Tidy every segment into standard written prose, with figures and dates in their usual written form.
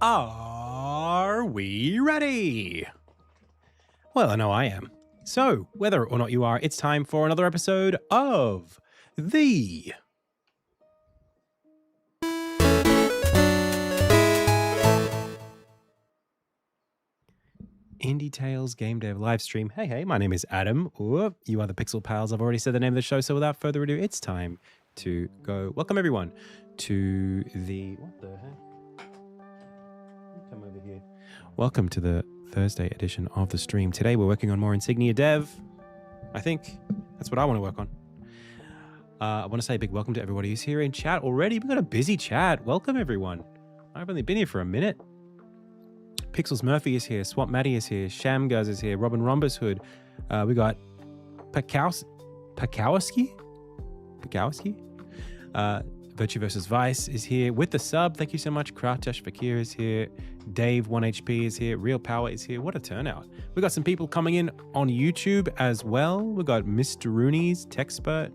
Are we ready? Well, I know I am. So, whether or not you are, it's time for another episode of the Indie Tales Game Dev livestream. Hey, my name is Adam. Ooh, you are the Pixel Pals. I've already said the name of the show, so without further ado, it's time to go. Welcome everyone to the... What the heck? Come over here. Welcome to the Thursday edition of the stream. Today we're working on more Insignia dev. I think that's what I want to work on. I want to say a big welcome to everybody who's here in chat already. We've got a busy chat. Welcome everyone. I've only been here for a minute. Pixels Murphy is here. Swap Matty is here. Shamguz is here. Robin Rhombus Hood. We got Pakowski. Virtue vs. Vice is here with the sub. Thank you so much. Kratash Fakir is here. Dave 1HP is here. Real Power is here. What a turnout. We got some people coming in on YouTube as well. We got Mr. Rooney's Techserpt.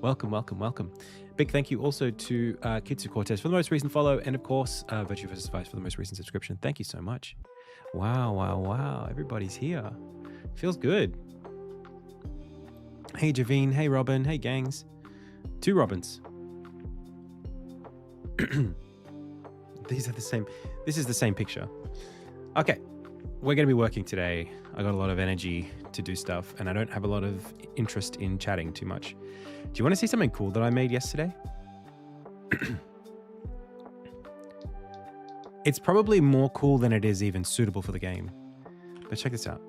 Welcome. Big thank you also to Kitsu Cortez for the most recent follow, and of course Virtue vs. Vice for the most recent subscription. Thank you so much. Wow. Everybody's here. Feels good. Hey Javine. Hey Robin. Hey gangs. 2 Robins. These are the same. This is the same picture. Okay, we're going to be working today. I got a lot of energy to do stuff, and I don't have a lot of interest in chatting too much. Do you want to see something cool that I made yesterday? It's probably more cool than it is even suitable for the game. But check this out.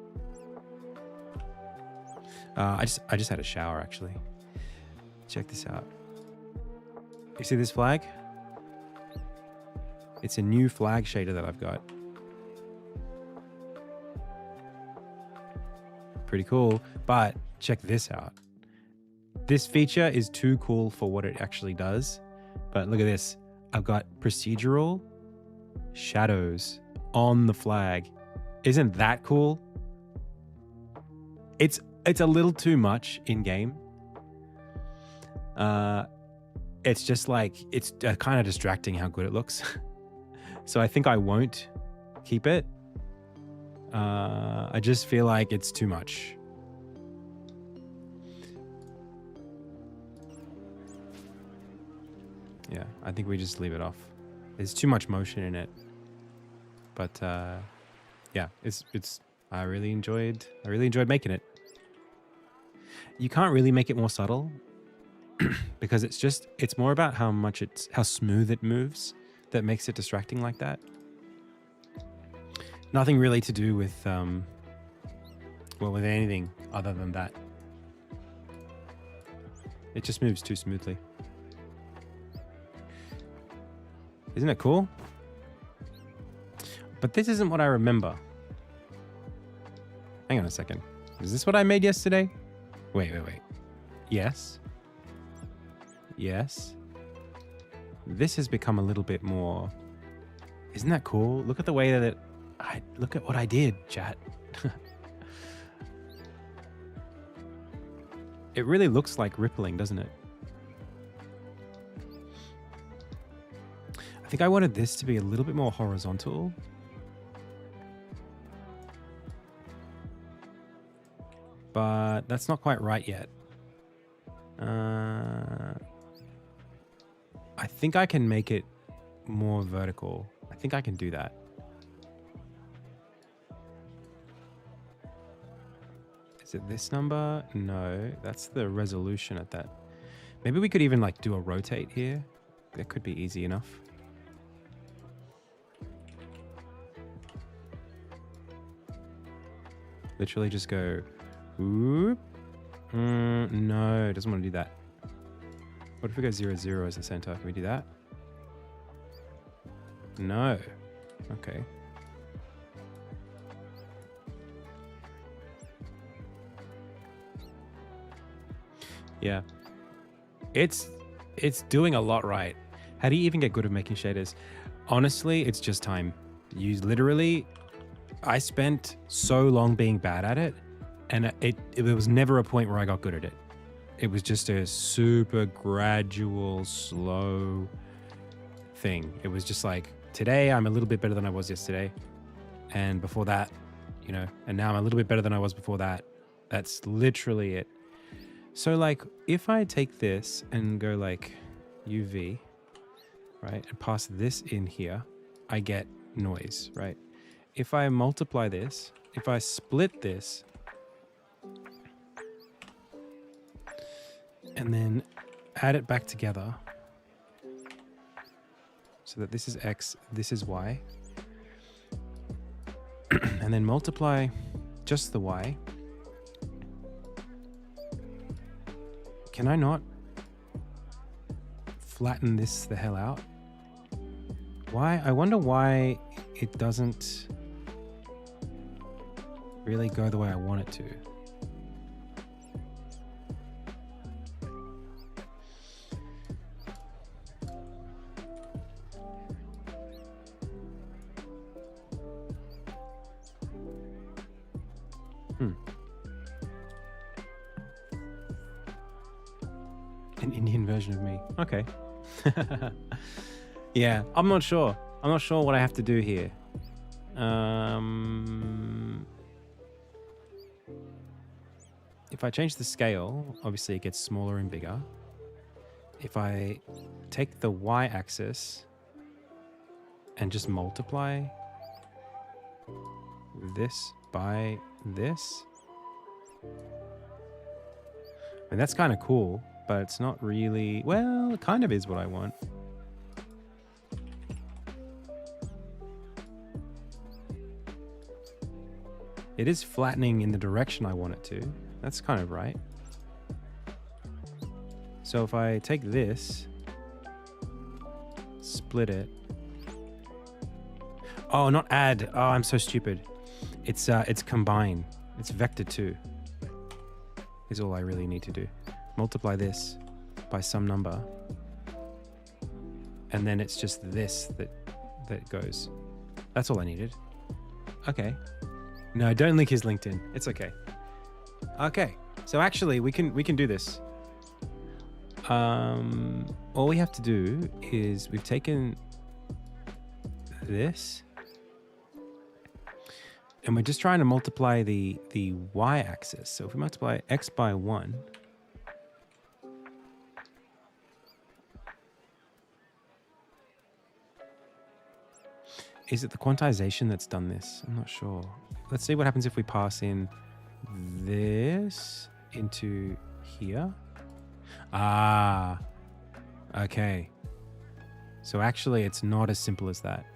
I just had a shower actually. Check this out. You see this flag? It's a new flag shader that I've got. Pretty cool, but check this out. This feature is too cool for what it actually does. But look at this. I've got procedural shadows on the flag. Isn't that cool? It's a little too much in game. It's just like, it's kind of distracting how good it looks. So I think I won't keep it. I just feel like it's too much. Yeah, I think we just leave it off. There's too much motion in it. But yeah, I really enjoyed making it. You can't really make it more subtle. Because it's more about how smooth it moves that makes it distracting like that. Nothing really to do with with anything other than that. It just moves too smoothly. Isn't it cool? But this isn't what I remember. Hang on a second. Is this what I made yesterday? Wait. Yes. This has become a little bit more... Isn't that cool? Look at the way that look at what I did, chat. It really looks like rippling, doesn't it? I think I wanted this to be a little bit more horizontal. But that's not quite right yet. I think I can make it more vertical. I think I can do that. Is it this number? No, that's the resolution at that. Maybe we could even like do a rotate here. That could be easy enough. Literally just go, whoop. No, it doesn't want to do that. What if we go 0, 0 as the center? Can we do that? No. Okay. Yeah. It's doing a lot right. How do you even get good at making shaders? Honestly, it's just time. You literally... I spent so long being bad at it, and there was never a point where I got good at it. It was just a super gradual, slow thing. It was just like, today I'm a little bit better than I was yesterday. And before that, you know, and now I'm a little bit better than I was before that. That's literally it. So like, if I take this and go like UV, right, and pass this in here, I get noise, right? If I multiply this, if I split this, and then add it back together, so that this is X, this is Y, and then multiply just the Y. Can I not flatten this the hell out? Why? I wonder why it doesn't really go the way I want it to. An Indian version of me. Okay. Yeah, I'm not sure. I'm not sure what I have to do here. If I change the scale, obviously it gets smaller and bigger. If I take the y-axis and just multiply this by this, I mean, that's kind of cool, but it's not really, well, it kind of is what I want. It is flattening in the direction I want it to. That's kind of right. So if I take this, split it. Oh, not add. Oh, I'm so stupid. It's combine. It's vector 2 is all I really need to do. Multiply this by some number. And then it's just this that goes. That's all I needed. Okay. No, don't link his LinkedIn. It's okay. Okay. So actually we can do this. All we have to do is we've taken this and we're just trying to multiply the y-axis. So if we multiply x by 1, is it the quantization that's done this? I'm not sure. Let's see what happens if we pass in this into here. Ah, okay. So actually it's not as simple as that.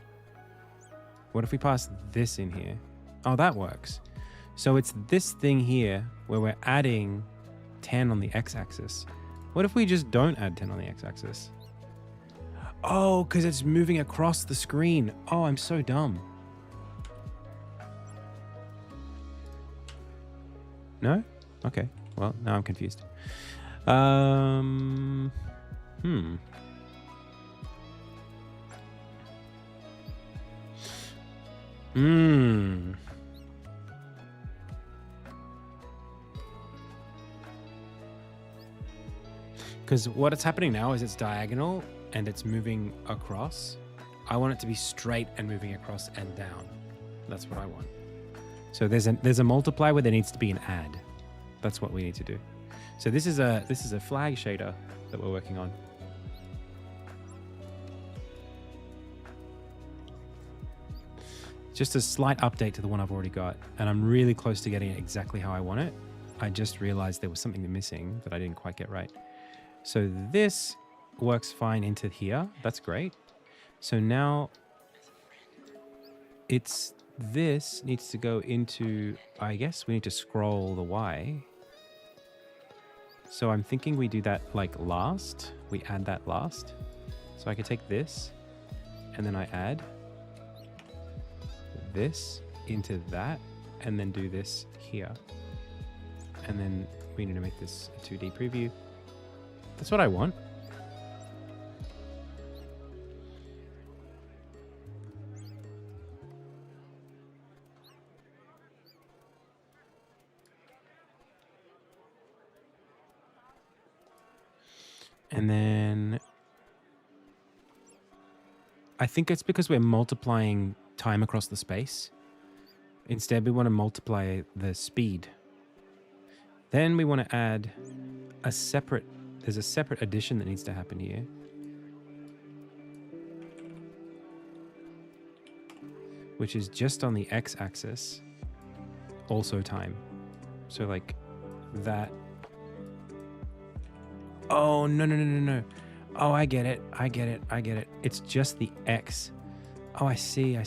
What if we pass this in here? Oh, that works. So it's this thing here where we're adding 10 on the x-axis. What if we just don't add 10 on the x-axis? Oh, because it's moving across the screen. Oh, I'm so dumb. No? Okay. Well, now I'm confused. Because what's happening now is it's diagonal and it's moving across. I want it to be straight and moving across and down. That's what I want. So there's a multiply where there needs to be an add. That's what we need to do. So this is a flag shader that we're working on. Just a slight update to the one I've already got, and I'm really close to getting it exactly how I want it. I just realized there was something missing that I didn't quite get right. So this works fine into here. That's great. So now this needs to go into, I guess we need to scroll the Y. So I'm thinking we do that like last. We add that last. So I could take this and then I add this into that and then do this here. And then we need to make this a 2D preview. That's what I want. And then I think it's because we're multiplying time across the space. Instead, we want to multiply the speed. Then we want to add a separate, there's a separate addition that needs to happen here. Which is just on the x-axis, also time. So like that. Oh, no. Oh, I get it. It's just the x. Oh, I see.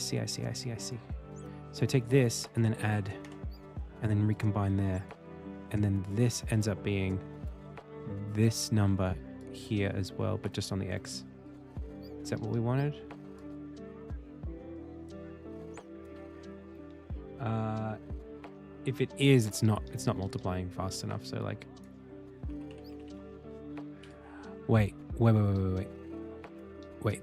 So take this and then add, and then recombine there. And then this ends up being this number here as well, but just on the x. Is that what we wanted? If it is, it's not multiplying fast enough. So like, wait.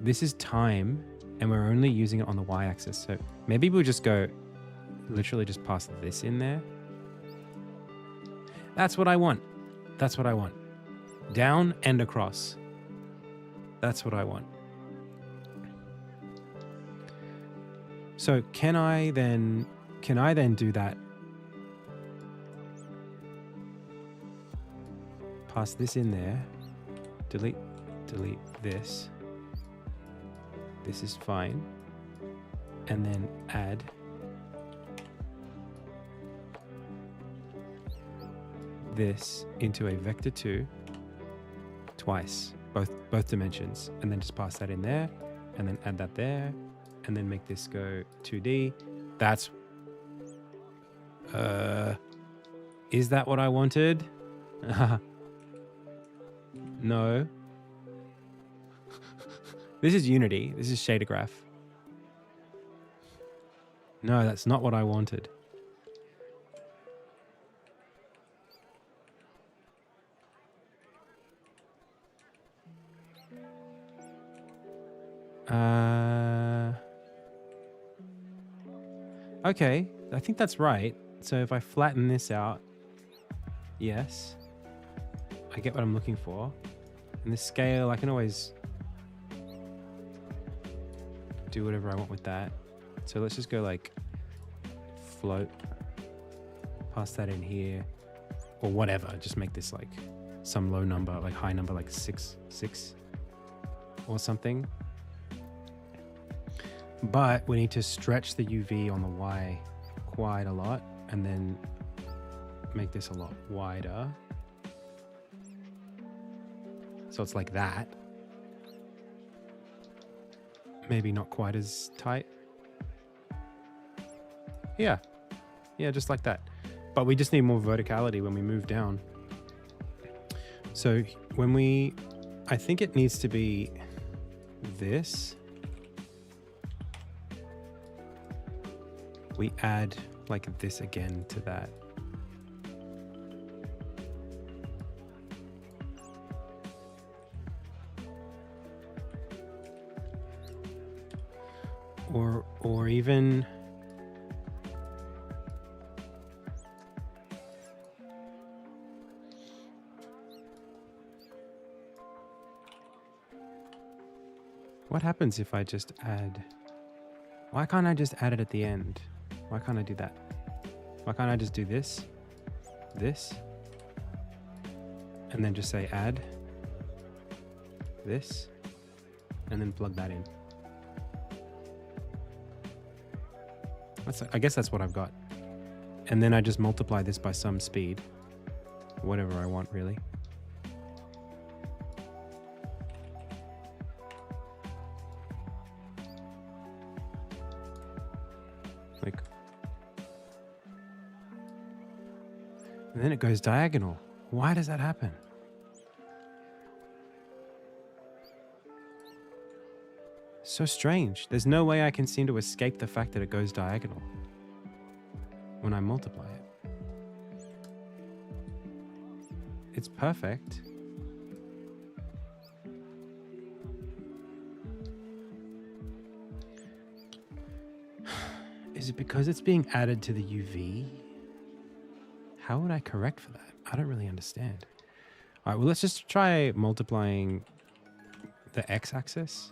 This is time, and we're only using it on the y-axis. So maybe we'll just go, literally just pass this in there. That's what I want. Down and across. That's what I want. So can I then do that? Pass this in there. Delete this. This is fine. And then add this into a vector 2 twice, both dimensions, and then just pass that in there, and then add that there, and then make this go 2D. That's is that what I wanted? No. This is Unity. This is shader graph. No, that's not what I wanted. Okay, I think that's right. So if I flatten this out, yes, I get what I'm looking for. And the scale, I can always do whatever I want with that. So let's just go like float, pass that in here, or whatever. Just make this like some low number, like high number, like 6 or something. But we need to stretch the UV on the Y quite a lot, and then make this a lot wider. So it's like that. Maybe not quite as tight. Yeah, just like that. But we just need more verticality when we move down. So when I think it needs to be this. We add like this again to that. Or even what happens if I just add? Why can't I just add it at the end? Why can't I do that? Why can't I just do this, and then just say add this, and then plug that in? I guess that's what I've got. And then I just multiply this by some speed, whatever I want, really. Like, and then it goes diagonal. Why does that happen? So strange. There's no way I can seem to escape the fact that it goes diagonal when I multiply it. It's perfect. Is it because it's being added to the UV? How would I correct for that? I don't really understand. All right, well, let's just try multiplying the x-axis.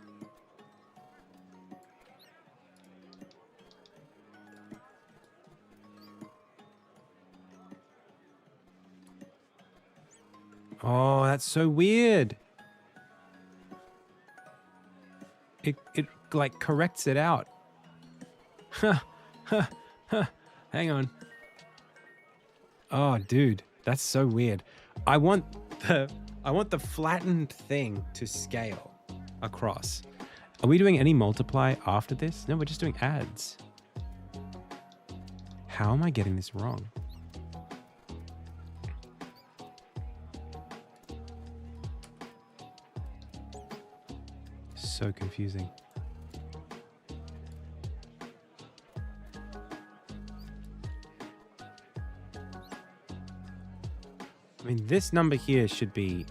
Oh, that's so weird. It like corrects it out. Hang on. Oh, dude, that's so weird. I want the flattened thing to scale across. Are we doing any multiply after this? No, we're just doing adds. How am I getting this wrong? So confusing. I mean, this number here should be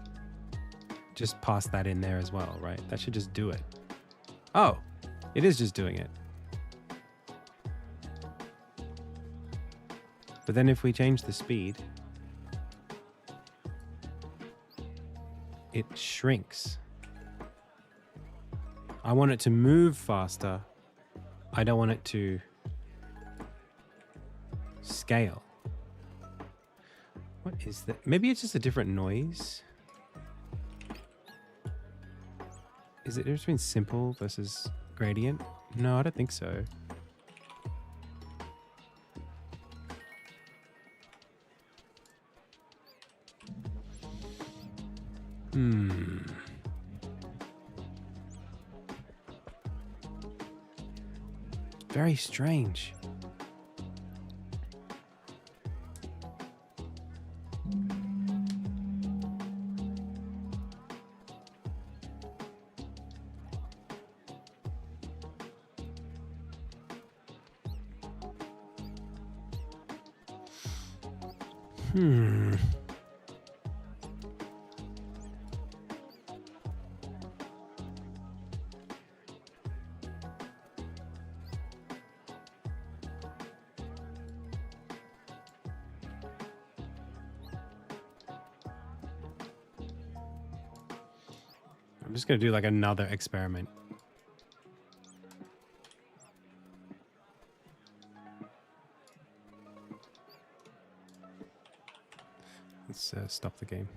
just pass that in there as well, right? That should just do it. Oh, it is just doing it. But then if we change the speed, it shrinks. I want it to move faster. I don't want it to scale. What is that? Maybe it's just a different noise. Is it between simple versus gradient? No, I don't think so. Very strange. I'm just going to do like another experiment. Let's stop the game.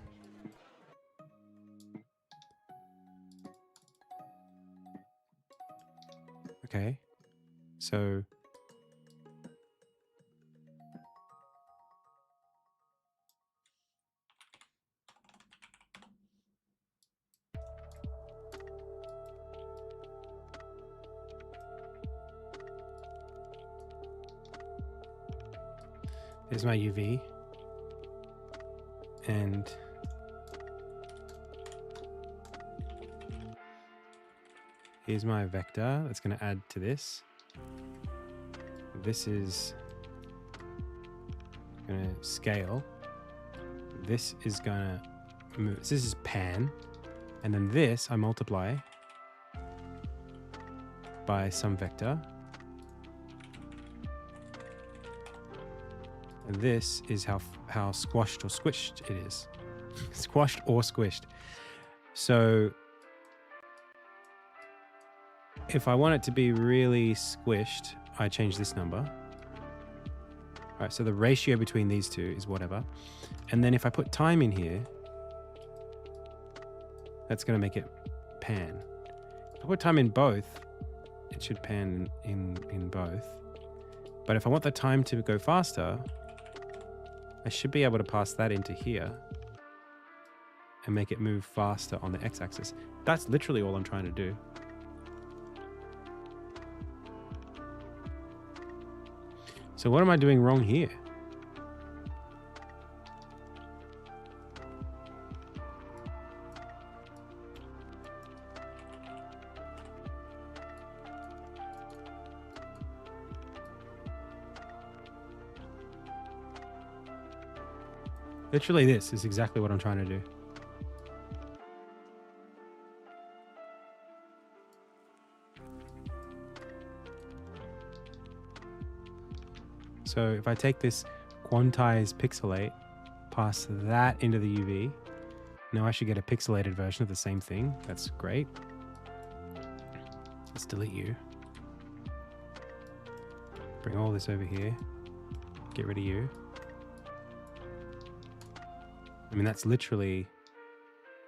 Okay. So here's my UV. And here's my vector that's going to add to this. This is going to scale. This is going to move. This is pan. And then this I multiply by some vector. And this is how squashed or squished it is. Squashed or squished. So if I want it to be really squished, I change this number. All right, so the ratio between these two is whatever. And then if I put time in here, that's going to make it pan. If I put time in both, it should pan in both. But if I want the time to go faster, I should be able to pass that into here and make it move faster on the x-axis. That's literally all I'm trying to do. So what am I doing wrong here? Literally this is exactly what I'm trying to do. So if I take this quantize pixelate, pass that into the UV, now I should get a pixelated version of the same thing. That's great. Let's delete you. Bring all this over here. Get rid of you. I mean, that's literally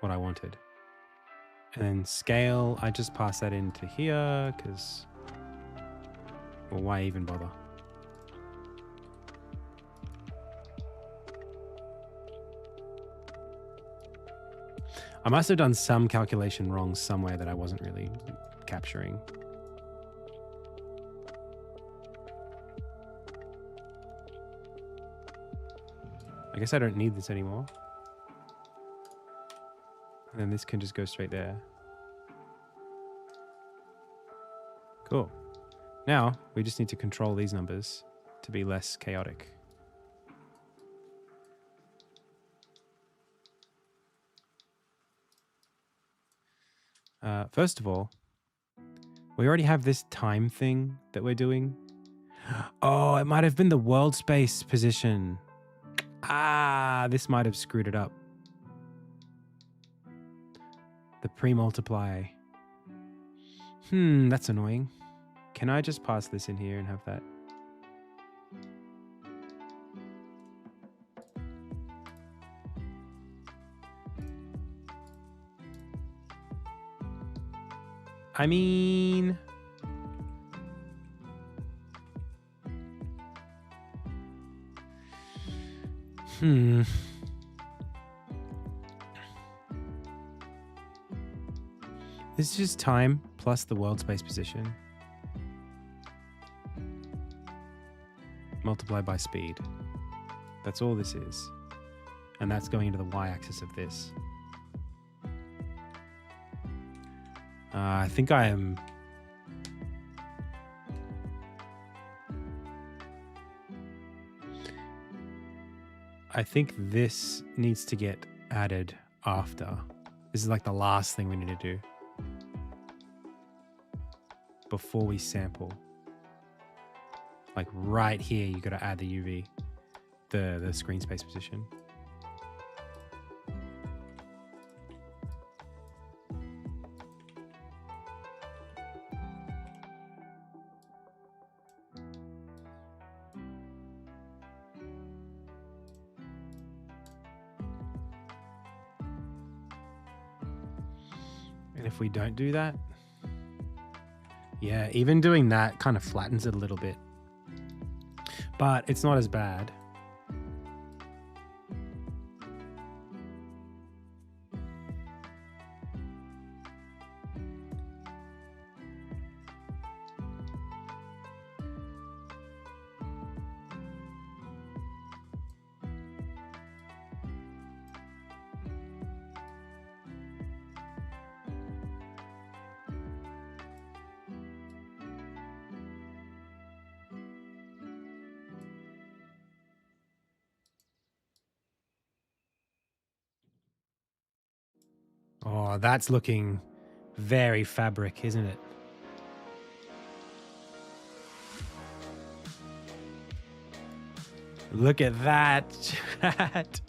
what I wanted. And then scale, I just pass that into here because, well, why even bother? I must have done some calculation wrong somewhere that I wasn't really capturing. I guess I don't need this anymore. And then this can just go straight there. Cool. Now, we just need to control these numbers to be less chaotic. First of all, we already have this time thing that we're doing. Oh, it might have been the world space position. Ah, this might have screwed it up. The pre-multiply. That's annoying. Can I just pass this in here and have that? I mean... This is just time plus the world space position. Multiplied by speed. That's all this is. And that's going into the y-axis of this. I think I am... I think this needs to get added after. This is like the last thing we need to do. Before we sample. Like right here, you got to add the UV. The screen space position. And if we don't do that, yeah, even doing that kind of flattens it a little bit. But it's not as bad. Oh, that's looking very fabric, isn't it? Look at that, chat.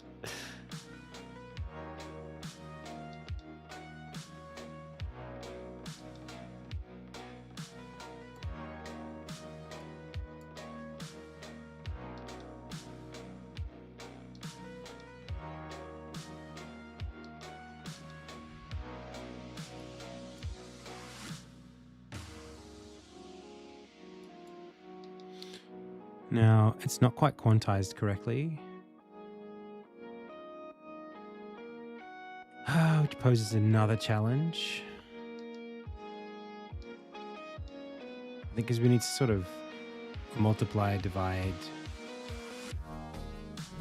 Now, it's not quite quantized correctly, which poses another challenge. I think because we need to sort of multiply, divide.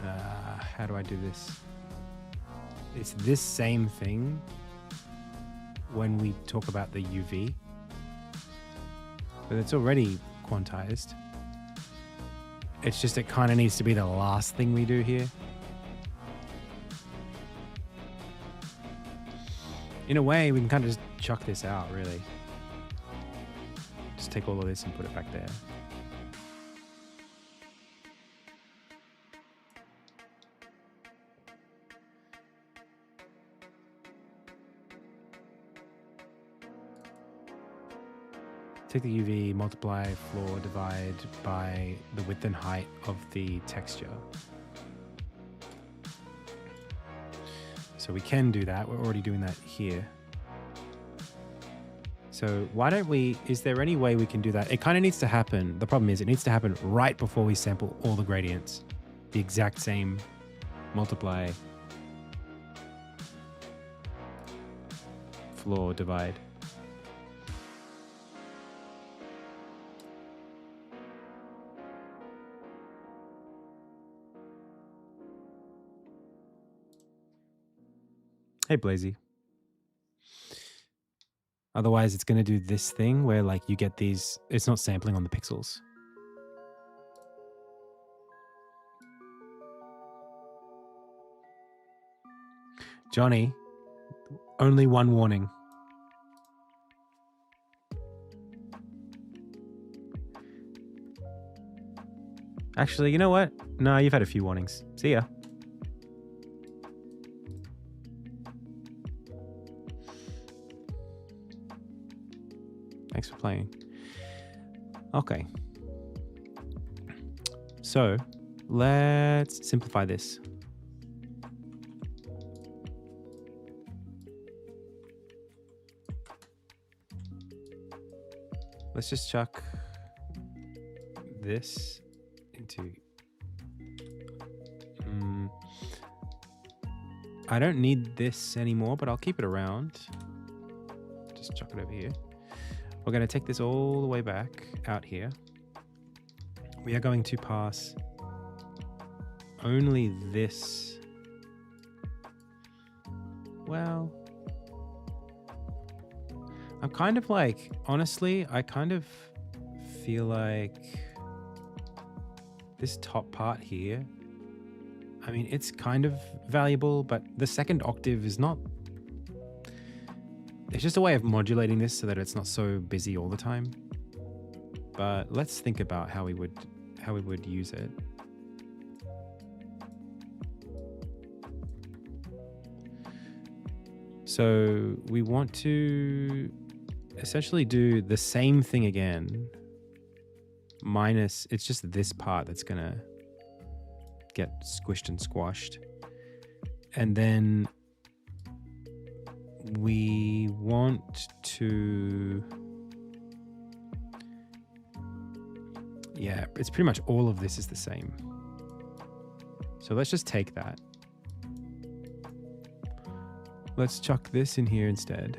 How do I do this? It's this same thing when we talk about the UV, but it's already quantized. It's just it kind of needs to be the last thing we do here. In a way, we can kind of just chuck this out, really. Just take all of this and put it back there. Take the UV, multiply, floor, divide by the width and height of the texture. So So we can do that. We're already doing that here. So why don't we, is there any way we can do that? It kind of needs to happen. The problem is it needs to happen right before we sample all the gradients. The exact same multiply, floor, divide. Hey, Blazy. Otherwise, it's going to do this thing where like you get these, it's not sampling on the pixels. Johnny, only one warning. Actually, you know what? No, you've had a few warnings. See ya. Thanks for playing. Okay. So let's simplify this. Let's just chuck this into... I don't need this anymore, but I'll keep it around. Just chuck it over here. We're going to take this all the way back out here. We are going to pass only this. Well, I'm kind of like, honestly, I kind of feel like this top part here, I mean, it's kind of valuable, but the second octave is not, it's just a way of modulating this so that it's not so busy all the time. But let's think about how we would use it. So we want to essentially do the same thing again, minus it's just this part that's gonna get squished and squashed. And then we want to, yeah, it's pretty much all of this is the same. So let's just take that. Let's chuck this in here instead,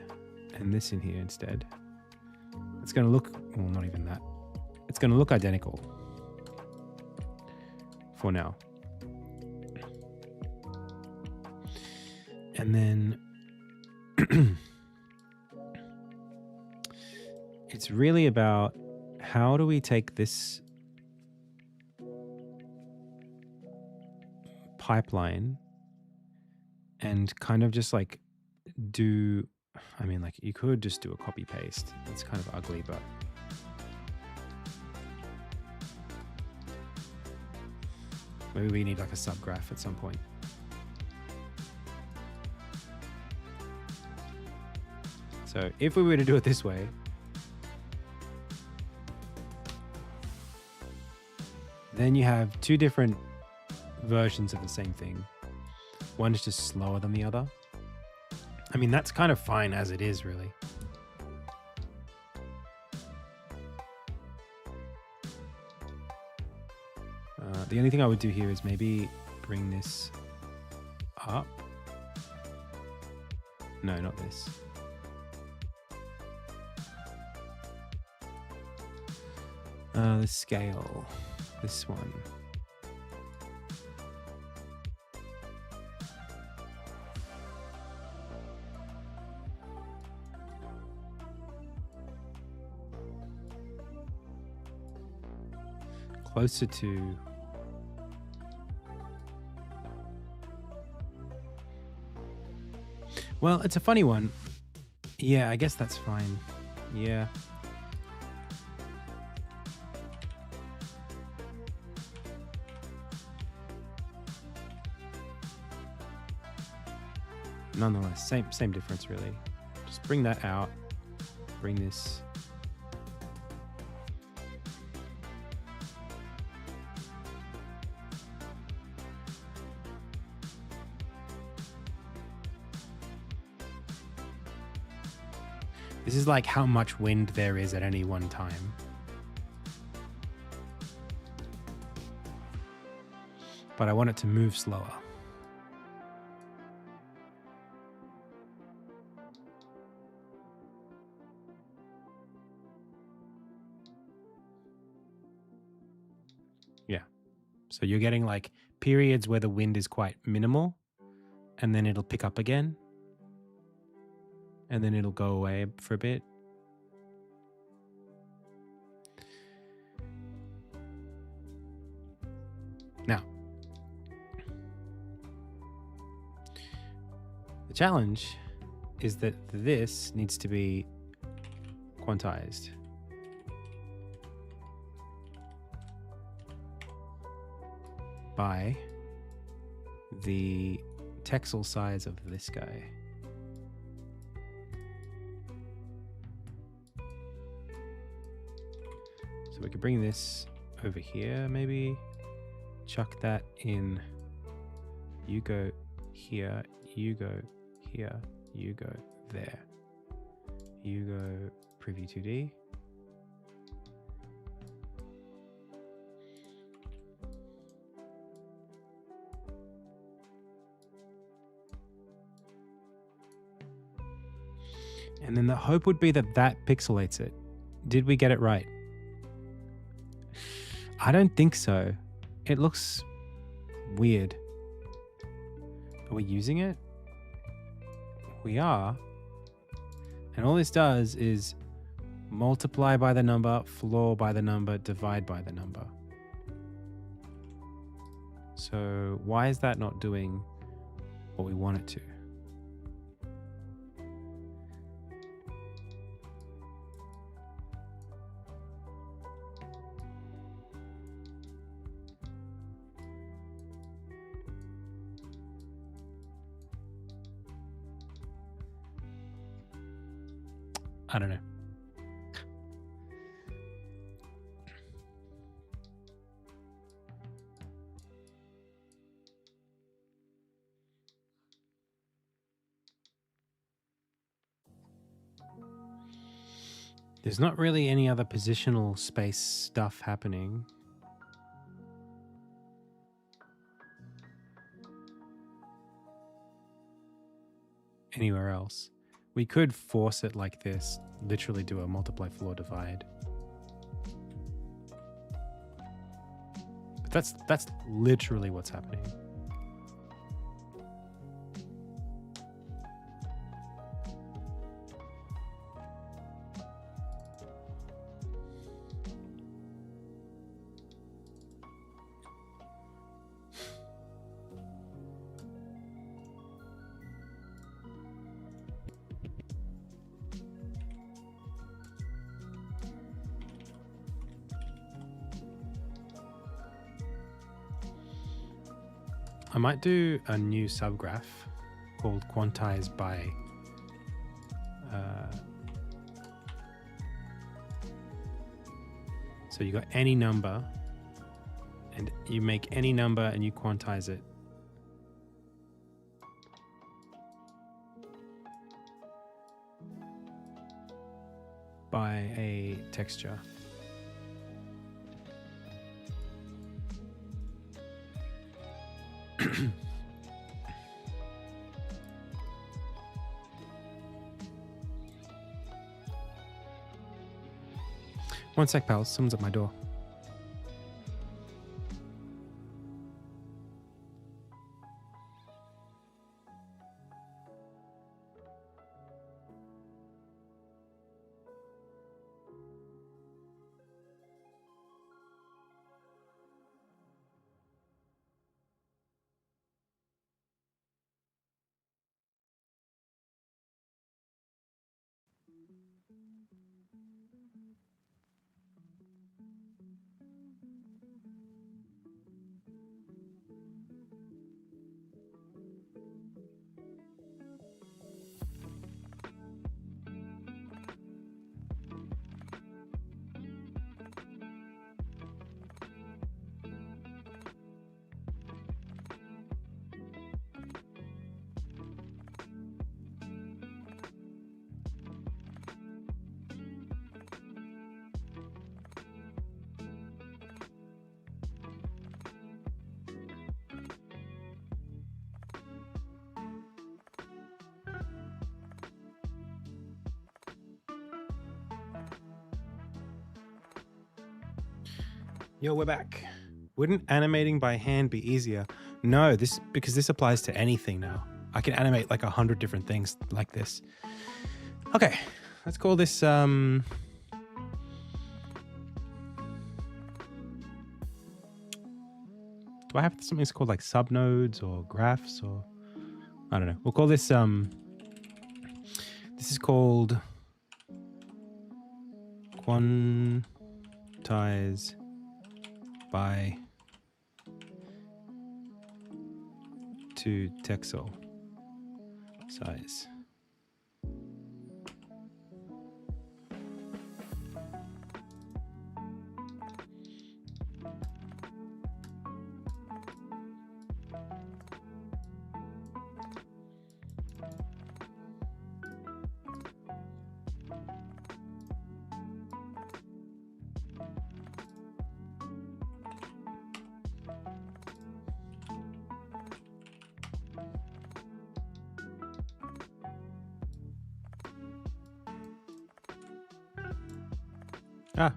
and this in here instead. It's going to look, well, not even that. It's going to look identical for now. And then it's really about how do we take this pipeline and kind of just like do, I mean, like you could just do a copy paste. That's kind of ugly, but maybe we need like a subgraph at some point. So if we were to do it this way, then you have two different versions of the same thing. One is just slower than the other. I mean, that's kind of fine as it is, really. The only thing I would do here is maybe bring this up. No, not this. The scale, this one. Closer to, well, it's a funny one. Yeah, I guess that's fine. Yeah. Nonetheless, same difference really. Just bring that out, bring this. This is like how much wind there is at any one time. But I want it to move slower. Yeah. So you're getting like periods where the wind is quite minimal, and then it'll pick up again, and then it'll go away for a bit. Now, the challenge is that this needs to be quantized. By the texel size of this guy. So we could bring this over here, maybe chuck that in. You go here, you go here, you go there. You go preview 2D. And then the hope would be that that pixelates it. Did we get it right? I don't think so. It looks weird. Are we using it? We are. And all this does is multiply by the number, floor by the number, divide by the number. So why is that not doing what we want it to? I don't know. There's not really any other positional space stuff happening. Anywhere else. We could force it like this, literally do a multiply floor divide. But that's literally what's happening. I might do a new subgraph called quantize by so you got any number and you make any number and you quantize it. By a texture. One sec, pals. Someone's at my door. Yo, we're back. Wouldn't animating by hand be easier? No, because this applies to anything now. I can animate like 100 different things like this. Okay, let's call this do I have something that's called like subnodes or graphs or I don't know. We'll call this this is called quantize by to texel size. Ah.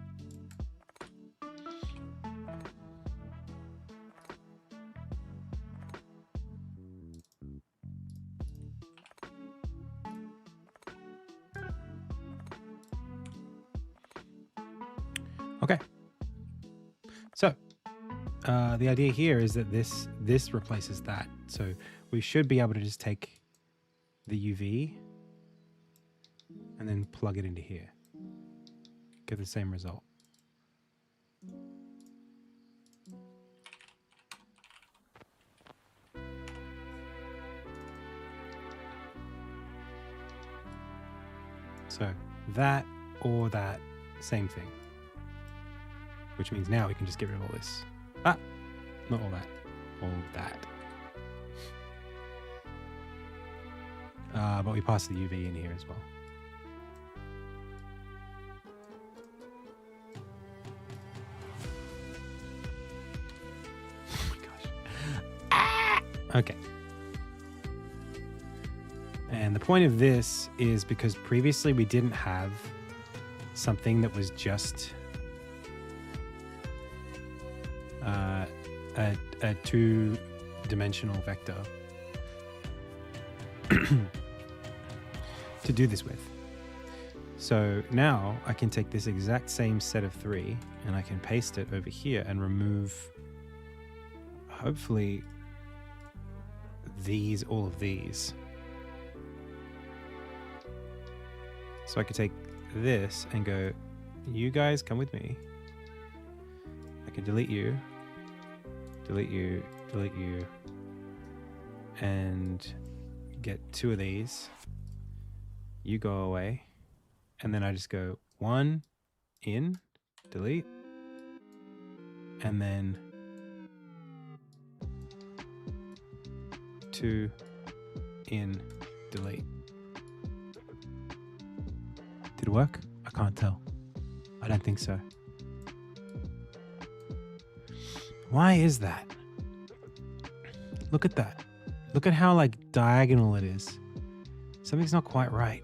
Okay. So the idea here is that this replaces that. So we should be able to just take the UV and then plug it into here. Get the same result. So that or that, same thing. Which means now we can just get rid of all this. Ah, not all that. All that. But we pass the UV in here as well. Oh my gosh. Ah! Okay. And the point of this is because previously we didn't have something that was just a two-dimensional vector to do this with. So now I can take this exact same set of 3 and I can paste it over here and remove, hopefully, all of these. So I could take this and go, you guys come with me. I can delete you, delete you, delete you, and get 2 of these. You go away. And then I just go 1 in, delete, and then 2 in, delete. Did it work? I can't tell. I don't think so. Why is that? Look at that. Look at how like diagonal it is. Something's not quite right.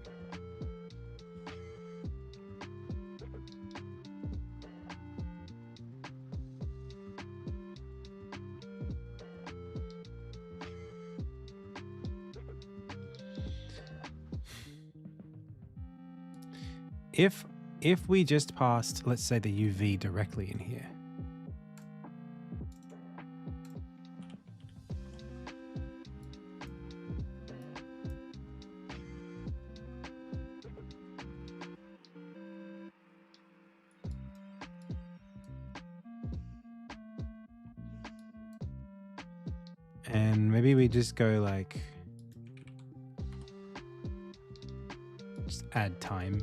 If we just passed, let's say, the UV directly in here. And maybe we just go like, just add time.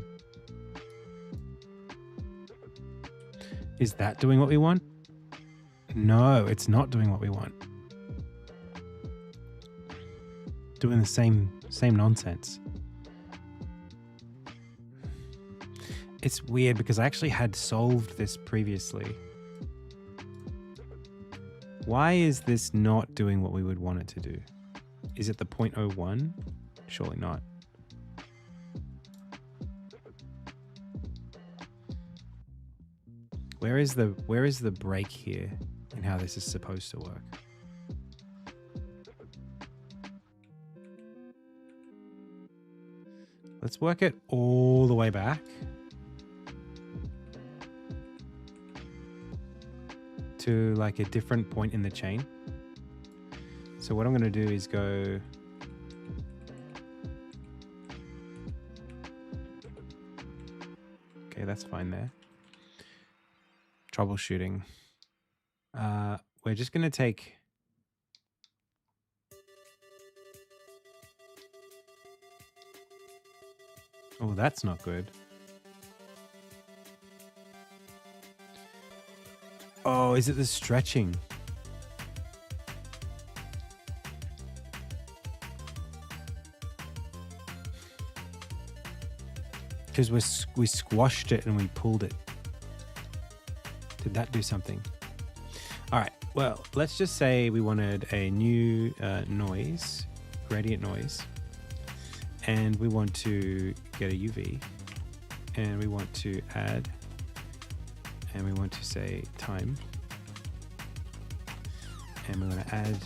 Is that doing what we want? No, it's not doing what we want. Doing the same nonsense. It's weird because I actually had solved this previously. Why is this not doing what we would want it to do? Is it the 0.01? Surely not. Where is the break here in how this is supposed to work? Let's work it all the way back to like a different point in the chain. So what I'm going to do is go okay, that's fine there. Troubleshooting. We're just going to take oh, that's not good. Oh, is it the stretching? Because we squashed it and we pulled it. Did that do something? All right. Well, let's just say we wanted a new noise, gradient noise, and we want to get a UV, and we want to add, and we want to say time, and we're going to add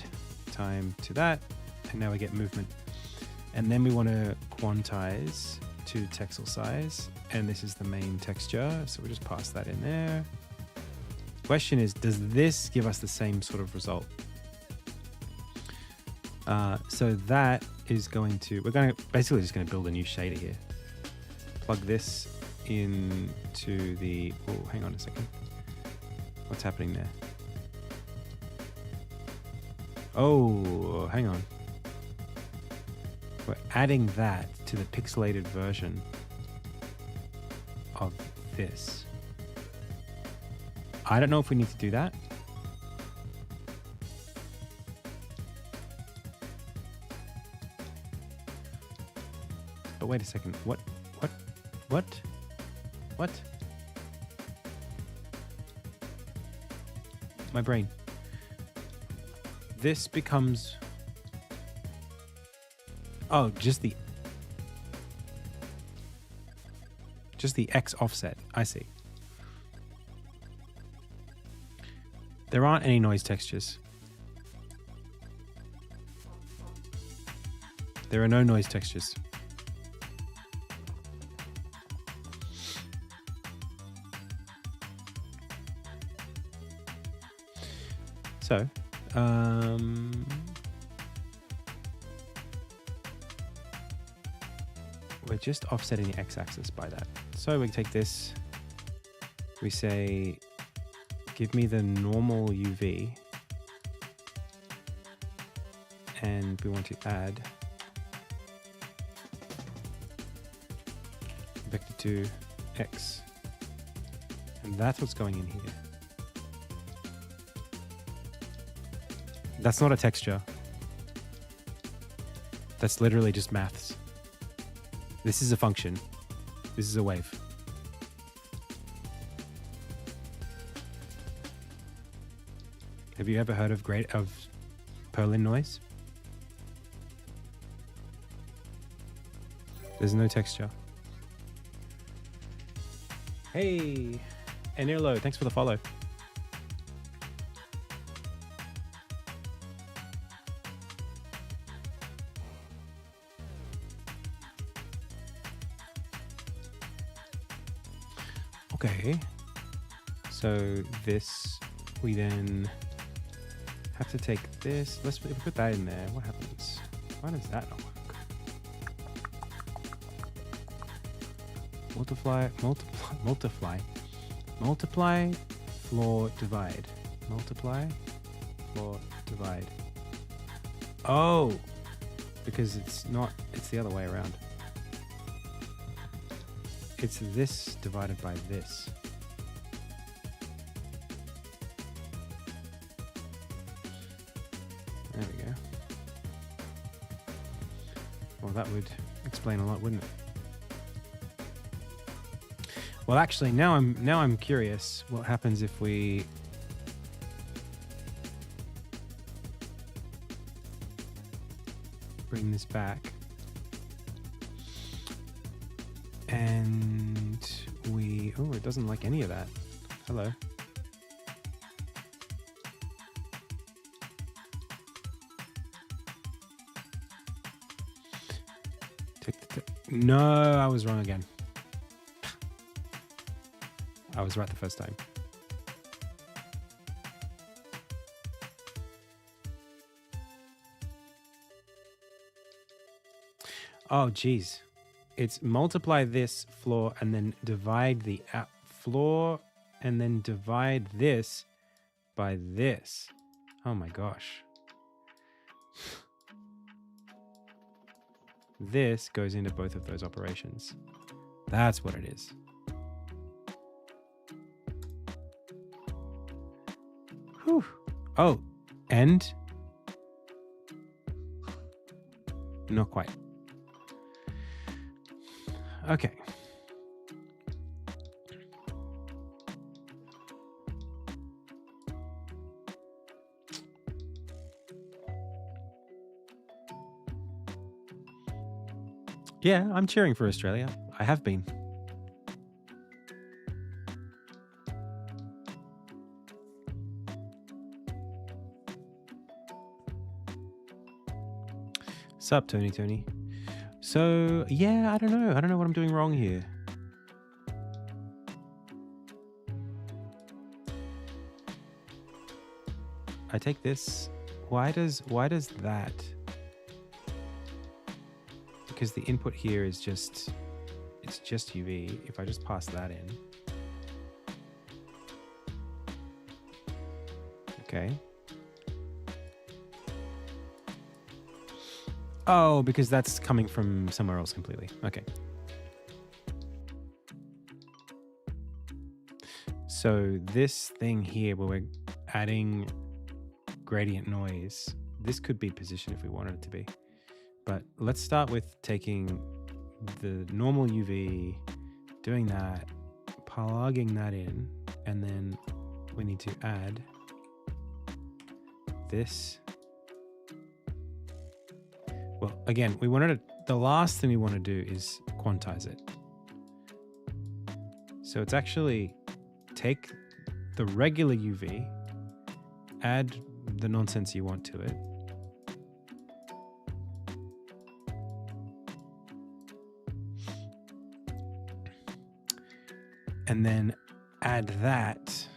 time to that, and now we get movement. And then we want to quantize to texel size, and this is the main texture, so we'll just pass that in there. Question is, does this give us the same sort of result? So that is going to, we're going to basically just going to build a new shader here. Plug this into the, oh, hang on a second. What's happening there? Oh, hang on. We're adding that to the pixelated version of this. I don't know if we need to do that. But wait a second. What? My brain. This becomes... Oh, just the X offset. I see. There aren't any noise textures. There are no noise textures. So, we're just offsetting the x-axis by that. So we take this, we say, give me the normal UV, and we want to add vector to x, and that's what's going in here. That's not a texture. That's literally just maths. This is a function. This is a wave. Have you ever heard of Perlin noise? There's no texture. Hey, Enirlo, thanks for the follow. Okay, so this, we then have to take this, if we put that in there, what happens? Why does that not work? Multiply, floor, divide. Multiply, floor, divide. Oh, because it's the other way around. It's this divided by this. There we go. Well, that would explain a lot, wouldn't it? Well, actually, now I'm curious what happens if we bring this back and we, oh, it doesn't like any of that. hello. No, I was wrong again. I was right the first time. Oh, geez. It's multiply this floor and then divide the floor and then divide this by this. Oh my gosh. This goes into both of those operations. That's what it is. Whew. Oh, and not quite. Okay. Yeah, I'm cheering for Australia. I have been. Sup, Tony? So, yeah, I don't know. I don't know what I'm doing wrong here. I take this. Why does that? Because the input here is just, it's just UV. If I just pass that in. Okay. Oh, because that's coming from somewhere else completely. Okay. So this thing here where we're adding gradient noise, this could be position if we wanted it to be. But let's start with taking the normal UV, doing that, plugging that in, and then we need to add this. Well, again, the last thing we want to do is quantize it. So it's actually take the regular UV, add the nonsense you want to it, and then add that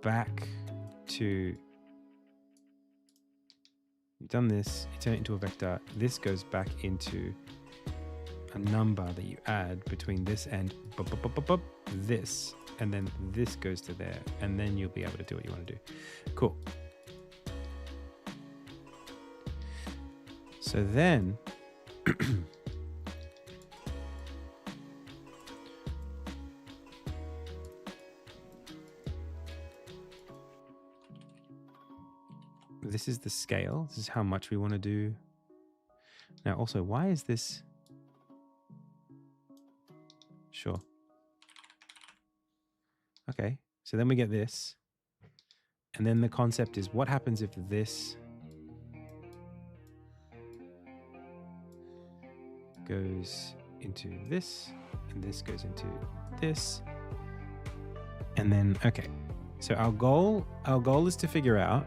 back to, you've done this, you turn it into a vector, this goes back into a number that you add between this and this, and then this goes to there, and then you'll be able to do what you want to do. Cool. So then this is the scale. This is how much we want to do. Now also, why is this? Sure. Okay, so then we get this. And then the concept is what happens if this goes into this, and this goes into this. And then, okay. So our goal is to figure out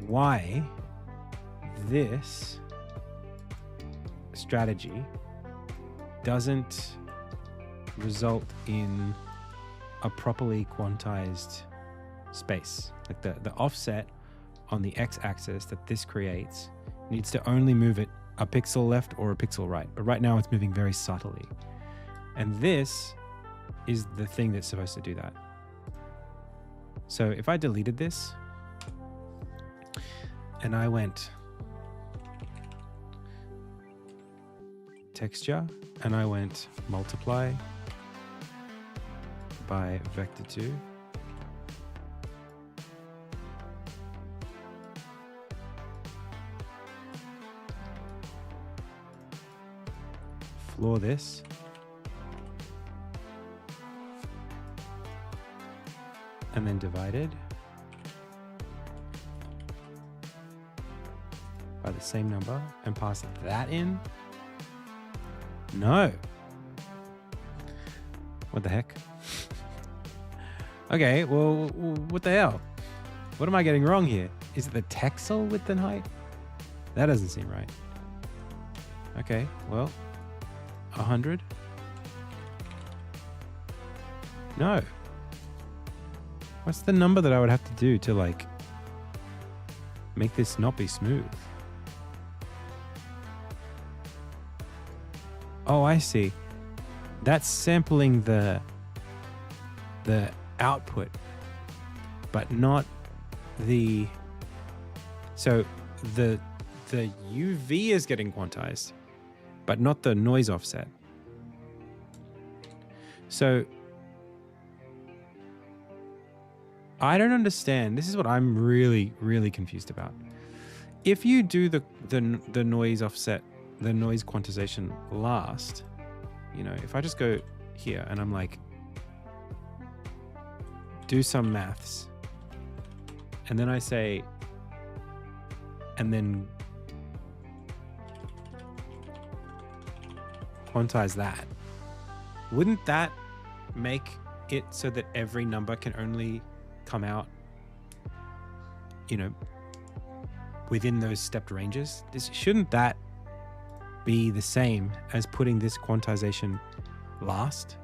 why this strategy doesn't result in a properly quantized space. Like the offset on the x-axis that this creates needs to only move it a pixel left or a pixel right. But right now it's moving very subtly. And this is the thing that's supposed to do that. So if I deleted this and I went texture and I went multiply by vector 2, floor this, and then divided by the same number and pass that in. No. What the heck? Okay, well, what the hell? What am I getting wrong here? Is it the texel width and height? That doesn't seem right. Okay, well, 100? No. What's the number that I would have to do to like make this not be smooth? Oh, I see. That's sampling the output, but not the... So the UV is getting quantized, but not the noise offset. So I don't understand. This is what I'm really, really confused about. If you do the noise offset, the noise quantization last, you know, if I just go here and I'm like, do some maths, and then I say, and then quantize that, wouldn't that make it so that every number can only come out, you know, within those stepped ranges? Shouldn't that be the same as putting this quantization last?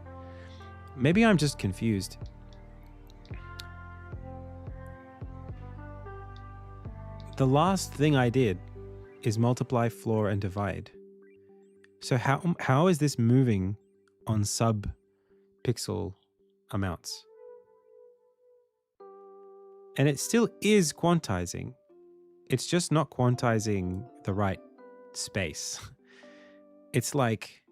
Maybe I'm just confused. The last thing I did is multiply, floor, and divide. So how is this moving on sub-pixel amounts? And it still is quantizing. It's just not quantizing the right space. It's like,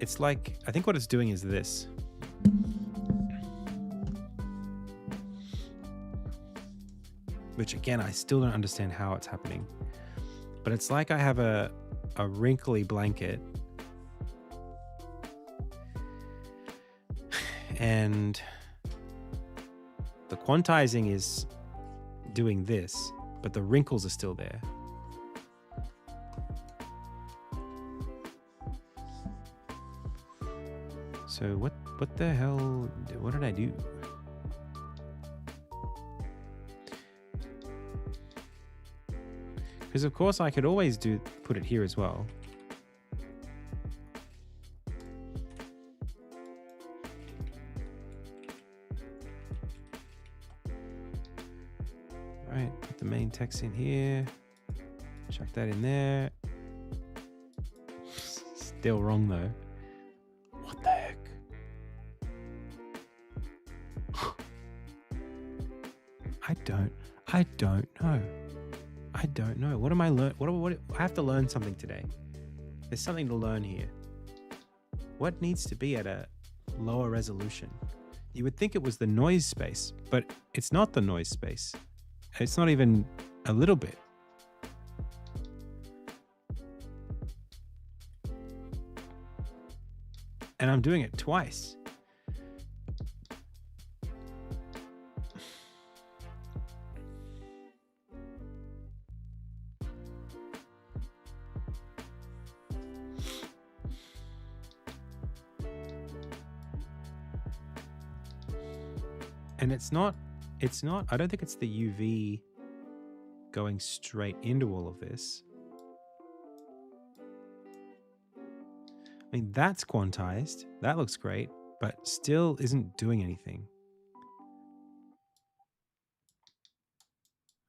I think what it's doing is this. Which again, I still don't understand how it's happening. But it's like I have a wrinkly blanket and the quantizing is doing this, but the wrinkles are still there. So what the hell, what did I do? Because of course I could always put it here as well. Right, put the main text in here. Chuck that in there. Still wrong though. What the heck? I don't know. I don't know. What am I learn? What I have to learn something today. There's something to learn here. What needs to be at a lower resolution? You would think it was the noise space, but it's not the noise space. It's not even a little bit. And I'm doing it twice. And it's not, I don't think it's the UV going straight into all of this. I mean, that's quantized. That looks great, but still isn't doing anything.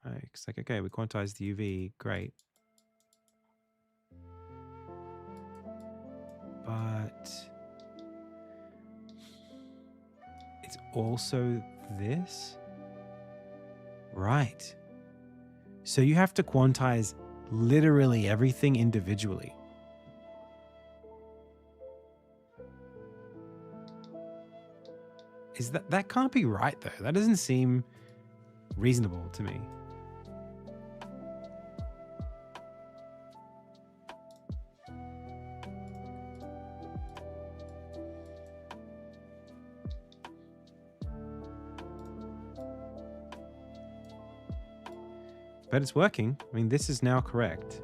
Right, it's like, okay, we quantized the UV, great. But it's also this? Right. So you have to quantize literally everything individually. Is that can't be right though. That doesn't seem reasonable to me. But it's working. I mean, this is now correct.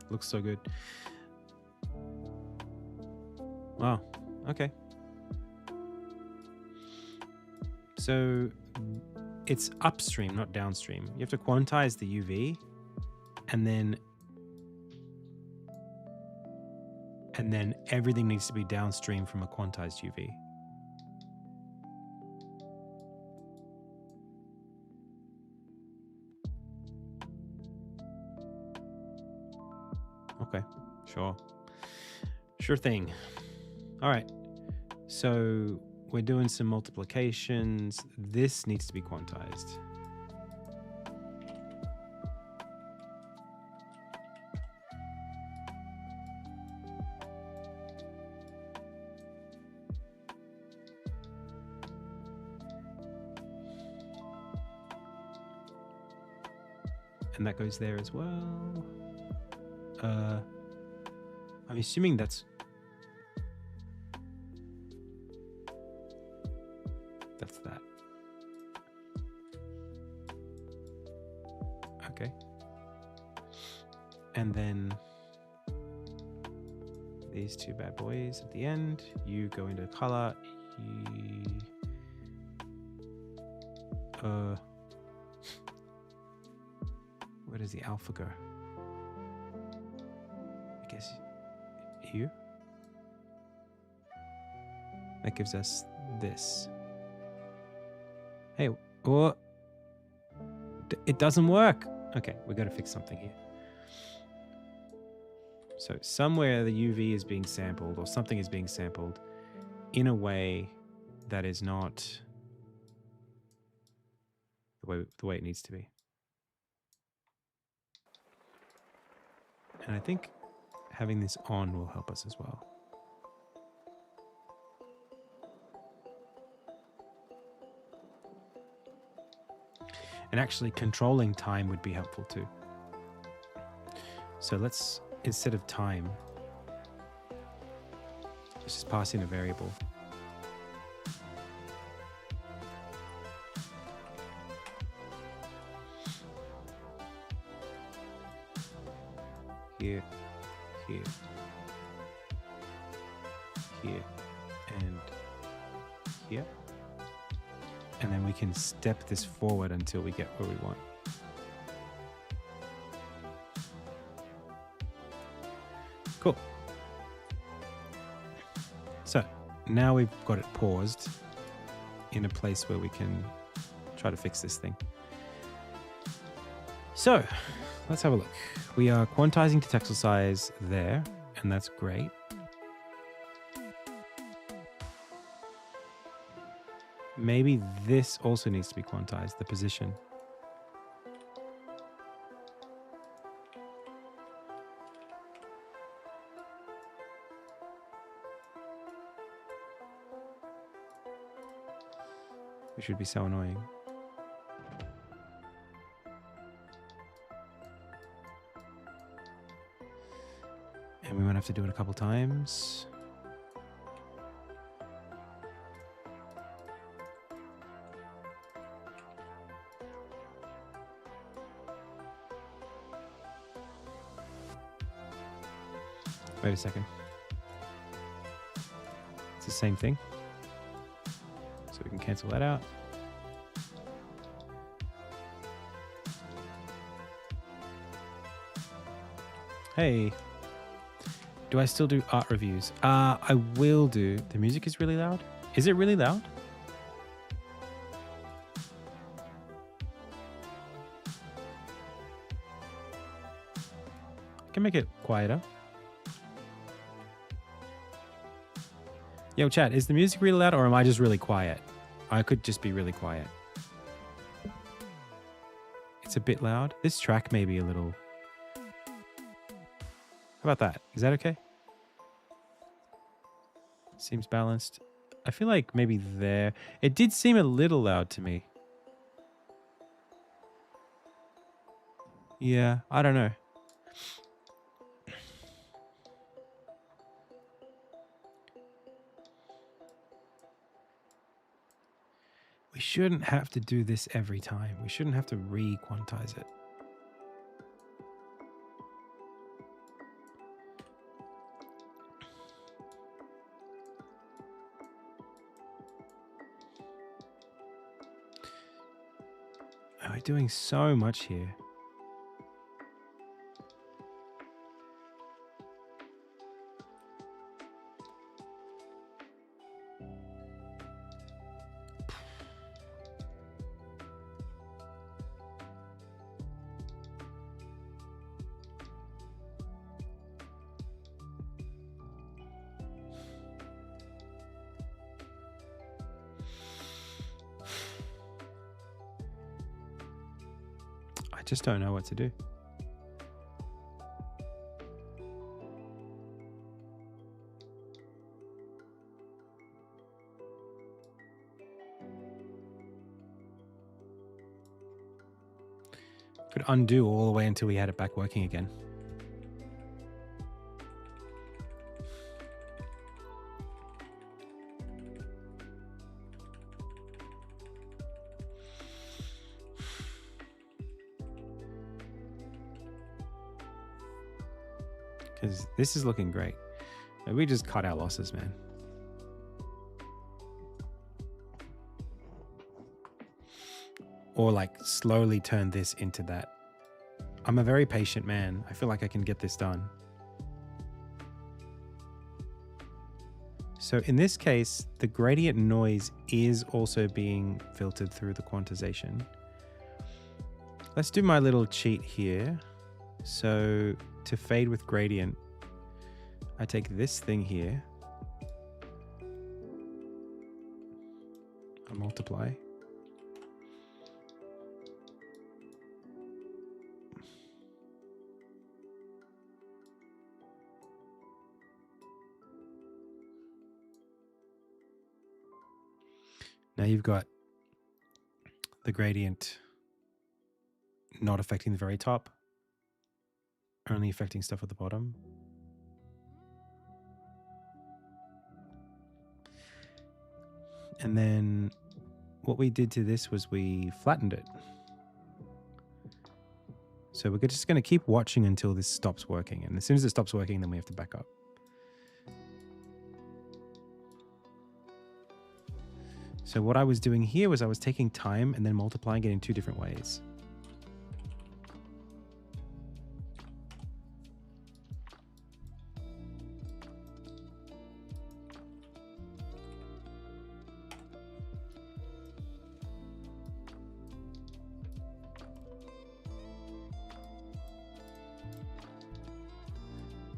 Looks so good. Wow. Okay. So it's upstream, not downstream. You have to quantize the UV and then everything needs to be downstream from a quantized UV. Okay, sure thing. All right, so we're doing some multiplications. This needs to be quantized. And that goes there as well. I'm assuming that's that. Okay. And then these two bad boys at the end, you go into color. Where does the alpha go? I guess here. That gives us this. Hey, what? It doesn't work. Okay, we got to fix something here. So somewhere the UV is being sampled or something is being sampled in a way that is not the way it needs to be. And I think having this on will help us as well. And actually controlling time would be helpful too. So let's, instead of time, let's just pass in a variable. Here, here, here, and here. And then we can step this forward until we get where we want. Cool. So now we've got it paused in a place where we can try to fix this thing. So let's have a look. We are quantizing to texel size there, and that's great. Maybe this also needs to be quantized, the position. Which should be so annoying. And we might have to do it a couple times. Wait a second. It's the same thing. So we can cancel that out. Hey. Do I still do art reviews? I will do. The music is really loud. Is it really loud? I can make it quieter. Yo, chat, is the music really loud or am I just really quiet? I could just be really quiet. It's a bit loud. This track may be a little... How about that? Is that okay? Seems balanced. I feel like maybe there... It did seem a little loud to me. Yeah, I don't know. We shouldn't have to do this every time. We shouldn't have to re-quantize it. we're doing so much here. I just don't know what to do. Could undo all the way until we had it back working again. Because this is looking great. And we just cut our losses, man. Or like slowly turn this into that. I'm a very patient man. I feel like I can get this done. So in this case, the gradient noise is also being filtered through the quantization. Let's do my little cheat here. So to fade with gradient, I take this thing here, I multiply. Now you've got the gradient not affecting the very top, only affecting stuff at the bottom. And then what we did to this was we flattened it. So we're just going to keep watching until this stops working. And as soon as it stops working, then we have to back up. So what I was doing here was I was taking time and then multiplying it in two different ways.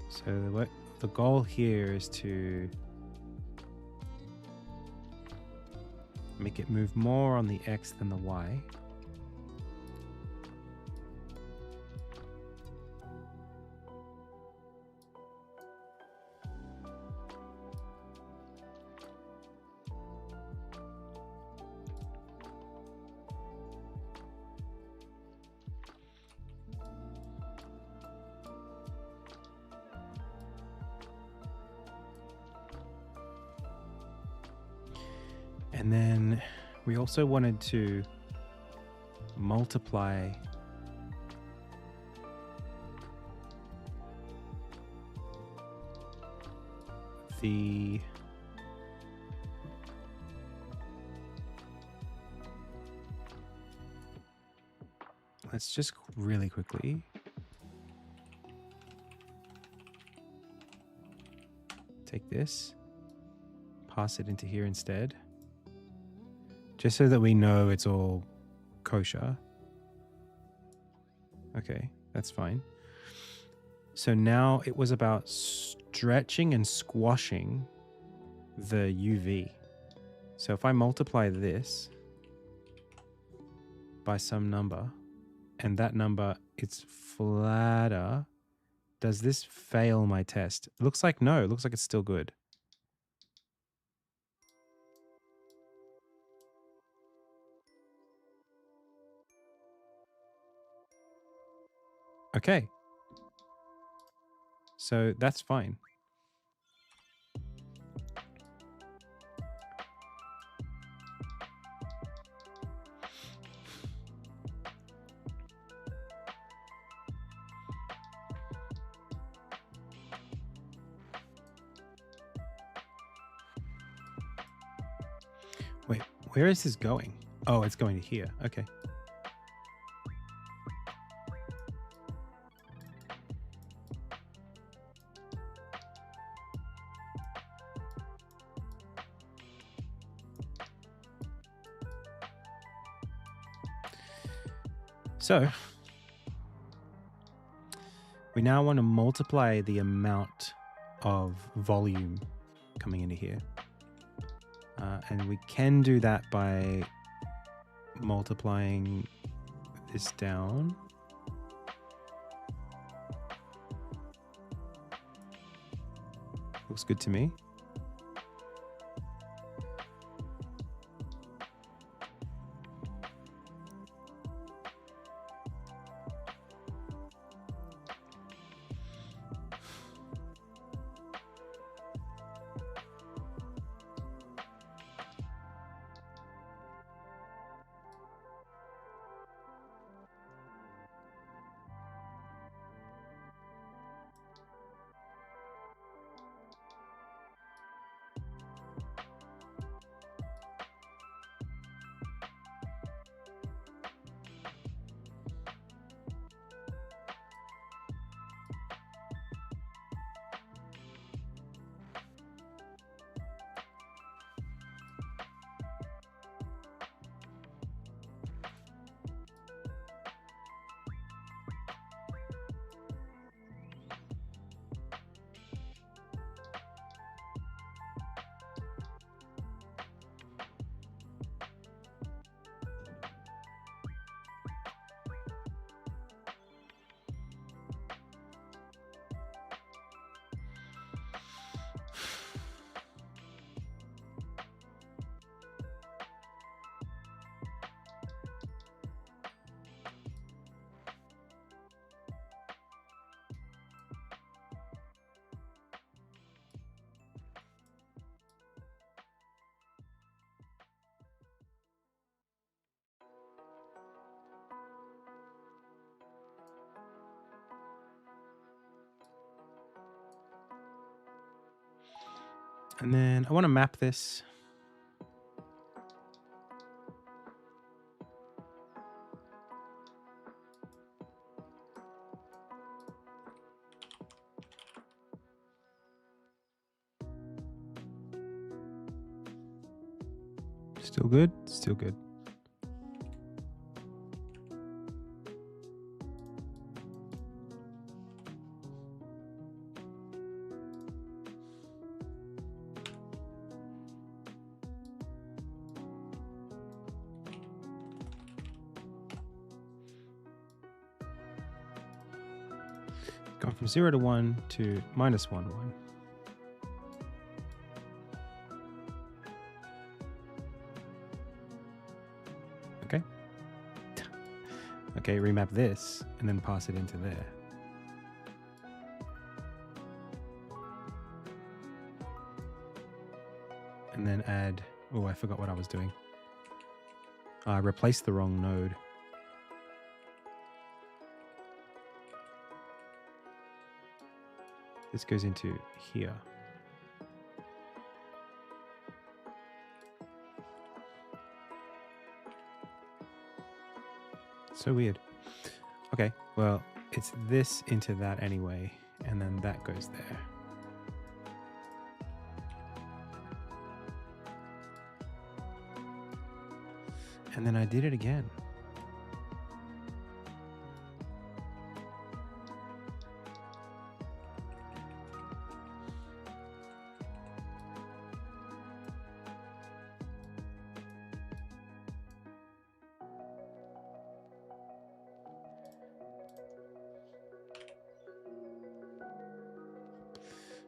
So the goal here is to make it move more on the X than the Y. And then we also wanted to multiply the let's just really quickly take this, pass it into here instead. Just so that we know it's all kosher. Okay, that's fine. So now it was about stretching and squashing the UV. So if I multiply this by some number, and that number it's flatter, does this fail my test? It looks like no, it looks like it's still good. Okay. So that's fine. Wait, where is this going? Oh, it's going to here. Okay. So we now want to multiply the amount of volume coming into here. And we can do that by multiplying this down. Looks good to me. And then I want to map this. Still good? Still good. Gone from 0 to 1 to -1, 1. Okay. Okay, remap this and then pass it into there. And then add, oh, I forgot what I was doing. I replaced the wrong node. This goes into here. So weird. Okay, well, it's this into that anyway, and then that goes there. And then I did it again.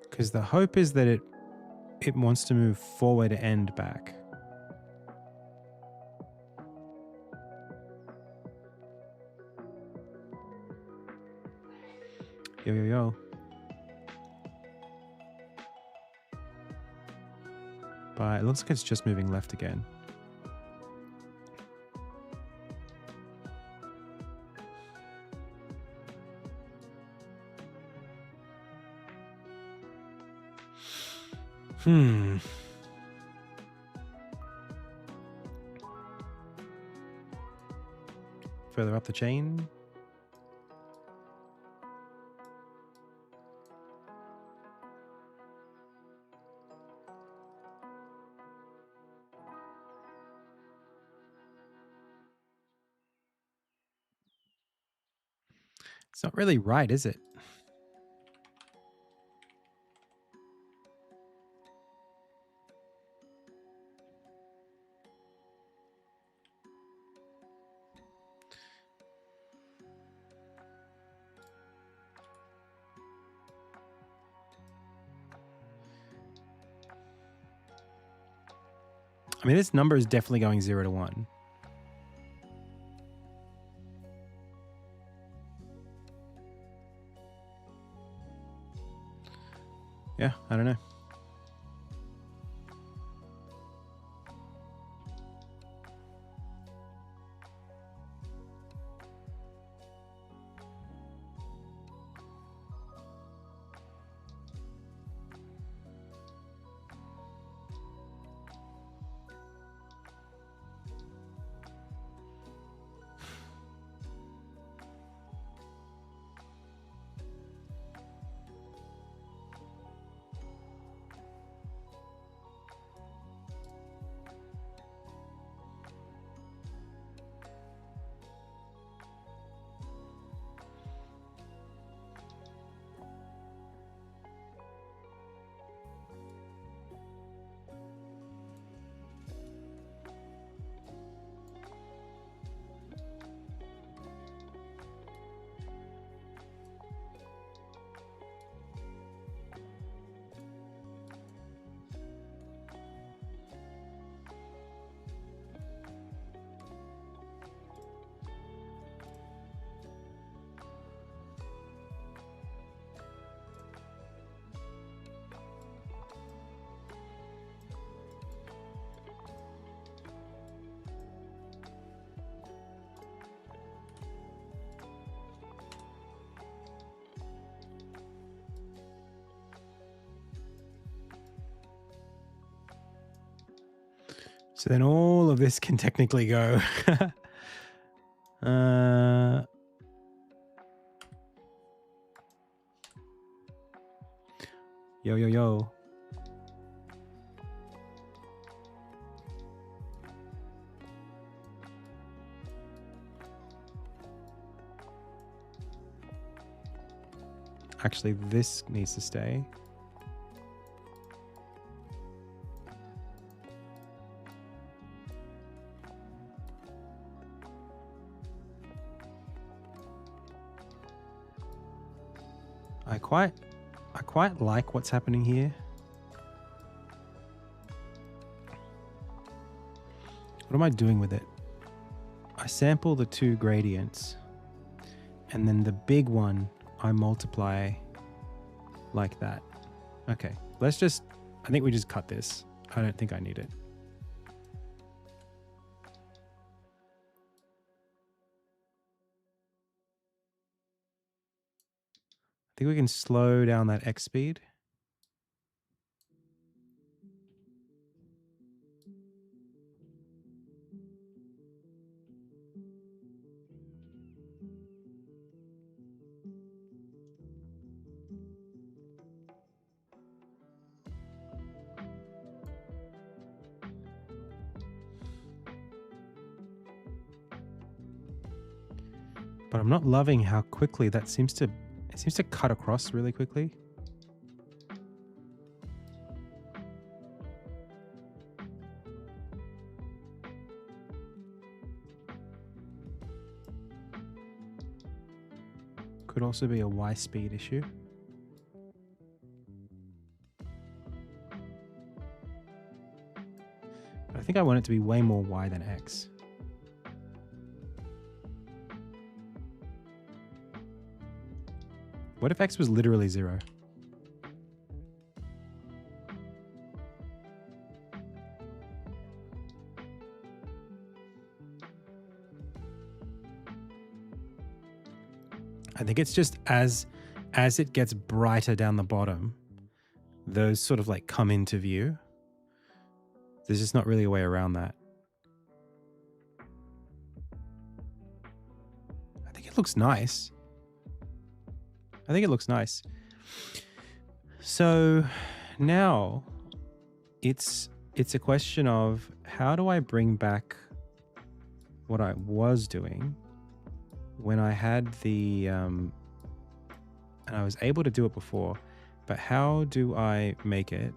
Because the hope is that it wants to move forward and back. Yo, yo, yo. But it looks like it's just moving left again. Further up the chain. It's not really right, is it? I mean, this number is definitely going 0 to 1. Yeah, I don't know. So then all of this can technically go. Yo, yo, yo. Actually, this needs to stay. I quite like what's happening here. What am I doing with it? I sample the 2 gradients, and then the big one I multiply like that. Okay, let's just, I think we just cut this. I don't think I need it. I think we can slow down that X speed. But I'm not loving how quickly that seems to cut across really quickly. Could also be a Y speed issue. But I think I want it to be way more Y than X. What if X was literally 0? I think it's just as it gets brighter down the bottom, those sort of like come into view. There's just not really a way around that. I think it looks nice. I think it looks nice. So now it's a question of how do I bring back what I was doing when I had the And I was able to do it before, but how do I make it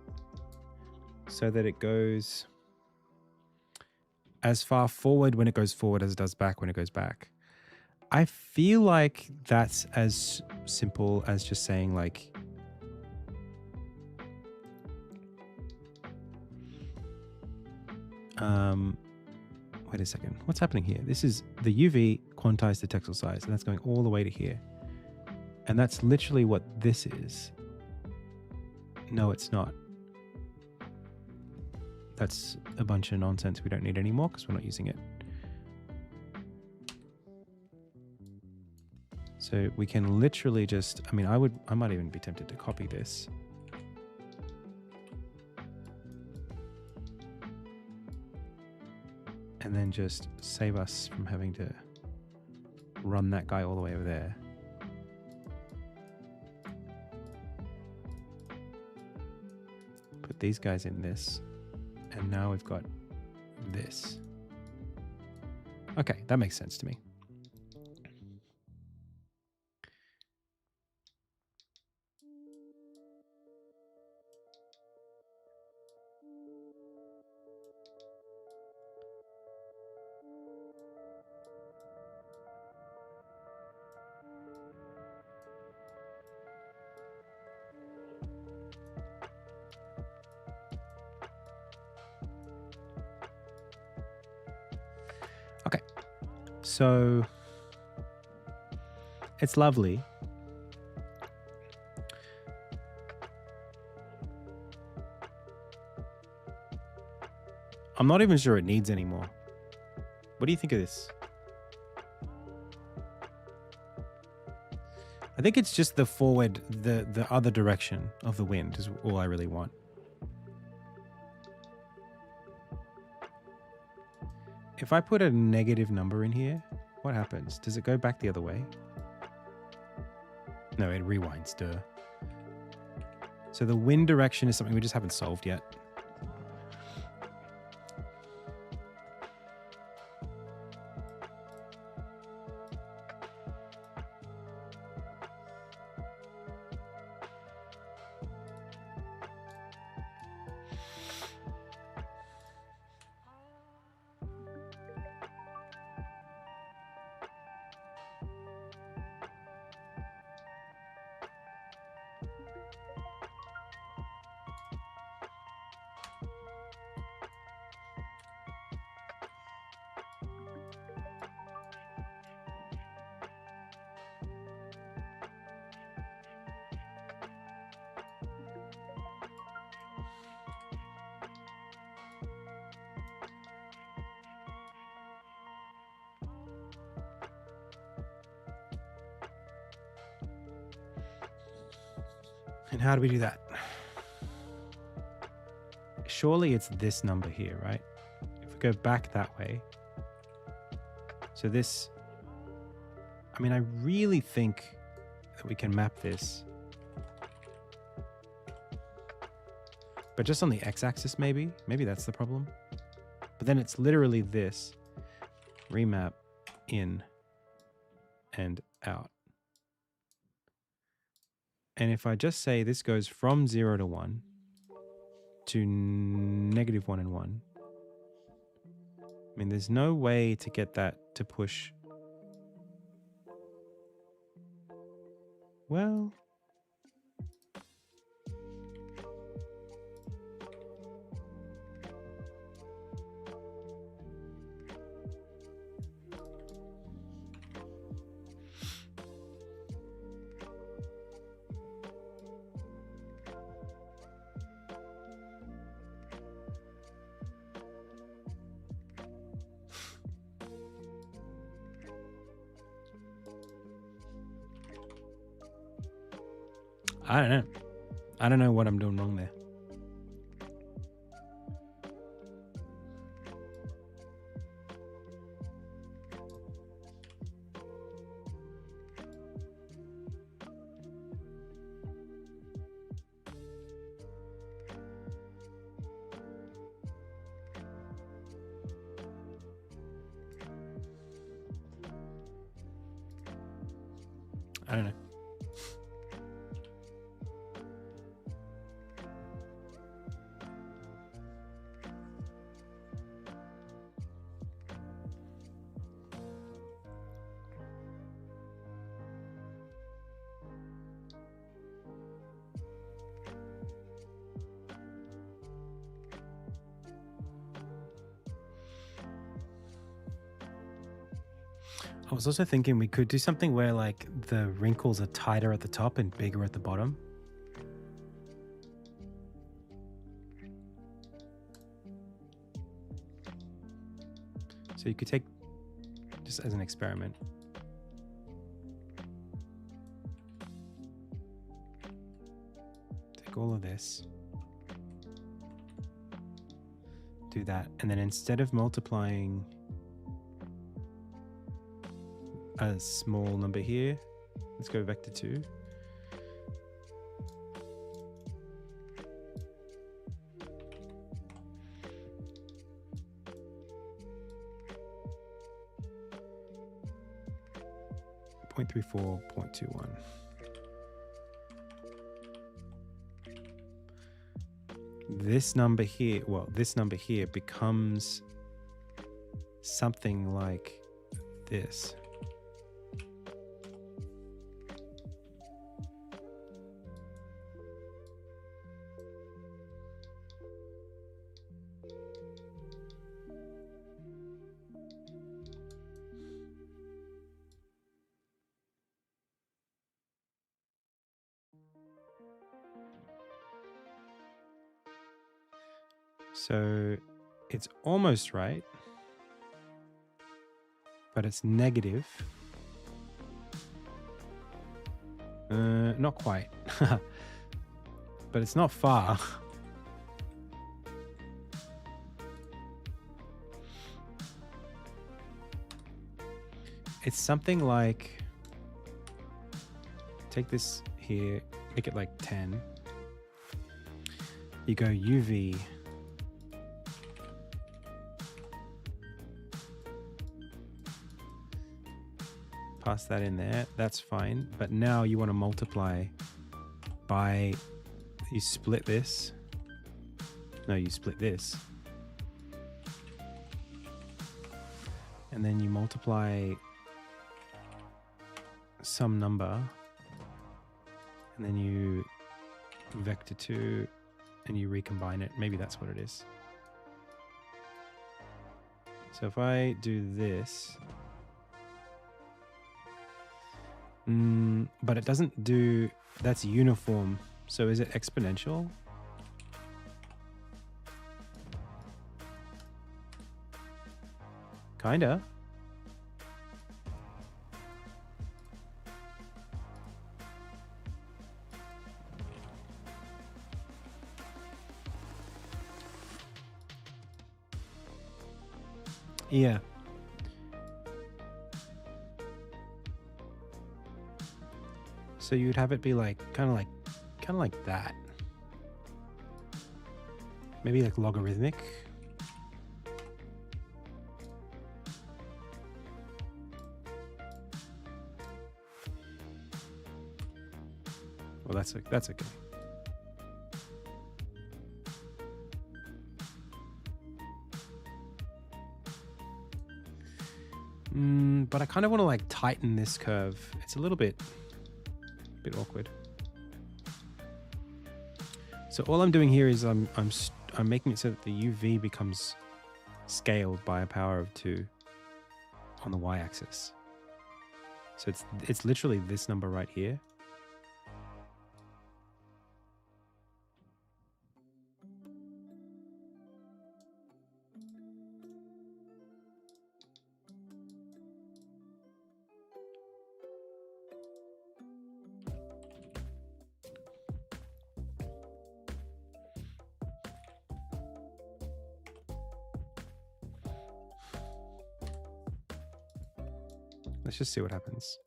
so that it goes as far forward when it goes forward as it does back when it goes back? I feel like that's as simple as just saying like, wait a second, what's happening here? This is the UV quantized the textile size, and that's going all the way to here. And that's literally what this is. No, it's not. That's a bunch of nonsense we don't need anymore because we're not using it. So we can literally just, I mean, I might even be tempted to copy this. And then just save us from having to run that guy all the way over there. Put these guys in this. And now we've got this. Okay, that makes sense to me. Okay, so it's lovely. I'm not even sure it needs any more. What do you think of this? I think it's just the forward, the other direction of the wind is all I really want. If I put a negative number in here, what happens? Does it go back the other way? No, it rewinds, duh. So the wind direction is something we just haven't solved yet. And how do we do that? Surely it's this number here, right? If we go back that way. So this, I mean, I really think that we can map this. But just on the x-axis, maybe? Maybe that's the problem. But then it's literally this. Remap in and out. And if I just say this goes from 0 to 1 to -1 and 1, I mean, there's no way to get that to push. Well, I don't know. I don't know what I'm doing wrong there. I don't know. I was also thinking we could do something where like the wrinkles are tighter at the top and bigger at the bottom. So you could take, just as an experiment, take all of this, do that, and then instead of multiplying a small number here, let's go vector 2. Point 34, 0.21. This number here, well, this number here becomes something like this. So it's almost right, but it's negative. Not quite, but it's not far. It's something like, take this here, make it like 10. You go UV. Pass that in there, that's fine. But now you want to multiply by, you split this. No, you split this. And then you multiply some number. And then you vector 2 and you recombine it. Maybe that's what it is. So if I do this, but it doesn't do, that's uniform. So is it exponential? Kinda. Yeah. So you'd have it be like kind of like that. Maybe like logarithmic. Well, that's okay. But I kind of want to like tighten this curve. It's a little bit awkward. So all I'm doing here is I'm making it so that the UV becomes scaled by a power of 2 on the y-axis. So it's literally this number right here. Let's just see what happens.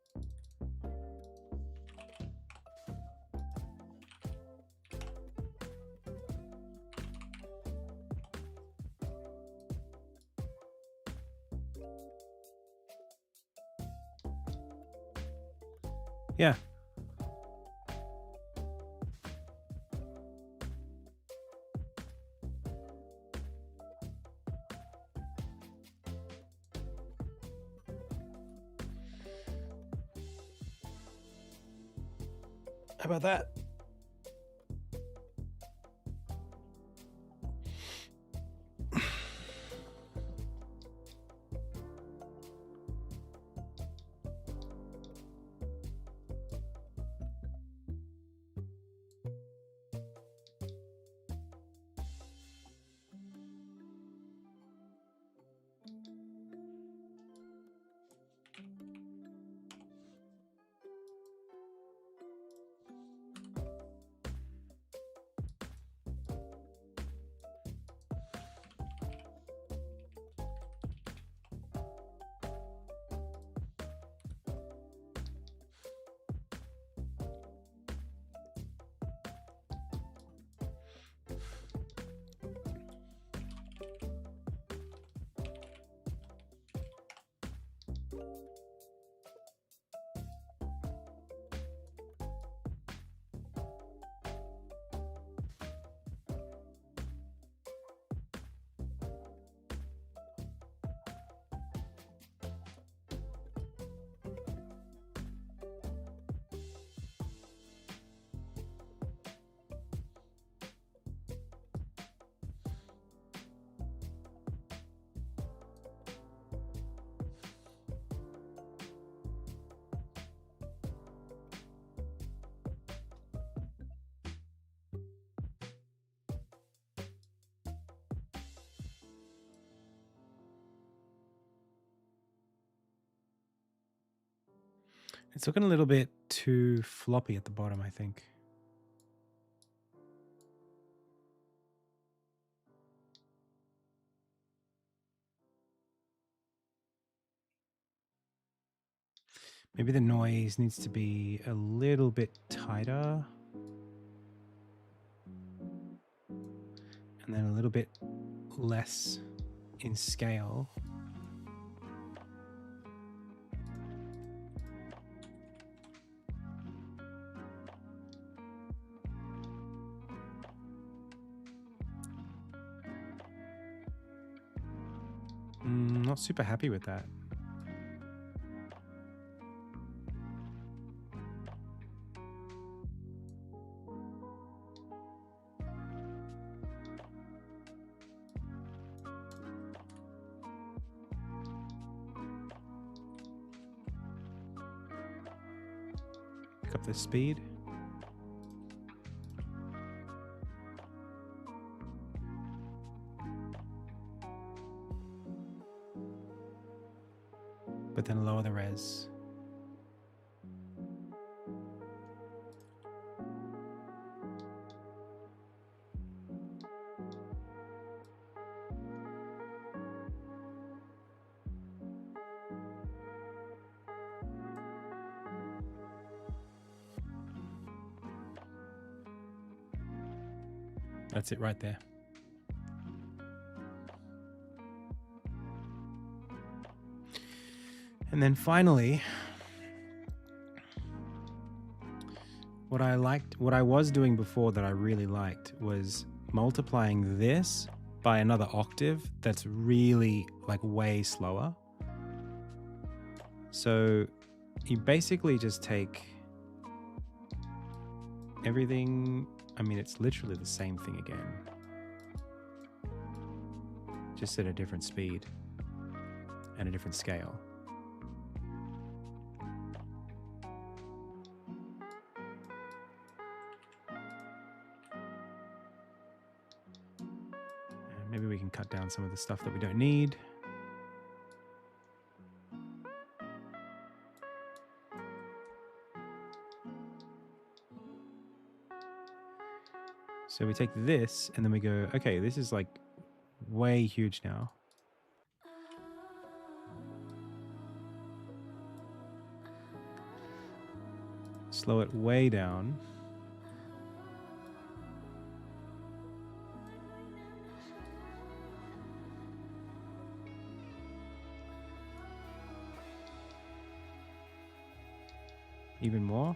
Yeah. How about that? It's looking a little bit too floppy at the bottom, I think. Maybe the noise needs to be a little bit tighter. And then a little bit less in scale. Not super happy with that. Pick up the speed. But then lower the res. That's it right there. And then finally, what I was doing before that I really liked was multiplying this by another octave that's really like way slower. So you basically just take everything, I mean, it's literally the same thing again, just at a different speed and a different scale. And maybe we can cut down some of the stuff that we don't need. So we take this and then we go, okay, this is like way huge now. Slow it way down. Even more.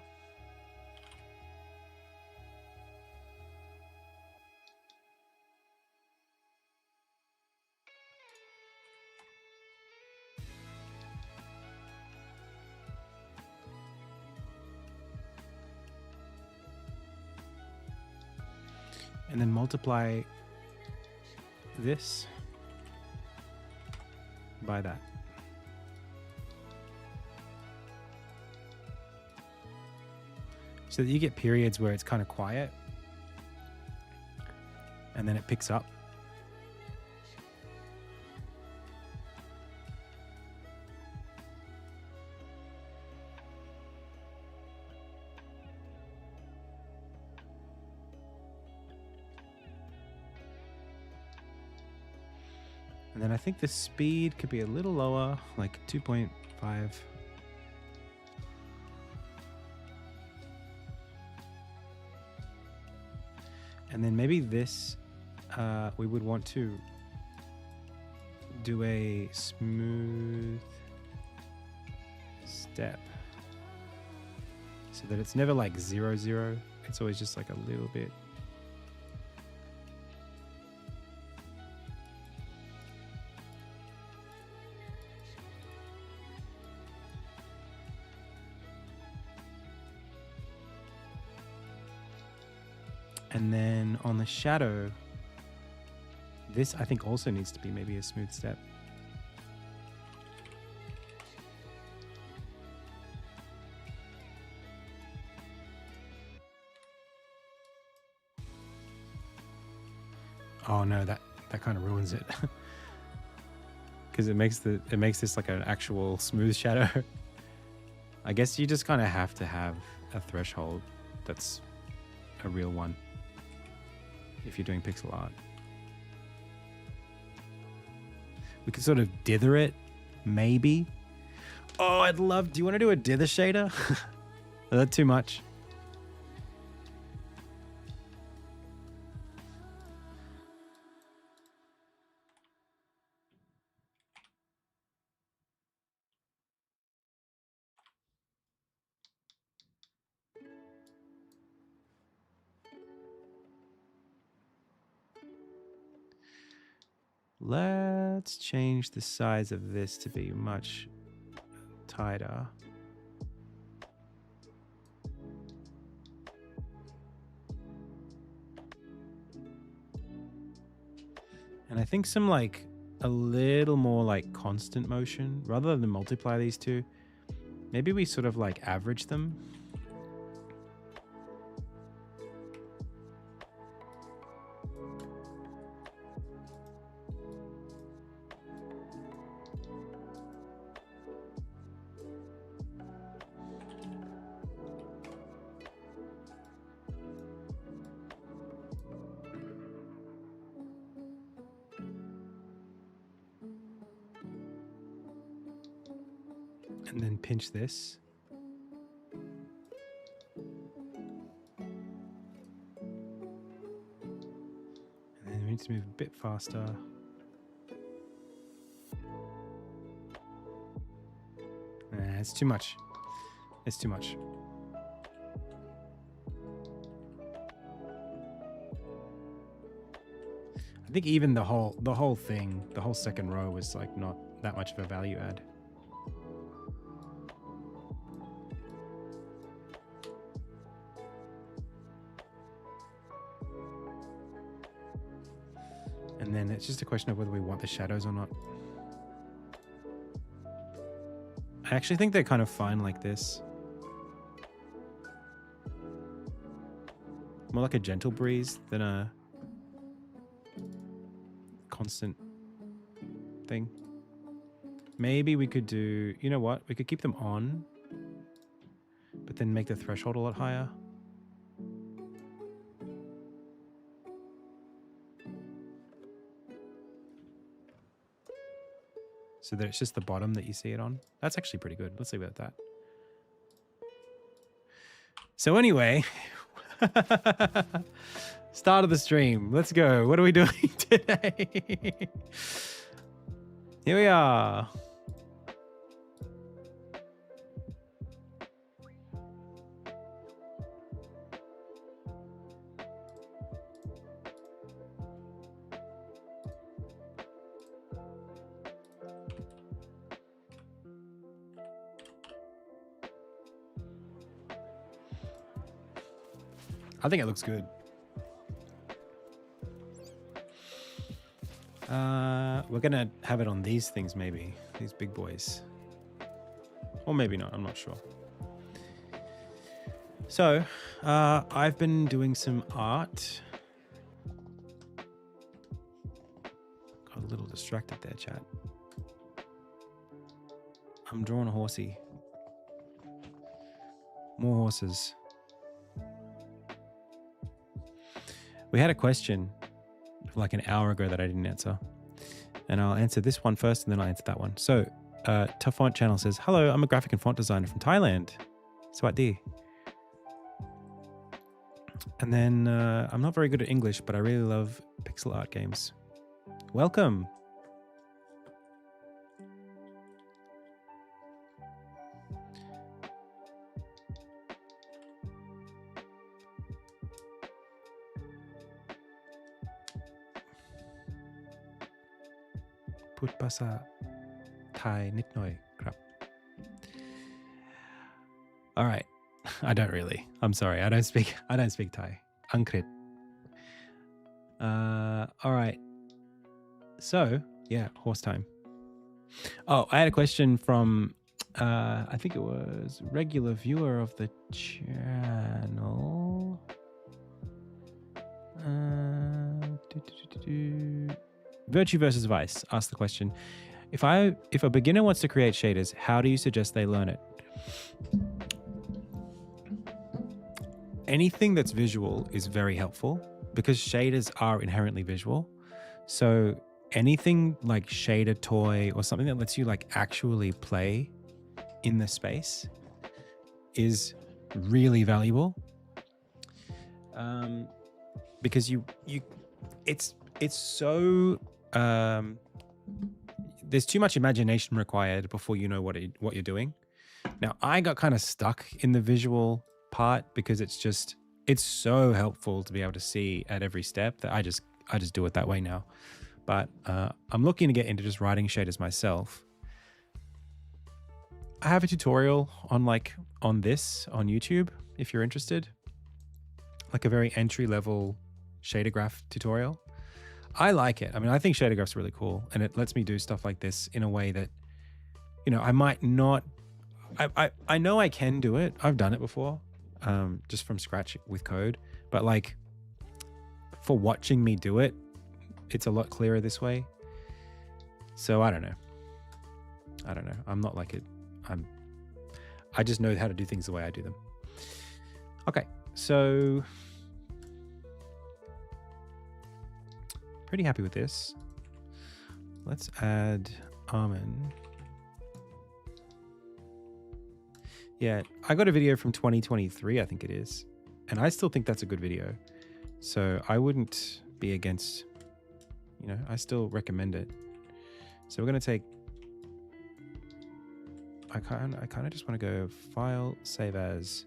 And then multiply this by that. So that you get periods where it's kind of quiet and then it picks up. And then I think the speed could be a little lower, like 2.5. And then maybe this, we would want to do a smooth step so that it's never like 0, 0. It's always just like a little bit. And then on the shadow, this I think also needs to be maybe a smooth step. Oh no, that kind of ruins it. Because it makes this like an actual smooth shadow. I guess you just kind of have to have a threshold that's a real one if you're doing pixel art. We could sort of dither it, maybe. Oh, I'd love... Do you want to do a dither shader? Is that too much? Let's change the size of this to be much tighter. And I think some like a little more like constant motion rather than multiply these two. Maybe we sort of like average them. And then pinch this. And then we need to move a bit faster. It's too much. It's too much. I think even the whole thing, the whole second row was like not that much of a value add. And then it's just a question of whether we want the shadows or not. I actually think they're kind of fine like this. More like a gentle breeze than a constant thing. Maybe we could do, you know what? We could keep them on, but then make the threshold a lot higher. So that it's just the bottom that you see it on. That's actually pretty good. Let's leave it at that. So anyway, start of the stream. Let's go. What are we doing today? Here we are. I think it looks good. We're gonna have it on these things, maybe these big boys, or maybe not. I'm not sure. So, I've been doing some art. Got a little distracted there, chat. I'm drawing a horsey. More horses. We had a question like an hour ago that I didn't answer. And I'll answer this one first and then I'll answer that one. So, Tough Font Channel says, hello, I'm a graphic and font designer from Thailand. Swat D. And then, I'm not very good at English, but I really love pixel art games. Welcome. พูดภาษาไทยนิดหน่อยครับ All right. I don't really. I'm sorry. I don't speak Thai. อังกฤษ all right. So, yeah, horse time. Oh, I had a question from I think it was regular viewer of the channel. Virtue versus Vice asked the question. If a beginner wants to create shaders, how do you suggest they learn it? Anything that's visual is very helpful because shaders are inherently visual. So anything like shader toy or something that lets you like actually play in the space is really valuable. Because it's so there's too much imagination required before you know what you're doing. Now I got kind of stuck in the visual part because it's so helpful to be able to see at every step that I just do it that way now. But I'm looking to get into just writing shaders myself. I have a tutorial on this on YouTube if you're interested, like a very entry level shader graph tutorial. I like it. I mean, I think shader graph's really cool, and it lets me do stuff like this in a way that, you know, I might not. I know I can do it. I've done it before, just from scratch with code. But like, for watching me do it, it's a lot clearer this way. So I don't know. I'm not like it. I just know how to do things the way I do them. Okay, so pretty happy with this. Let's add Armin. Yeah, I got a video from 2023, I think it is. And I still think that's a good video. So I wouldn't be against, you know, I still recommend it. So we're going to take, I kind of just want to go file, save as,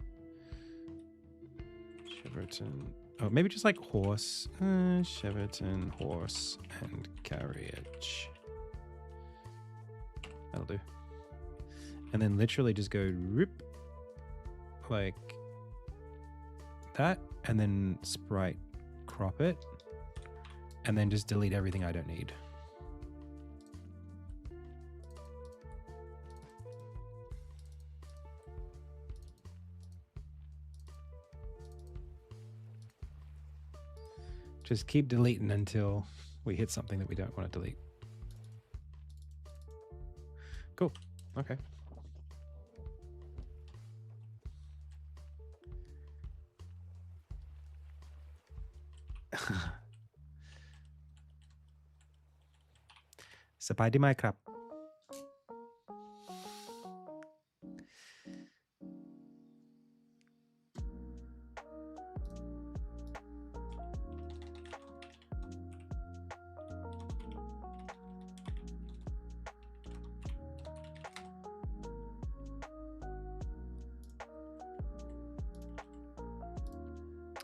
Cheverton. Oh, maybe just like horse, Cheverton, horse, and carriage. That'll do. And then literally just go rip like that, and then sprite crop it, and then just delete everything I don't need. Just keep deleting until we hit something that we don't want to delete. Cool. Okay. Sabadi mai krap.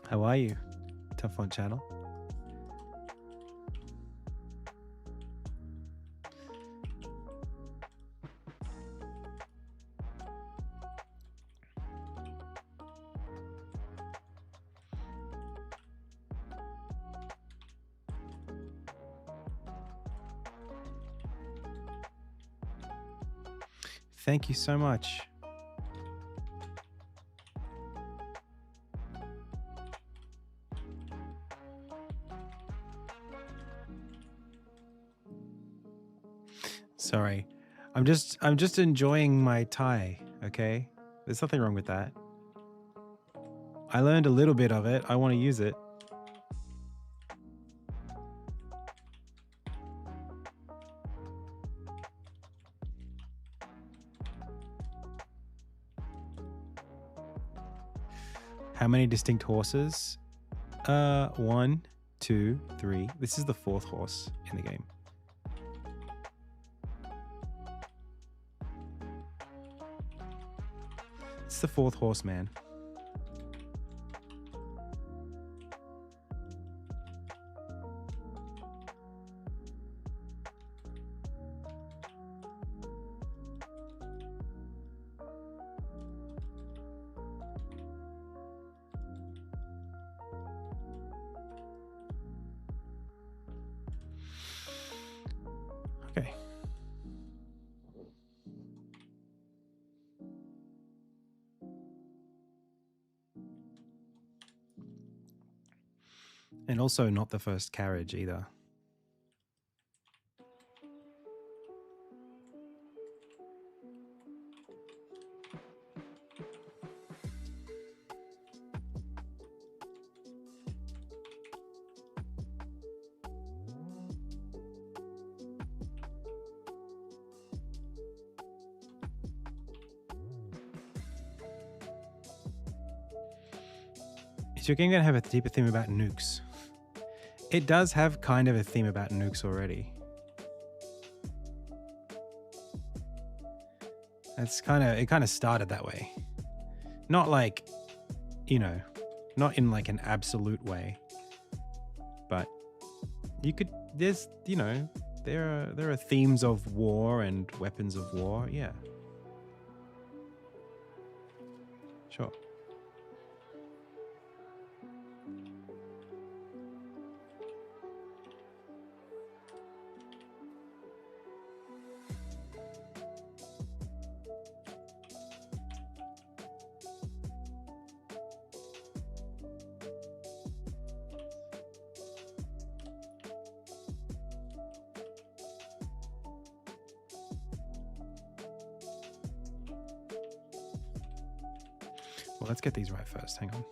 How are you? Tough on channel. Thank you so much. Sorry. I'm just enjoying my Thai, okay? There's nothing wrong with that. I learned a little bit of it. I want to use it. How many distinct horses? 1, 2, 3. This is the 4th horse in the game. It's the 4th horse, man. Okay. And also not the first carriage either. Is your game going to have a deeper theme about nukes? It does have kind of a theme about nukes already. It kind of started that way. Not like, you know, not in like an absolute way. But there's, you know, there are themes of war and weapons of war. Yeah. Sure. Well, let's get these right first. Hang on.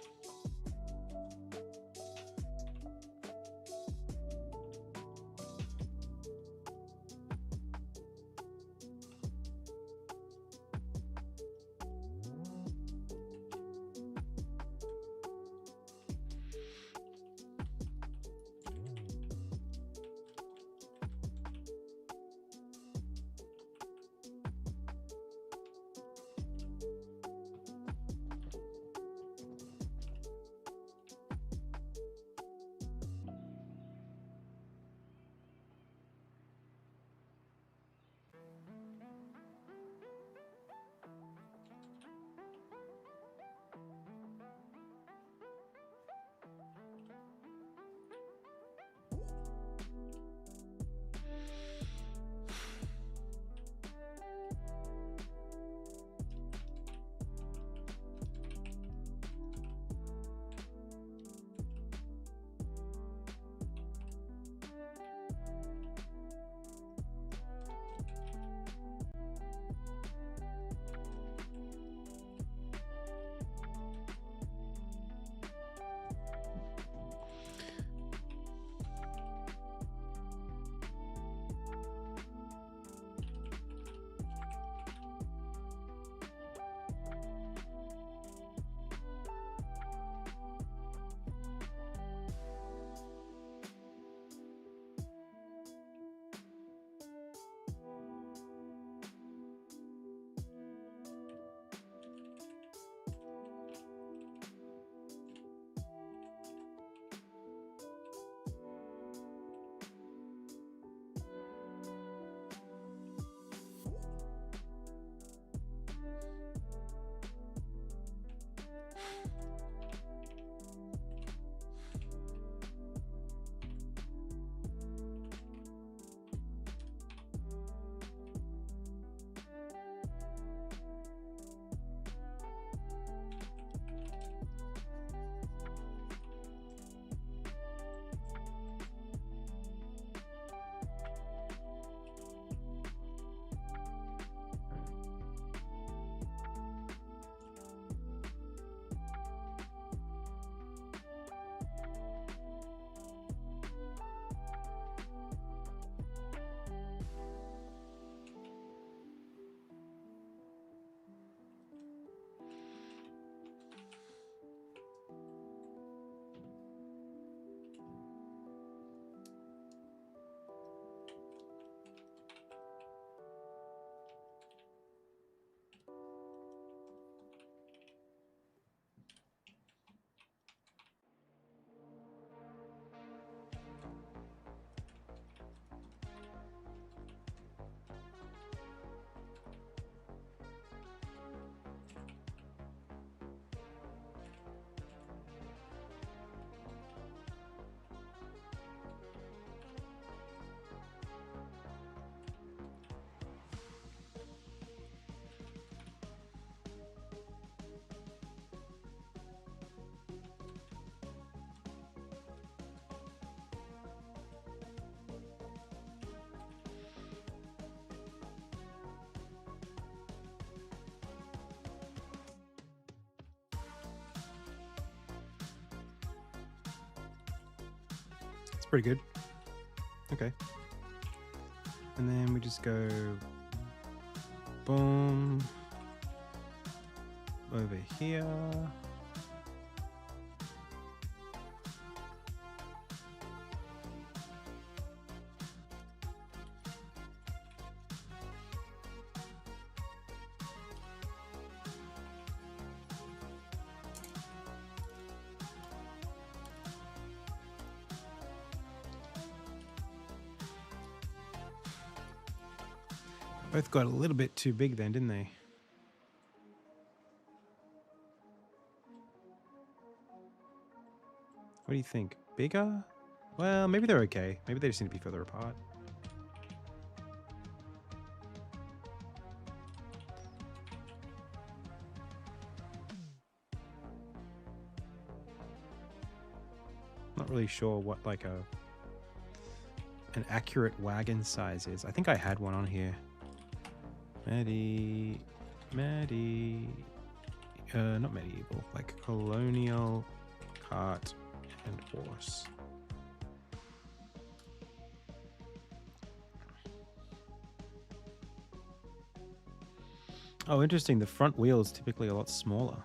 Pretty good. Okay. And then we just go boom over here. Both got a little bit too big then, didn't they? What do you think? Bigger? Well, maybe they're okay. Maybe they just need to be further apart. Not really sure what like an accurate wagon size is. I think I had one on here. Maddie, not medieval, like colonial cart and horse. Oh, interesting. The front wheel is typically a lot smaller.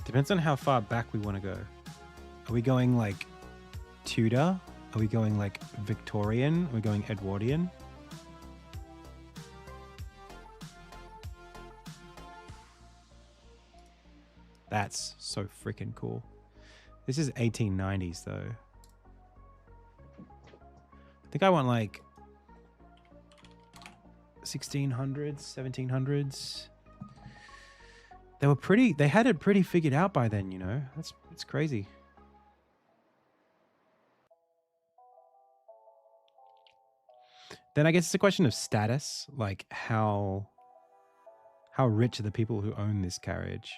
Depends on how far back we want to go. Are we going like Tudor? Are we going like Victorian? Are we going Edwardian? That's so freaking cool. This is 1890s though. I think I want like 1600s, 1700s. They had it pretty figured out by then, you know. It's crazy. Then I guess it's a question of status, like how rich are the people who own this carriage?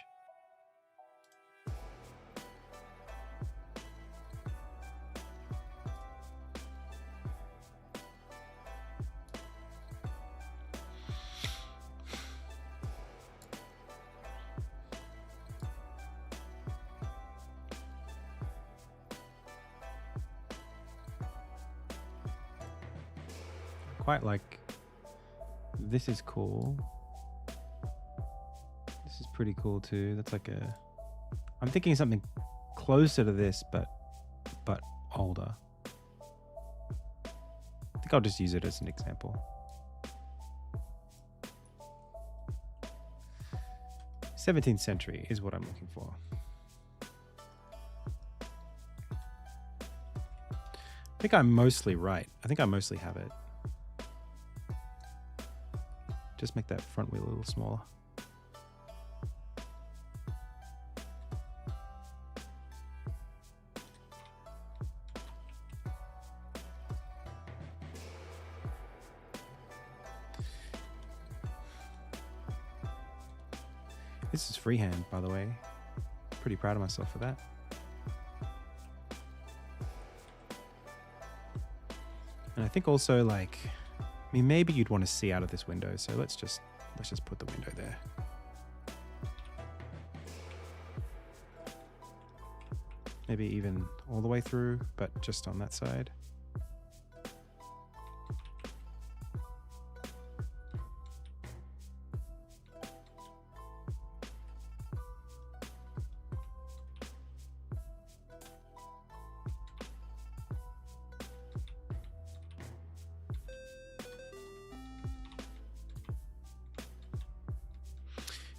Quite like, this is cool. This is pretty cool too. That's like I'm thinking something closer to this, but older. I think I'll just use it as an example. 17th century is what I'm looking for. I think I'm mostly right. I think I mostly have it. Just make that front wheel a little smaller. This is freehand, by the way. Pretty proud of myself for that. And I think also like, I mean, maybe you'd want to see out of this window, so let's just put the window there. Maybe even all the way through, but just on that side.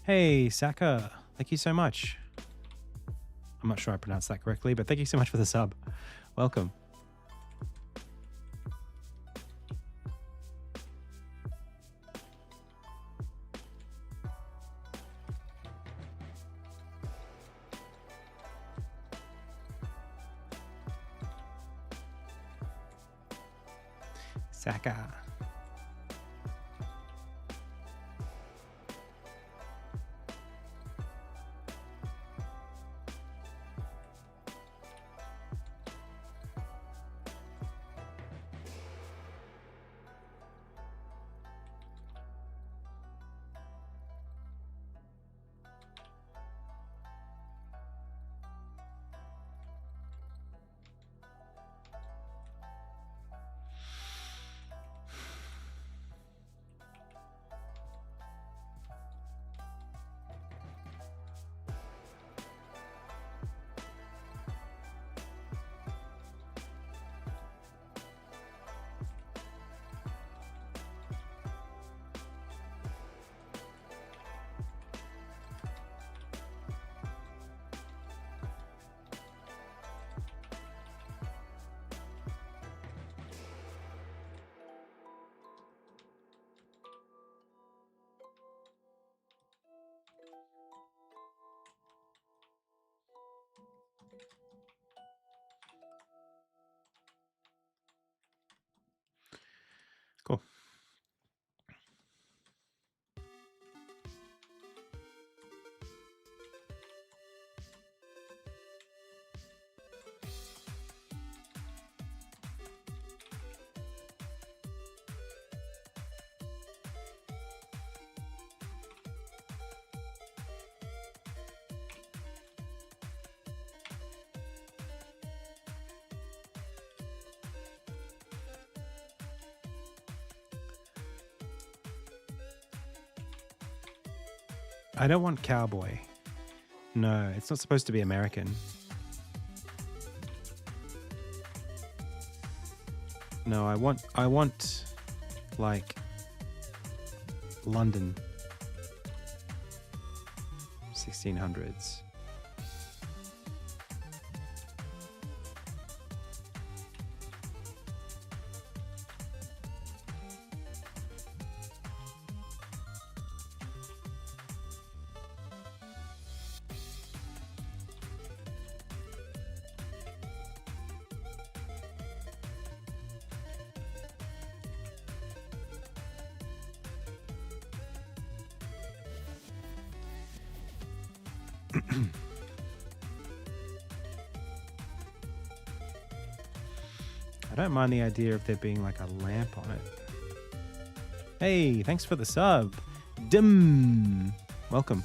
Hey, Saka, thank you so much. I'm not sure I pronounced that correctly, but thank you so much for the sub. Welcome. Saka. Cool. I don't want cowboy. No, it's not supposed to be American. No, I want like London 1600s. I don't mind the idea of there being like a lamp on it. Hey, thanks for the sub. Dim. Welcome.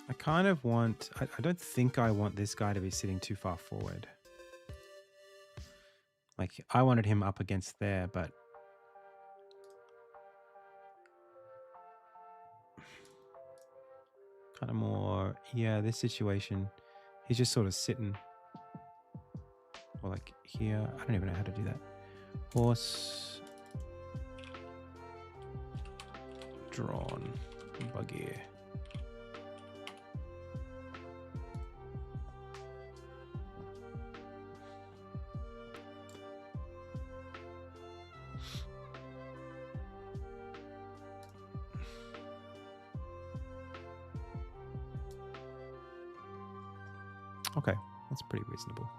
I kind of want, I don't think I want this guy to be sitting too far forward. Like, I wanted him up against there, but kind of more, yeah, this situation, he's just sort of sitting. Or like here, I don't even know how to do that. Horse, drawn, buggy. Okay, that's pretty reasonable.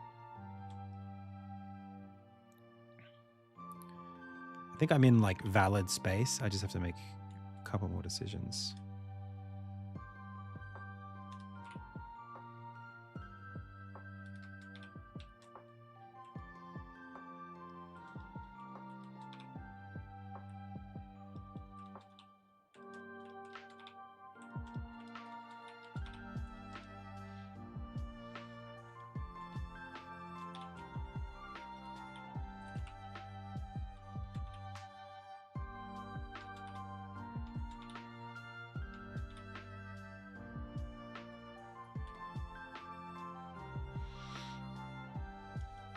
I think I'm in like valid space. I just have to make a couple more decisions.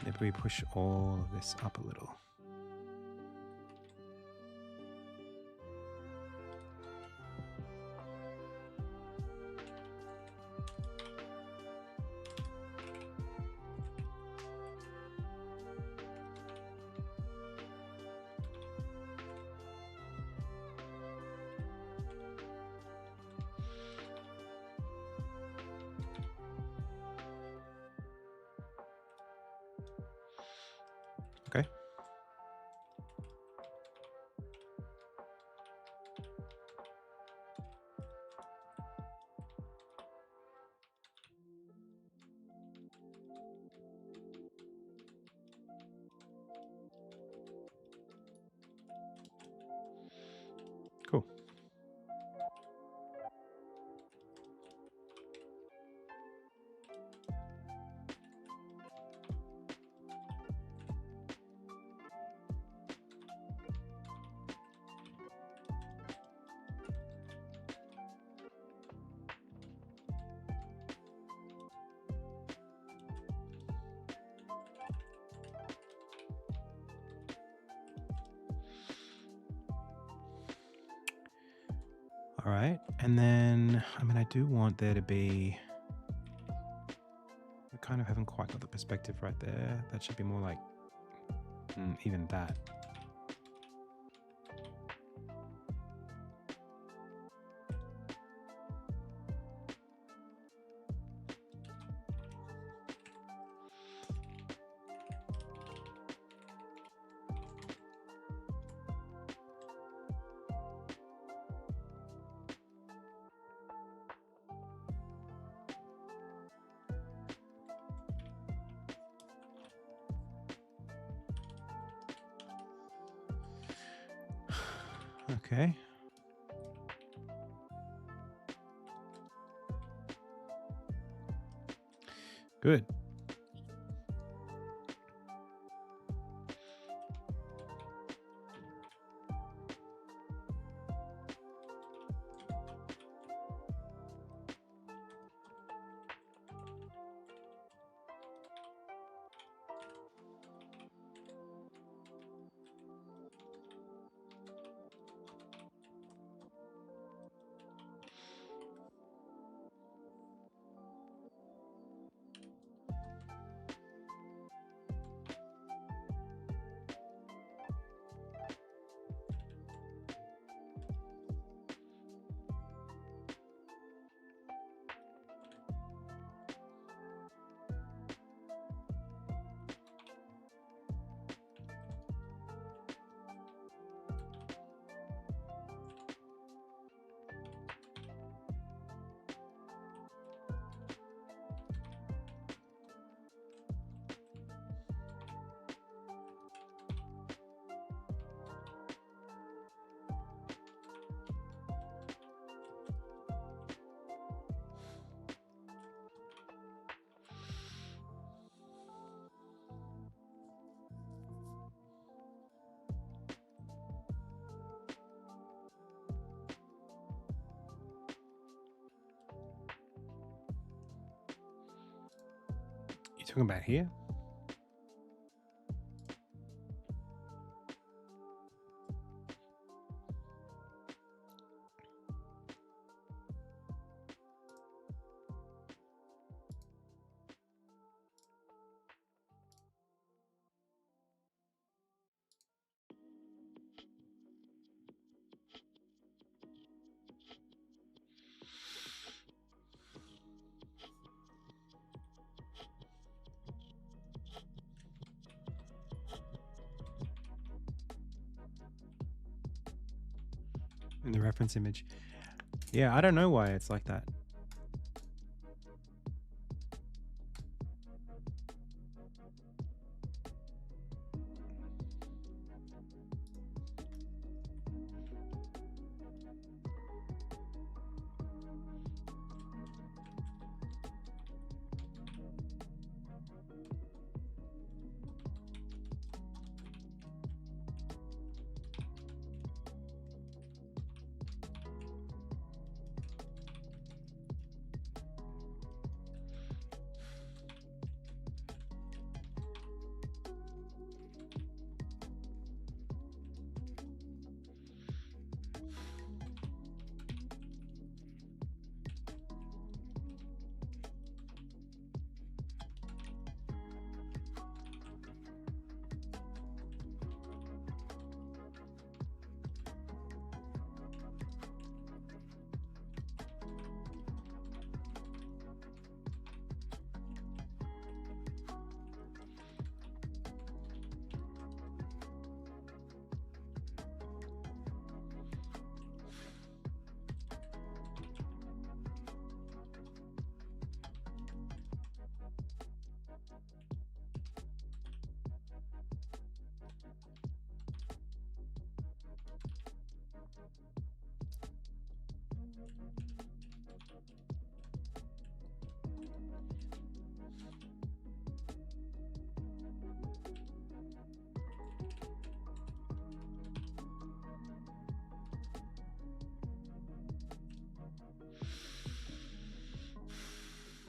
Maybe we push all of this up a little. Okay. Cool. All right. And then, I mean, I do want there to be, we kind of haven't quite got the perspective right there. That should be more like even that. Okay. Good. You talking about here? in the reference image. Yeah, I don't know why it's like that.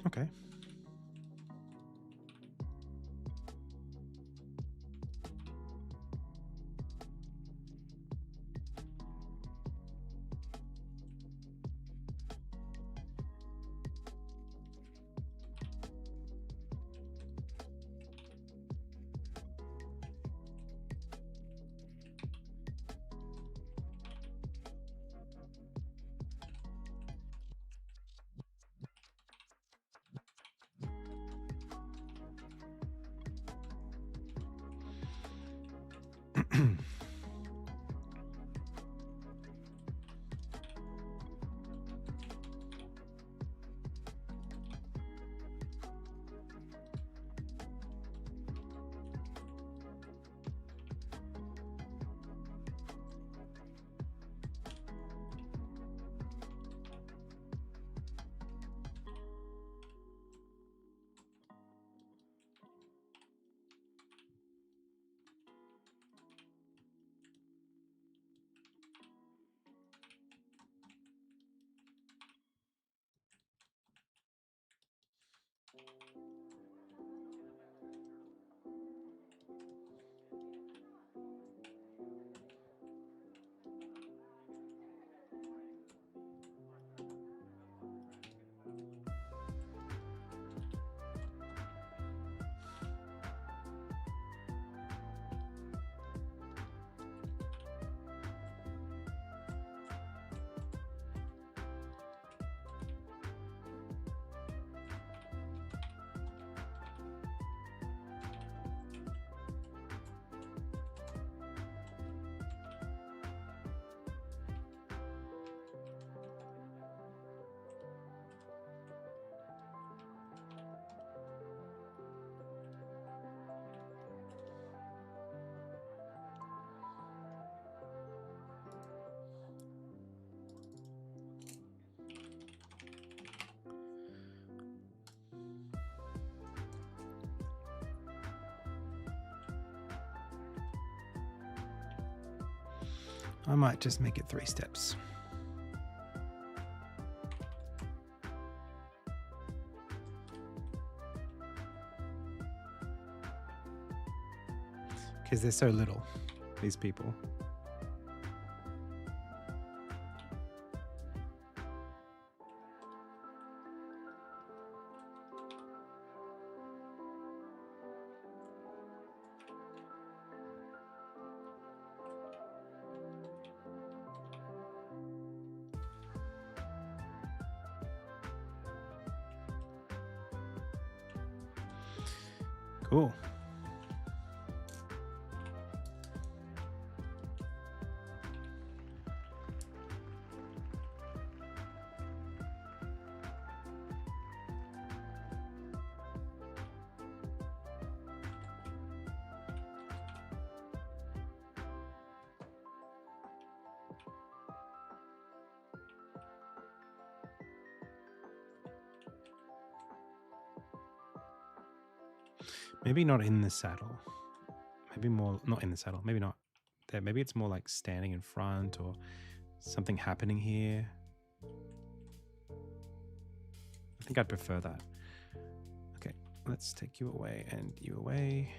Okay. I might just make it 3 steps. Because they're so little, these people. Cool. Maybe not in the saddle. Maybe more, not in the saddle. Maybe not there. Maybe it's more like standing in front or something happening here. I think I'd prefer that. Okay, let's take you away and you away.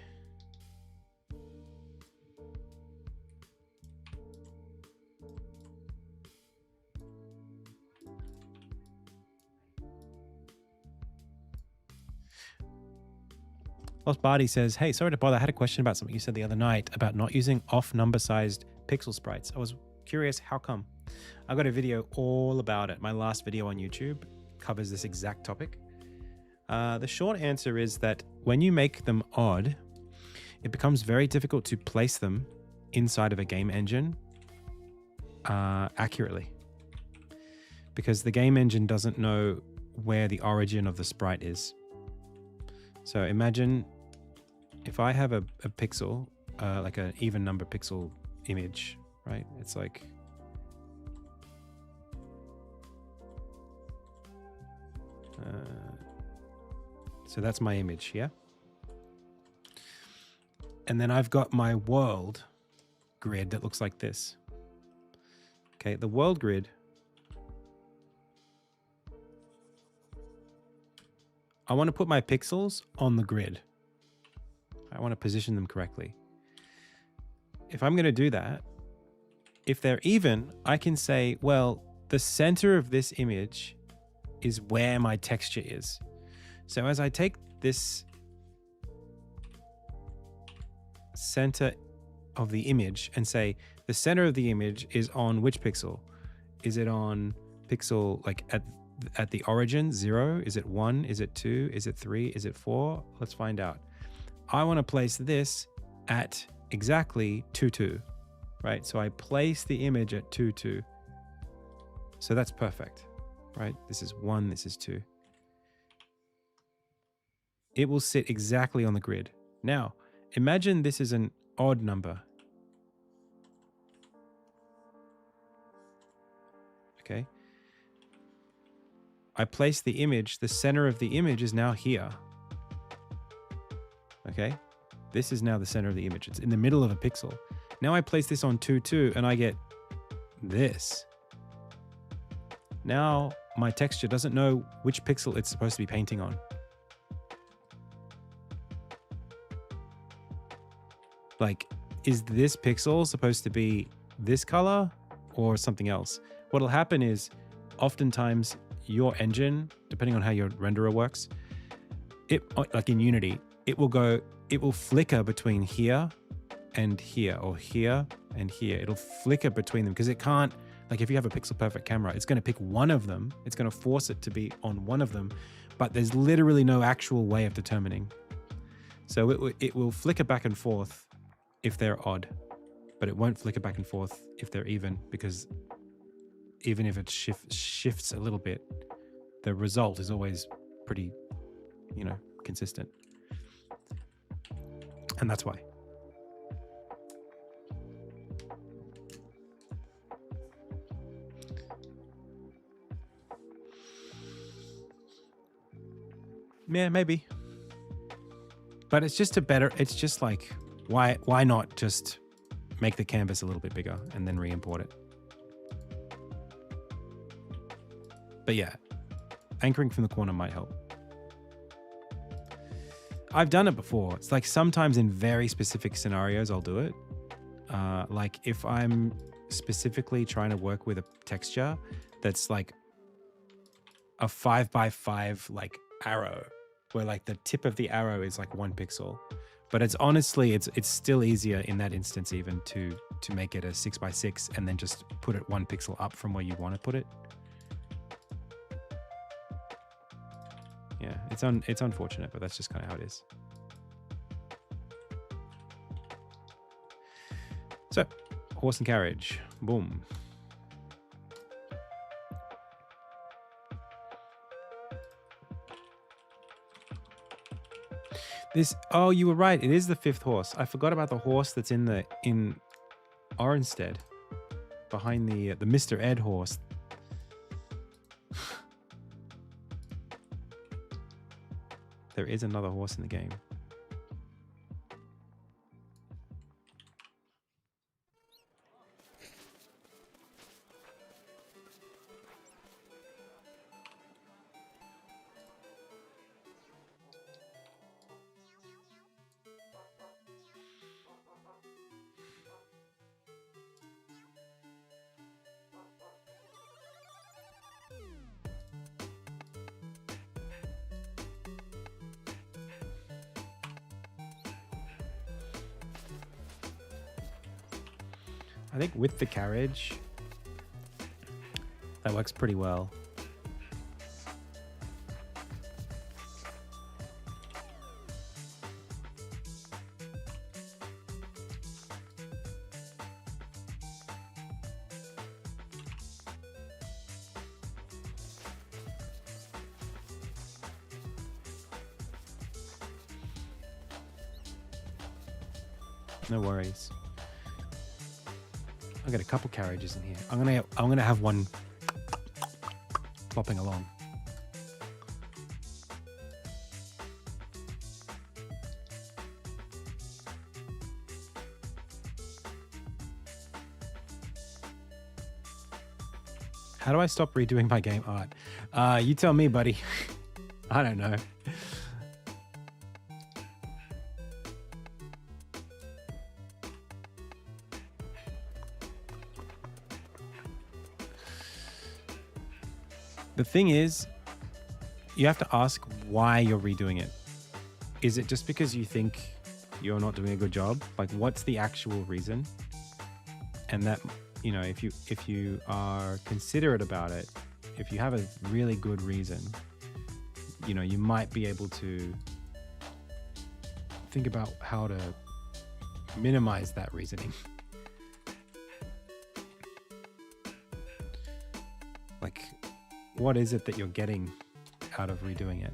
Lost Barty says, hey, sorry to bother. I had a question about something you said the other night about not using off number sized pixel sprites. I was curious, how come? I've got a video all about it. My last video on YouTube covers this exact topic. The short answer is that when you make them odd, it becomes very difficult to place them inside of a game engine accurately, because the game engine doesn't know where the origin of the sprite is. So imagine if I have a pixel, like an even number pixel image, right? It's like, so that's my image, yeah? And then I've got my world grid that looks like this. Okay, the world grid, I want to put my pixels on the grid. I want to position them correctly. If I'm going to do that, if they're even, I can say, well, the center of this image is where my texture is. So as I take this center of the image and say, the center of the image is on which pixel? Is it on pixel like at the origin, 0? Is it 1? Is it 2? Is it 3? Is it 4? Let's find out. I want to place this at exactly 2, 2, right? So I place the image at 2, 2. So that's perfect, right? This is 1, this is 2. It will sit exactly on the grid. Now, imagine this is an odd number. Okay. I place the image, the center of the image is now here. Okay. This is now the center of the image. It's in the middle of a pixel. Now I place this on 2, 2 and I get this. Now my texture doesn't know which pixel it's supposed to be painting on. Like, is this pixel supposed to be this color or something else? What'll happen is oftentimes your engine, depending on how your renderer works, it, like in Unity, it will flicker between here and here, or here and here. It'll flicker between them because it can't, like if you have a pixel perfect camera, it's going to pick one of them. It's going to force it to be on one of them, but there's literally no actual way of determining. So it will flicker back and forth if they're odd, but it won't flicker back and forth if they're even, because even if it shifts a little bit, the result is always pretty, consistent. And that's why. Yeah, maybe. But it's just it's just like, why not just make the canvas a little bit bigger and then re-import it? But yeah, anchoring from the corner might help. I've done it before. It's like sometimes in very specific scenarios, I'll do it. Like if I'm specifically trying to work with a texture that's like a 5x5 like arrow, where like the tip of the arrow is like 1 pixel. But it's honestly, it's still easier in that instance even to make it a 6x6 and then just put it 1 pixel up from where you want to put it. Yeah, it's unfortunate, but that's just kind of how it is. So, horse and carriage, boom. Oh, you were right. It is the 5th horse. I forgot about the horse that's in Orenstead, behind the Mr. Ed horse. There is another horse in the game. I think with the carriage, that works pretty well. No worries. I'll get a couple carriages in here. I'm gonna have one plopping along. How do I stop redoing my game art? You tell me, buddy. I don't know. The thing is, you have to ask why you're redoing it. Is it just because you think you're not doing a good job? Like, what's the actual reason? And that, you know, if you are considerate about it, if you have a really good reason, you know, you might be able to think about how to minimize that reasoning. Like, what is it that you're getting out of redoing it?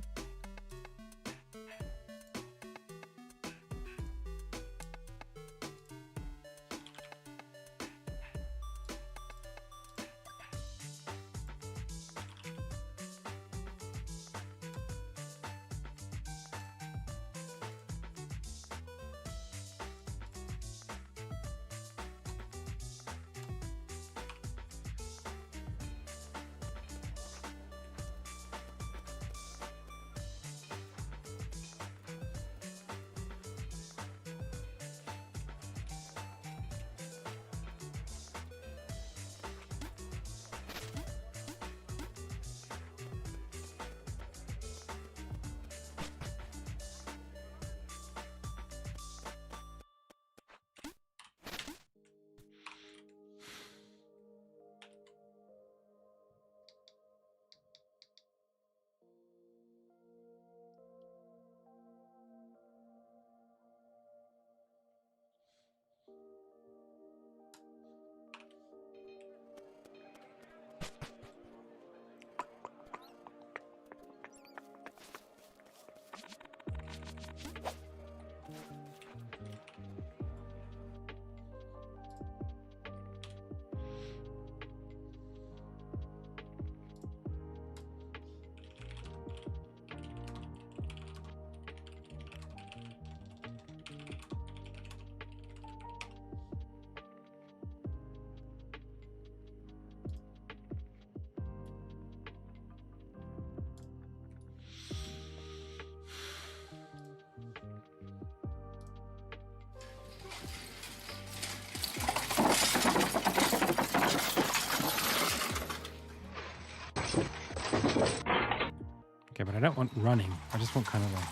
Okay, but I don't want running. I just want kind of like...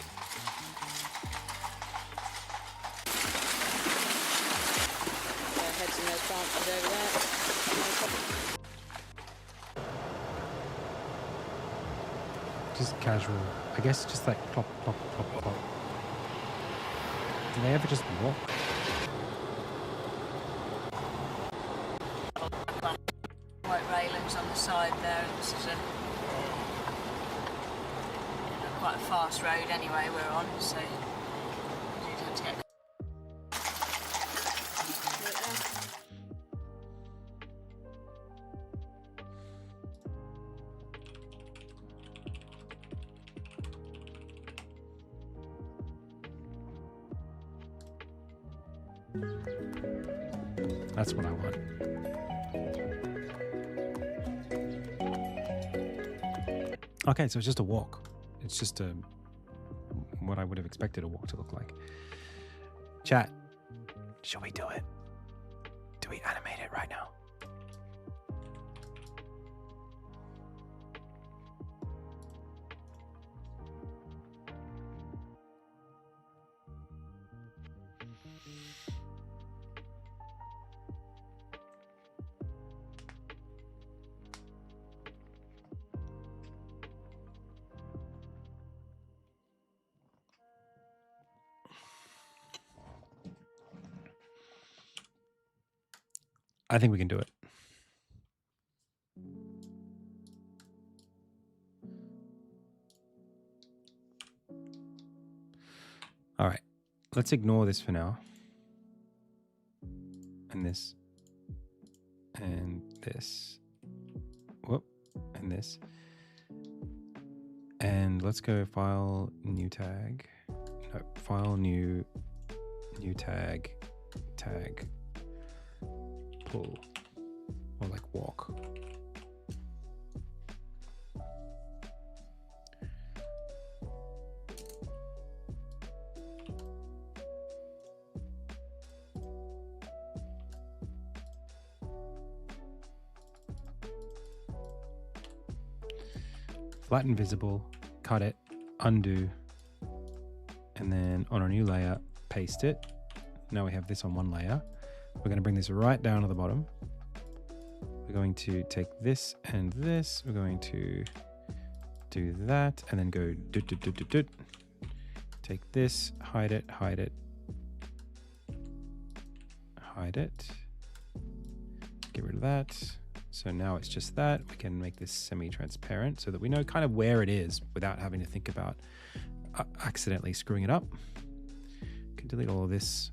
Heads in those branches over there. Just casual. I guess just like plop, plop, plop, plop. Do they ever just walk? White railings on the side there, and this is quite a fast road anyway we're on, so you'd have to get... That's what I want. Okay, so it's just a walk. It's just what I would have expected a walk to look like. Chat, shall we do it? Do we animate it right now? I think we can do it. All right, let's ignore this for now. And this. And this. Whoop. And this. And let's go file, new tag. No, file, new tag, tag, pull, or like walk. Flatten visible, cut it, undo, and then on a new layer, paste it. Now we have this on one layer. We're going to bring this right down to the bottom. We're going to take this and this. We're going to do that and then go doot, doot, doot, doot, doot. Take this, hide it, hide it, hide it. Get rid of that. So now it's just that. We can make this semi-transparent so that we know kind of where it is without having to think about accidentally screwing it up. Can delete all of this.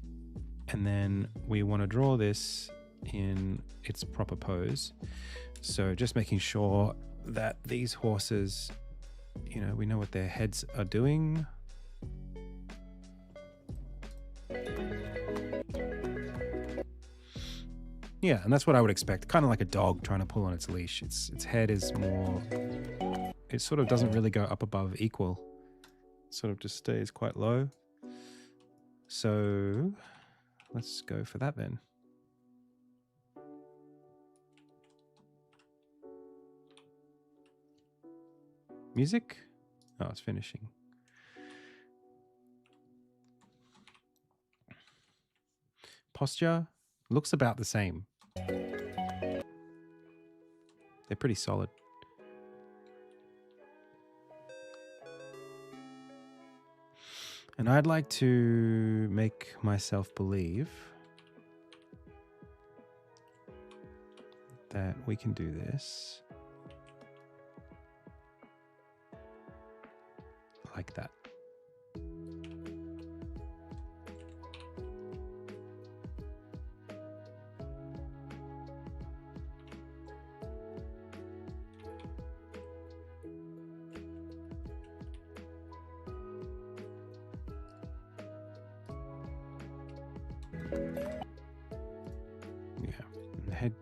And then we want to draw this in its proper pose. So just making sure that these horses, you know, we know what their heads are doing. Yeah, and that's what I would expect. Kind of like a dog trying to pull on its leash. Its head is more, it sort of doesn't really go up above equal. It sort of just stays quite low. So let's go for that then. Music? Oh, it's finishing. Posture looks about the same. They're pretty solid. And I'd like to make myself believe that we can do this like that.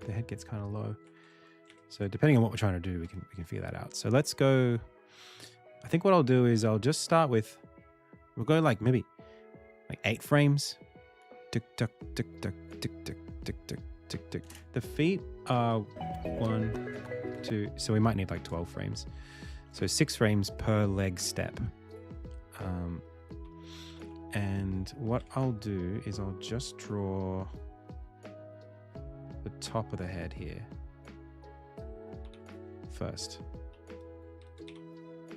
The head gets kind of low. So depending on what we're trying to do, we can figure that out. So let's go. I think what I'll do is I'll just start with, we'll go like maybe like 8 frames. Tick, tick, tick, tick, tick, tick, tick, tick, tick, tick. The feet are 1, 2, so we might need like 12 frames. So 6 frames per leg step. And what I'll do is I'll just draw the top of the head here first.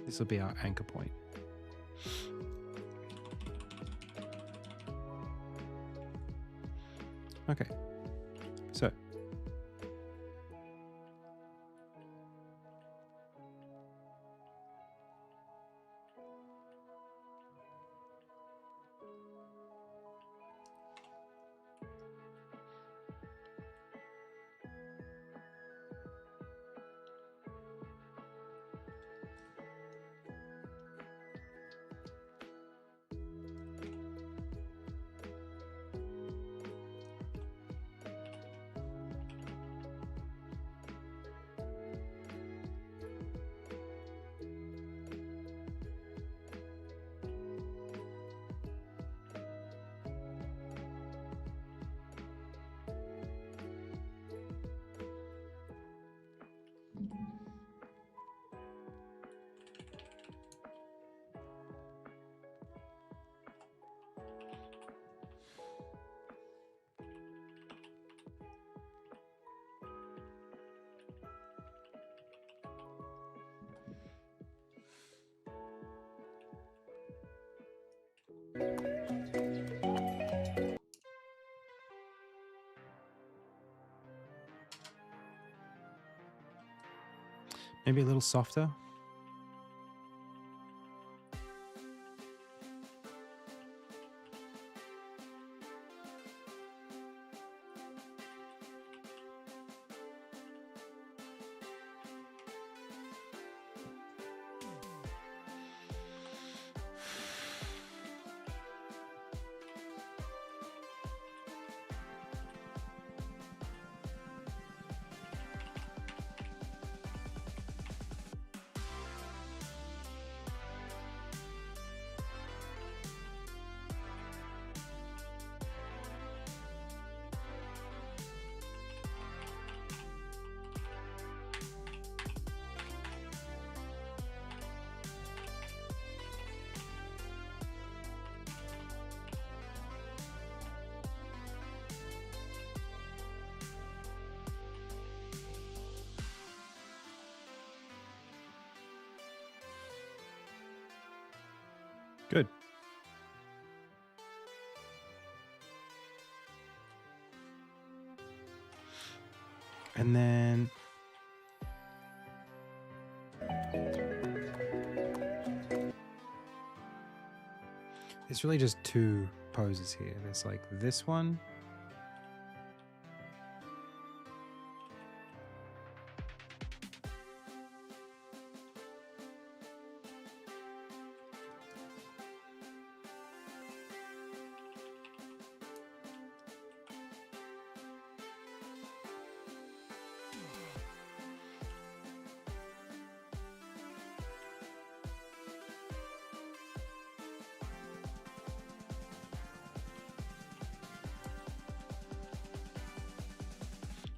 This will be our anchor point. Okay, so Maybe a little softer. Good. And then there's really just two poses here. There's like this one.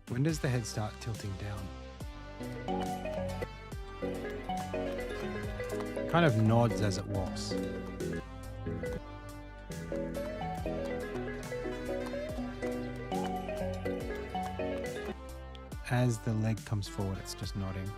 When does the head start tilting down? Kind of nods as it walks. As the leg comes forward, it's just nodding.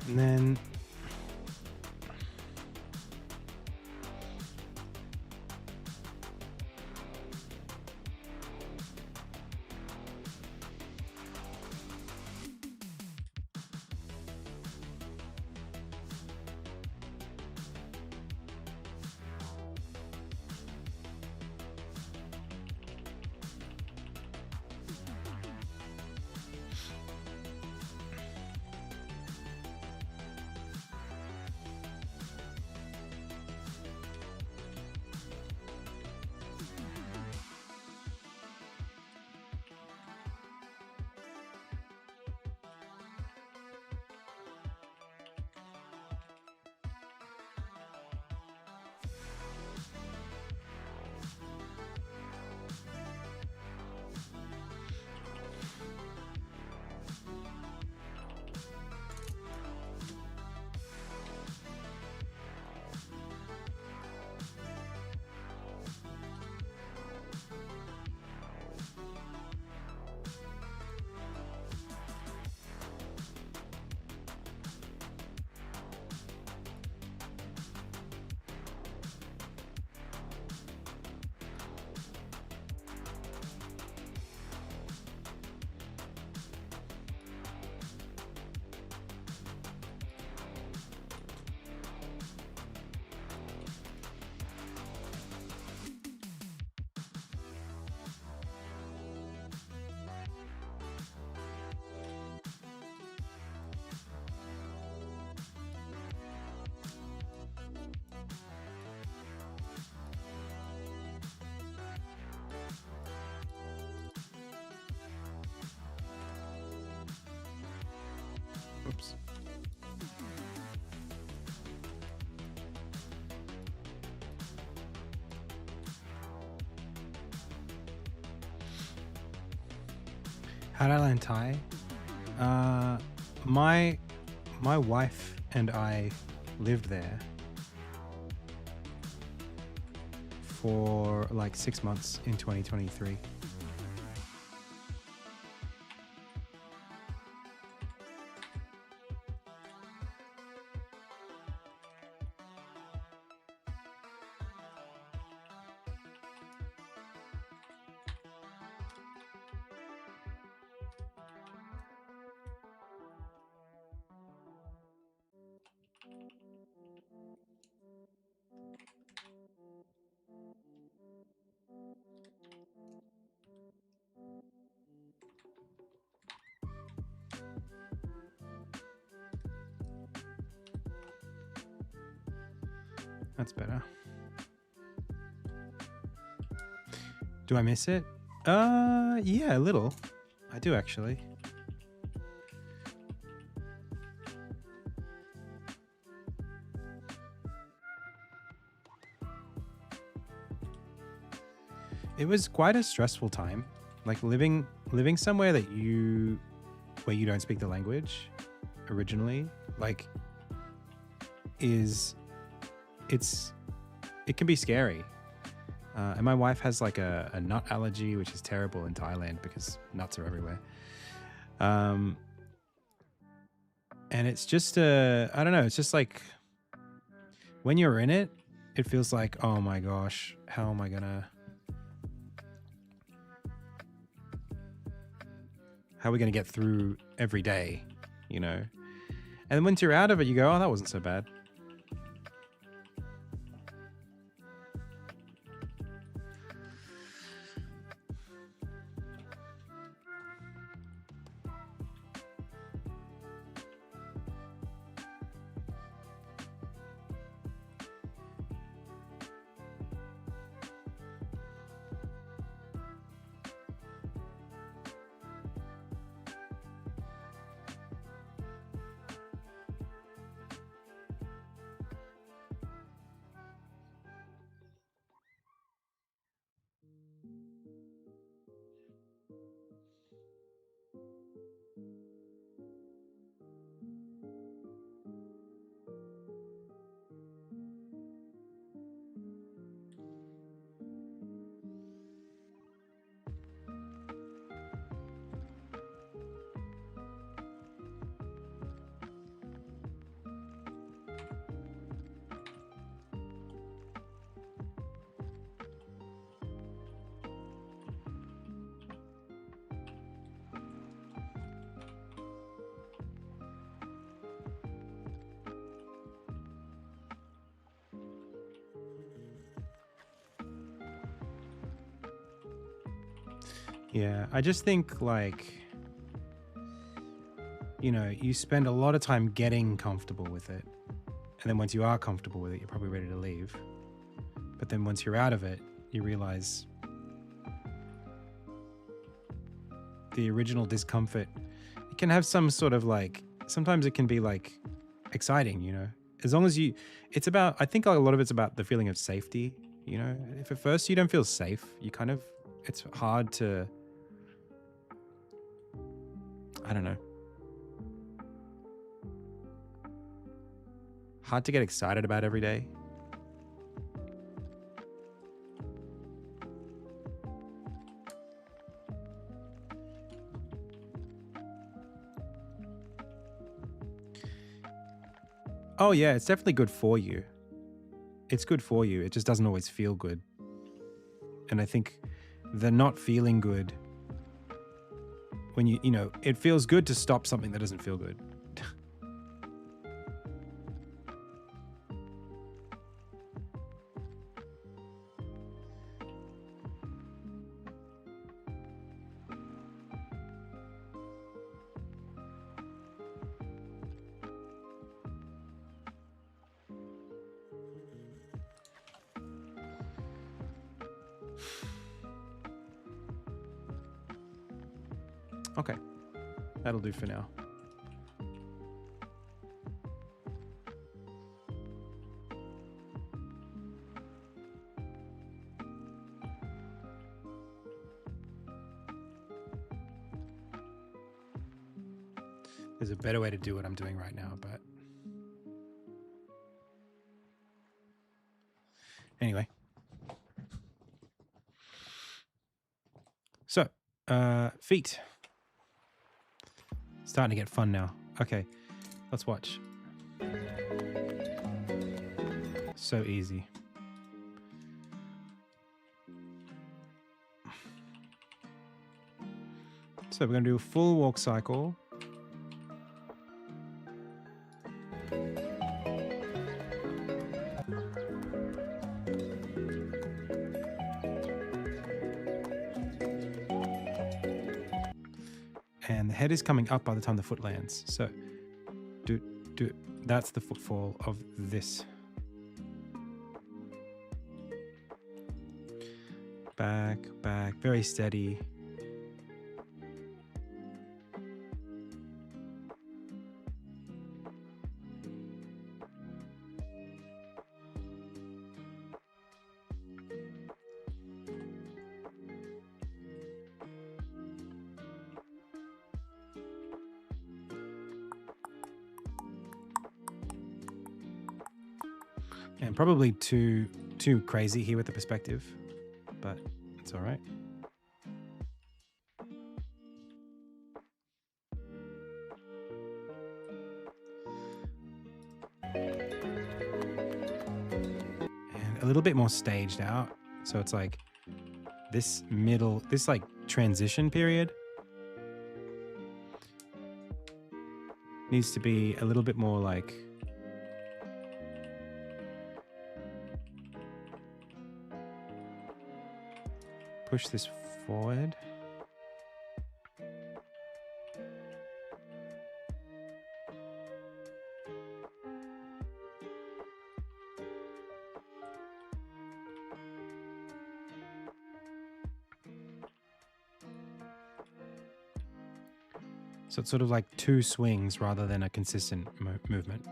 And then Oops. How did I land Thai? My wife and I lived there for like 6 months in 2023. That's better. Do I miss it? Yeah, a little. I do actually. It was quite a stressful time. Like living somewhere where you don't speak the language originally, like it can be scary. And my wife has like a nut allergy, which is terrible in Thailand because nuts are everywhere. And it's just I don't know, it's just like when you're in it, it feels like, oh my gosh, how am I how are we gonna get through every day, you know? And once you're out of it, you go, oh, that wasn't so bad. Yeah, I just think like, you know, you spend a lot of time getting comfortable with it. And then once you are comfortable with it, you're probably ready to leave. But then once you're out of it, you realize the original discomfort, it can have some sort of like, sometimes it can be like exciting, you know, as long as it's about, I think a lot of it's about the feeling of safety, you know. If at first you don't feel safe, you kind of, it's hard to, I don't know, hard to get excited about every day. Oh yeah, it's definitely good for you. It's good for you. It just doesn't always feel good. And I think the not feeling good, when you know, it feels good to stop something that doesn't feel good. Okay, that'll do for now. better way to do what I'm doing right now, but anyway. So, feet. Starting to get fun now. Okay, let's watch. So easy. So we're going to do a full walk cycle. And the head is coming up by the time the foot lands. So that's the footfall of this. Back, back, very steady. And probably too crazy here with the perspective, but it's all right. And a little bit more staged out. So it's like this like transition period needs to be a little bit more like push this forward. So it's sort of like two swings rather than a consistent movement.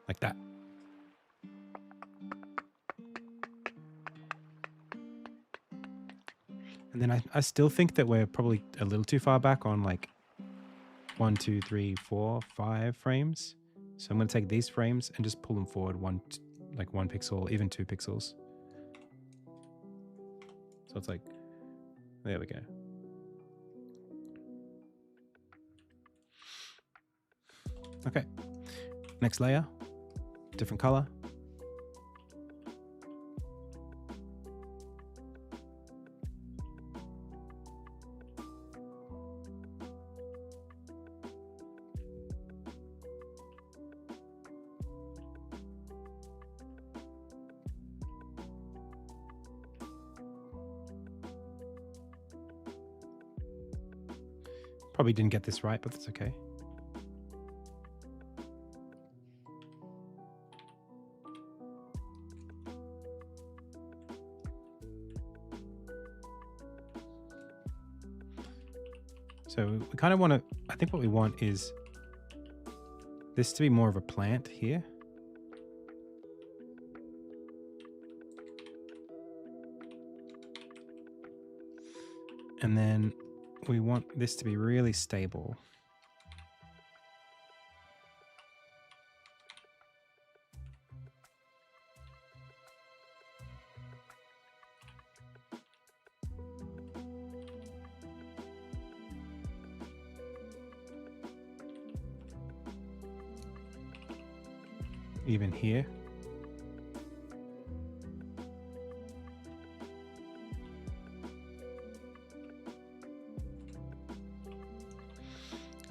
Like that. And then I still think that we're probably a little too far back on like 1, 2, 3, 4, 5 frames. So I'm going to take these frames and just pull them forward one pixel, even 2 pixels. So it's like, there we go. Okay, next layer, different color. Probably didn't get this right, but that's okay. So we kind of want to, I think what we want is this to be more of a plant here. And then we want this to be really stable. Even here.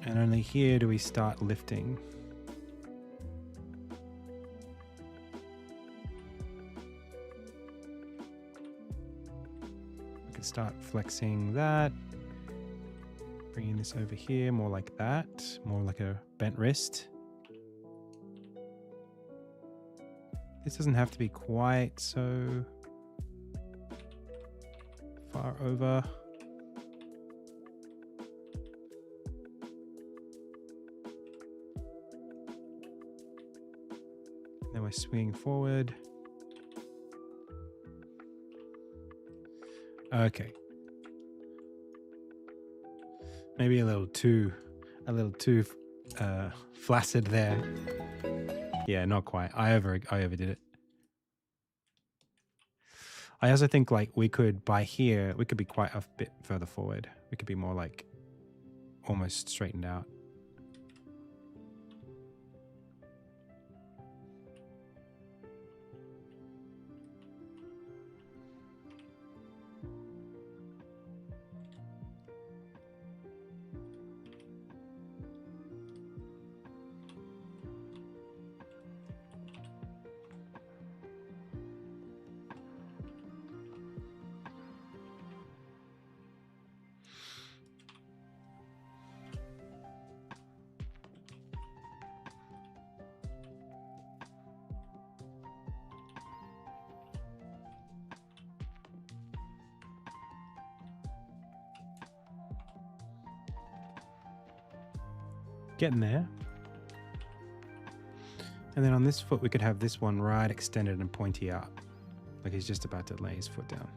And only here do we start lifting. We can start flexing that. Bringing this over here, more like that. More like a bent wrist. This doesn't have to be quite so far over. Then we're swinging forward. Okay. Maybe a little too a little too flaccid there. Yeah, not quite. I overdid it. I also think like we could, by here, we could be quite a bit further forward. We could be more like almost straightened out. Getting there. And then on this foot, we could have this one right extended and pointy out. Like he's just about to lay his foot down.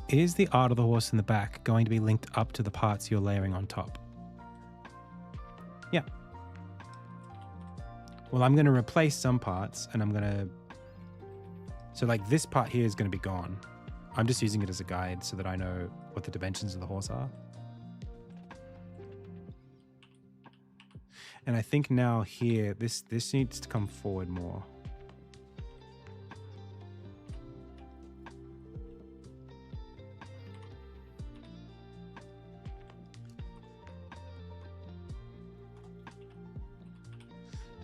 Is the art of the horse in the back going to be linked up to the parts you're layering on top? Yeah. Well, I'm going to replace some parts and I'm going to... So like this part here is going to be gone. I'm just using it as a guide so that I know what the dimensions of the horse are. And I think now here, this needs to come forward more.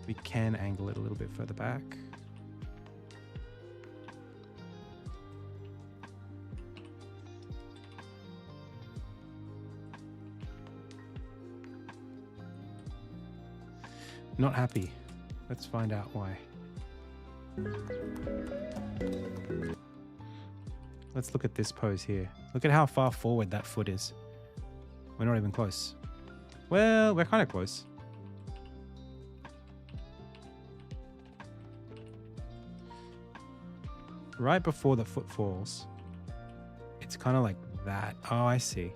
We can angle it a little bit further back. Not happy. Let's find out why. Let's look at this pose here. Look at how far forward that foot is. We're not even close. Well, we're kind of close. Right before the foot falls, it's kind of like that. Oh, I see.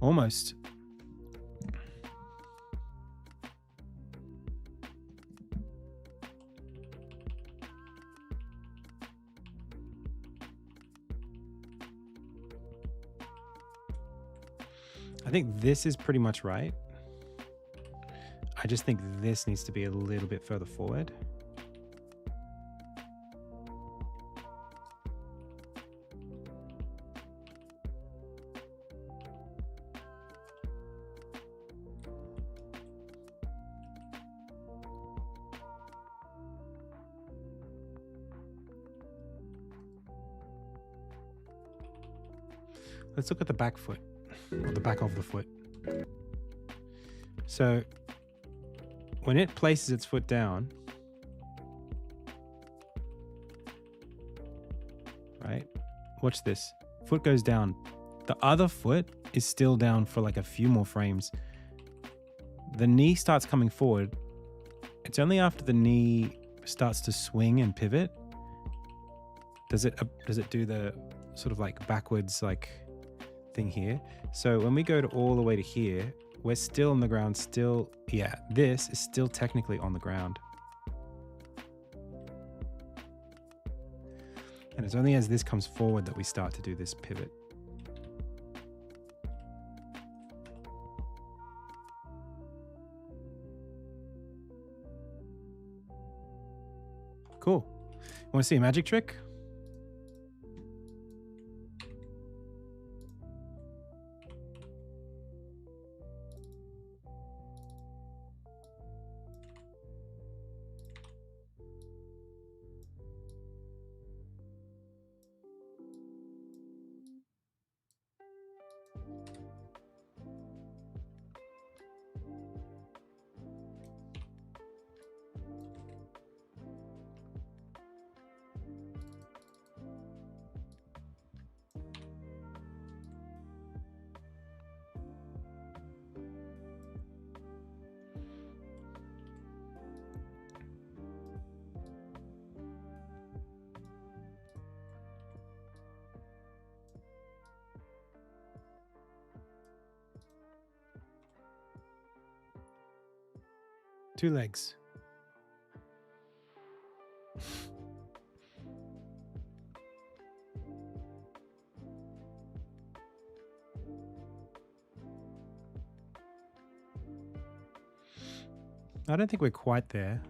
Almost. I think this is pretty much right. I just think this needs to be a little bit further forward. Let's look at the back foot, or the back of the foot. So when it places its foot down, right? Watch this. Foot goes down. The other foot is still down for like a few more frames. The knee starts coming forward. It's only after the knee starts to swing and pivot does it do the sort of like backwards like thing here. So when we go to all the way to here, we're still on the ground, still, yeah, this is still technically on the ground. And it's only as this comes forward that we start to do this pivot. Cool. Want to see a magic trick? 2 legs. I don't think we're quite there.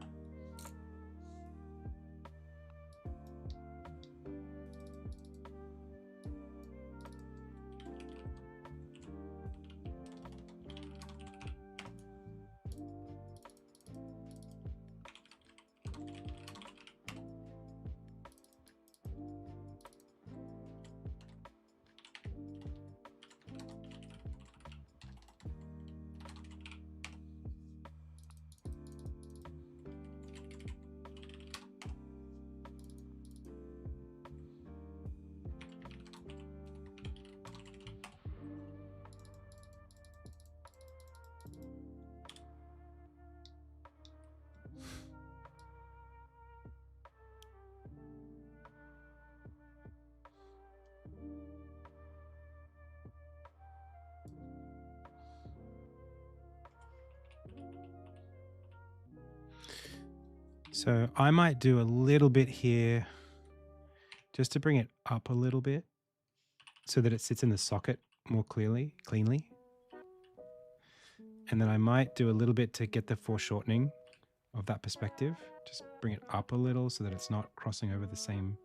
So I might do a little bit here just to bring it up a little bit so that it sits in the socket more cleanly. And then I might do a little bit to get the foreshortening of that perspective. Just bring it up a little so that it's not crossing over the same.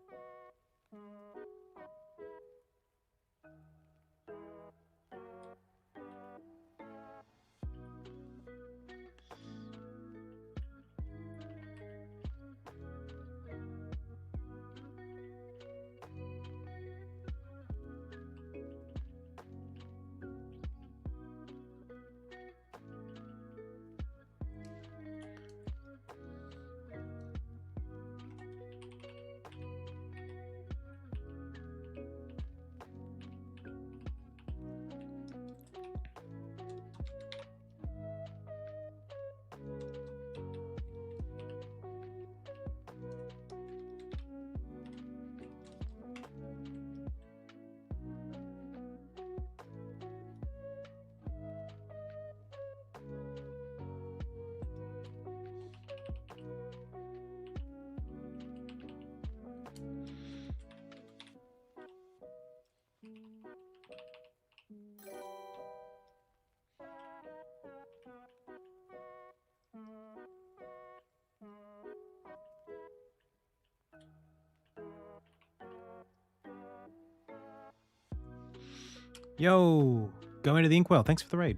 Yo, going to the inkwell. Thanks for the raid.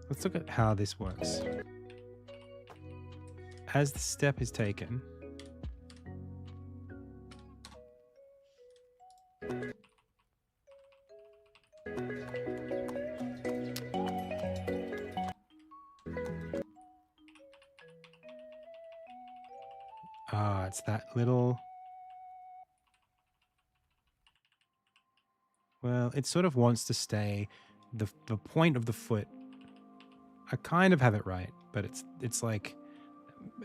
Let's look at how this works. As the step is taken, it's that little, well, it sort of wants to stay the point of the foot. I kind of have it right, but it's like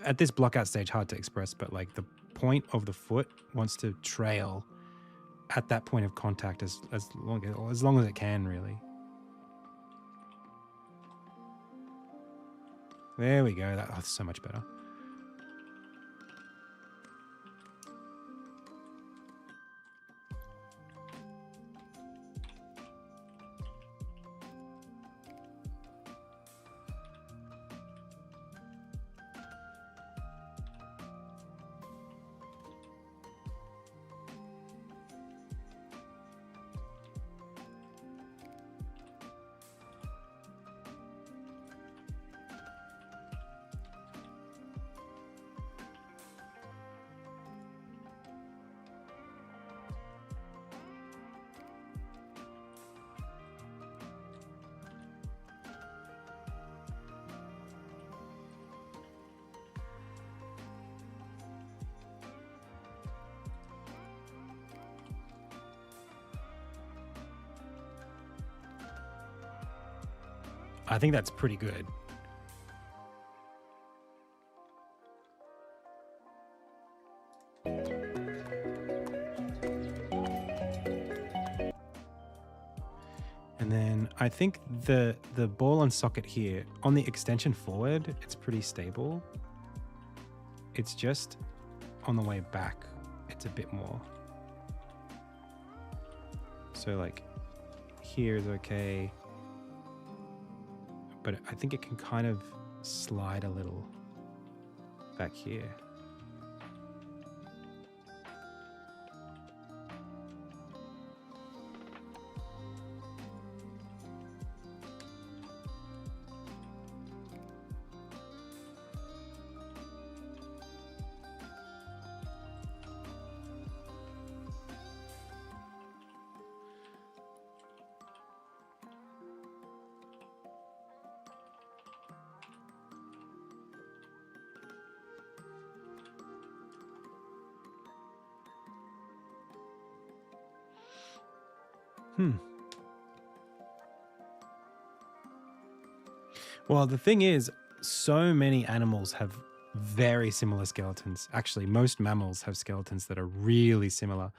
at this blockout stage hard to express, but like the point of the foot wants to trail at that point of contact as long as it can, really. There we go. That's so much better. I think that's pretty good. And then I think the ball and socket here, on the extension forward, it's pretty stable. It's just on the way back, it's a bit more. So like here is okay. But I think it can kind of slide a little back here. Well, the thing is, so many animals have very similar skeletons. Actually, most mammals have skeletons that are really similar.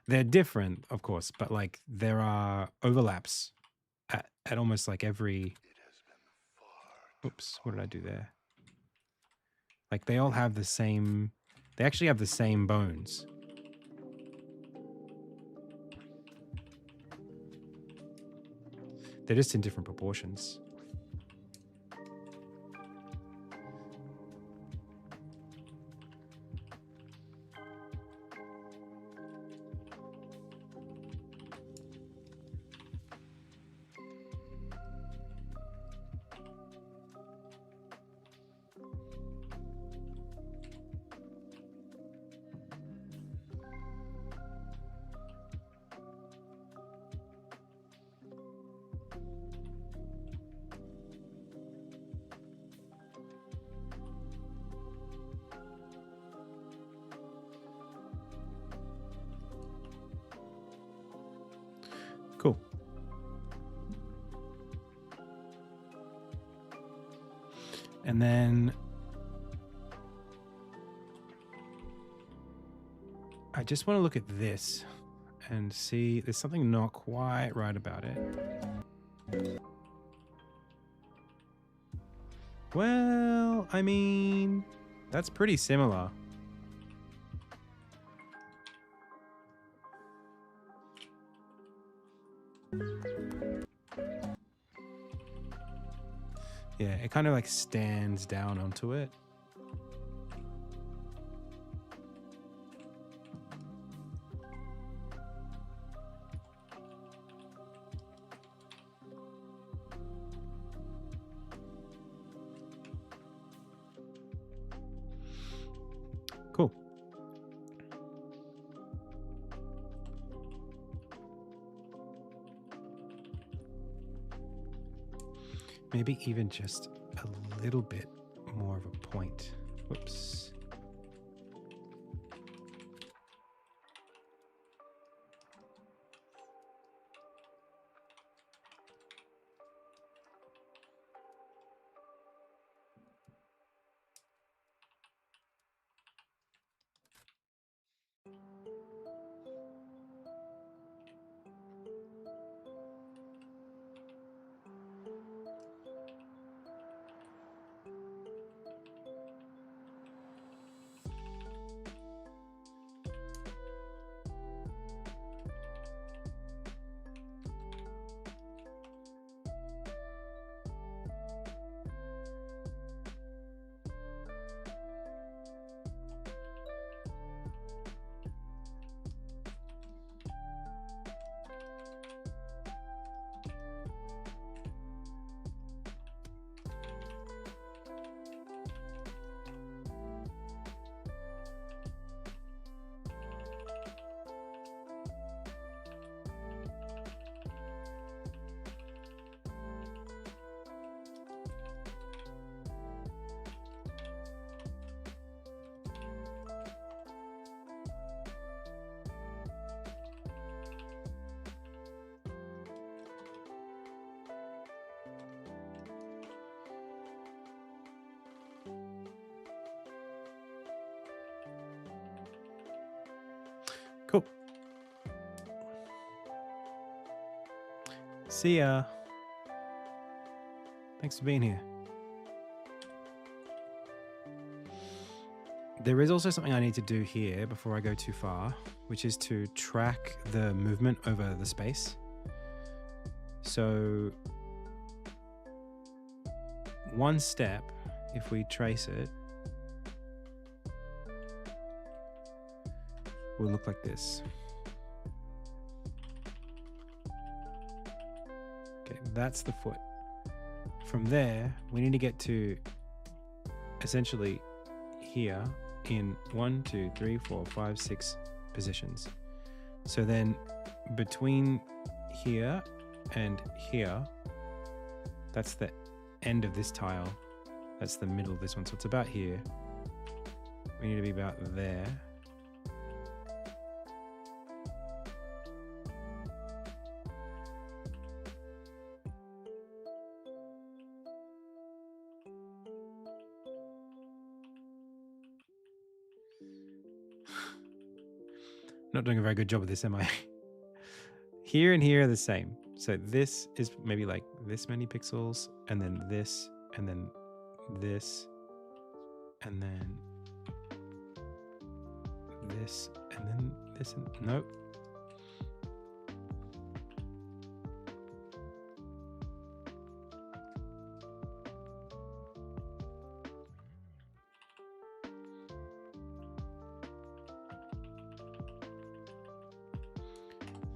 They're different, of course, but like there are overlaps at almost like every... Oops, what did I do there? Like they all have the same... They actually have the same bones. They're just in different proportions. Cool. And then I just want to look at this and see there's something not quite right about it. Well, I mean, that's pretty similar. Yeah, it kind of like stands down onto it. Cool. Maybe even just a little bit more of a point. Whoops. See ya. Thanks for being here. There is also something I need to do here before I go too far, which is to track the movement over the space. So one step, if we trace it, will look like this. Okay, that's the foot. From there, we need to get to essentially here in 1, 2, 3, 4, 5, 6 positions. So then between here and here, that's the end of this tile. That's the middle of this one. So it's about here. We need to be about there. Not doing a very good job of this, am I? Here and here are the same. So this is maybe like this many pixels, and then this, and then this, and then this, and then this, and nope.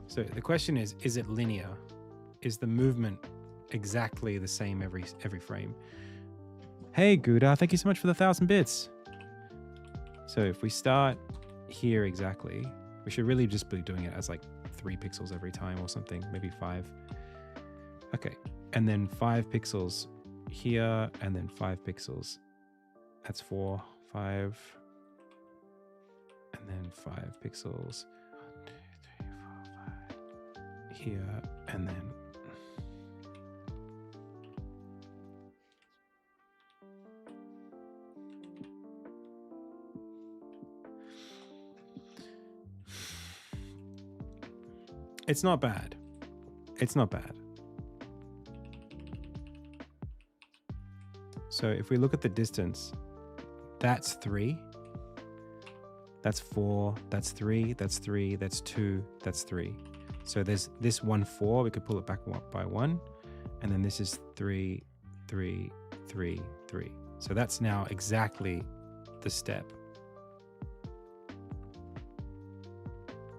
So the question is it linear? Is the movement exactly the same every frame? Hey, Gouda, thank you so much for the 1,000 bits. So if we start here exactly, we should really just be doing it as like 3 pixels every time or something, maybe 5. Okay, and then 5 pixels here, and then 5 pixels. That's 4, 5, and then 5 pixels. 1, 2, 3, 4, 5. Here, and then it's not bad. It's not bad. So if we look at the distance, that's 3. That's 4. That's 3. That's 3. That's 2. That's 3. So there's this 1, 4. We could pull it back by 1. And then this is 3, 3, 3, 3. So that's now exactly the step.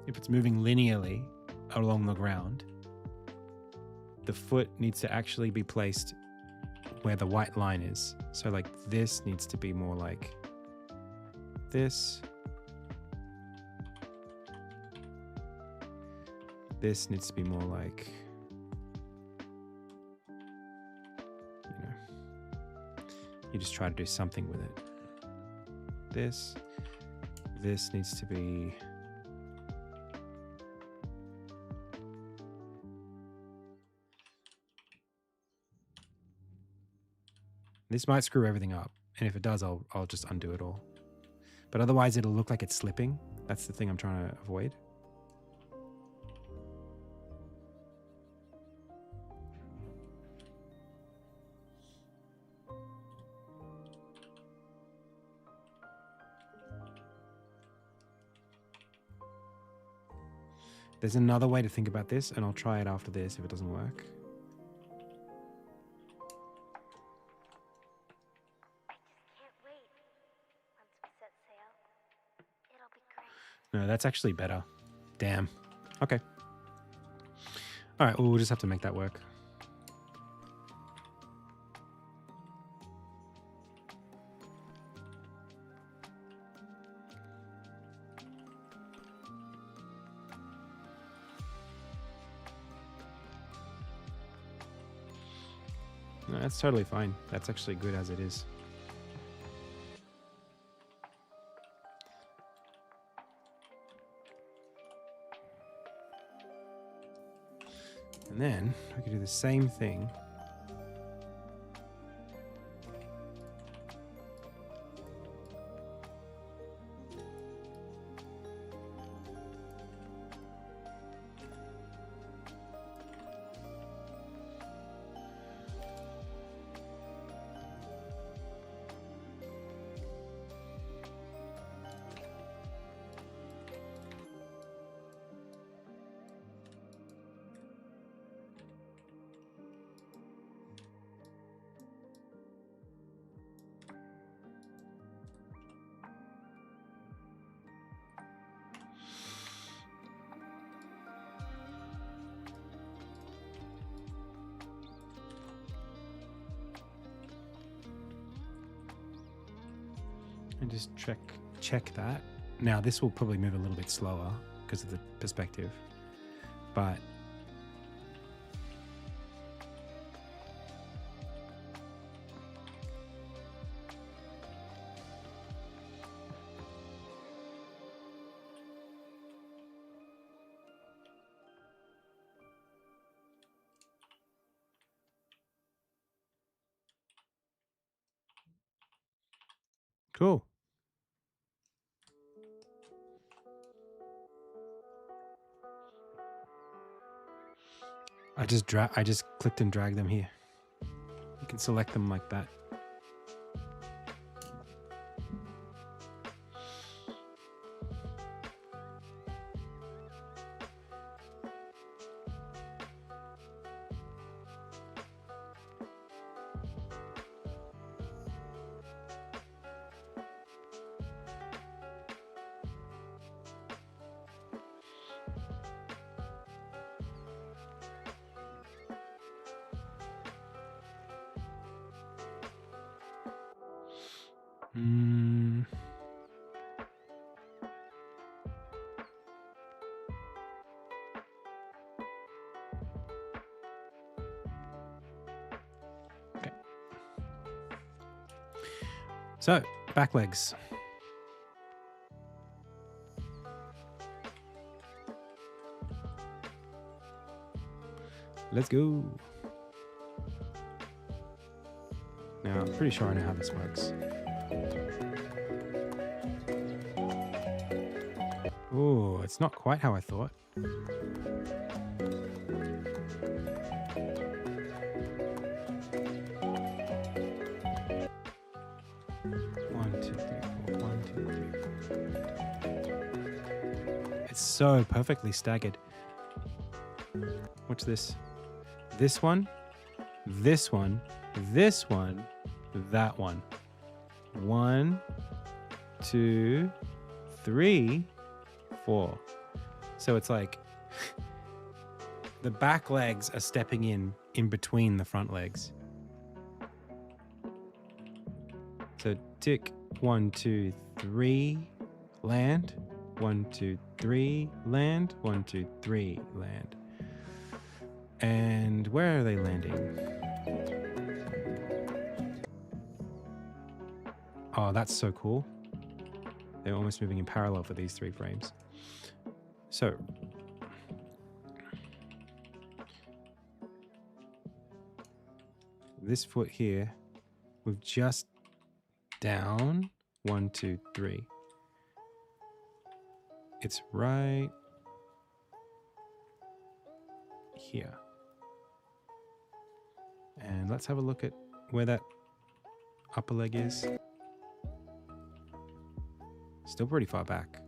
If it's moving linearly along the ground, the foot needs to actually be placed where the white line is. So like this needs to be more like this. This needs to be more like, you know, you just try to do something with it. This needs to be, this might screw everything up. And if it does, I'll just undo it all. But otherwise it'll look like it's slipping. That's the thing I'm trying to avoid. There's another way to think about this, and I'll try it after this if it doesn't work. No, that's actually better. Damn. Okay. All right, well, we'll just have to make that work. No, that's totally fine. That's actually good as it is. And then we can do the same thing. And just check that. Now this will probably move a little bit slower because of the perspective, but cool. I just clicked and dragged them here. You can select them like that. Okay. So, back legs. Let's go. Now, I'm pretty sure I know how this works. Oh, it's not quite how I thought. It's so perfectly staggered. Watch this. This one, this one, this one, that one. 1, 2, 3, 4. So it's like the back legs are stepping in between the front legs. So tick 1, 2, 3, land. 1, 2, 3, land. 1, 2, 3, land. And where are they landing? Oh, that's so cool. They're almost moving in parallel for these 3 frames. So this foot here, we've just down 1, 2, 3. It's right here. And let's have a look at where that upper leg is. Still pretty far back.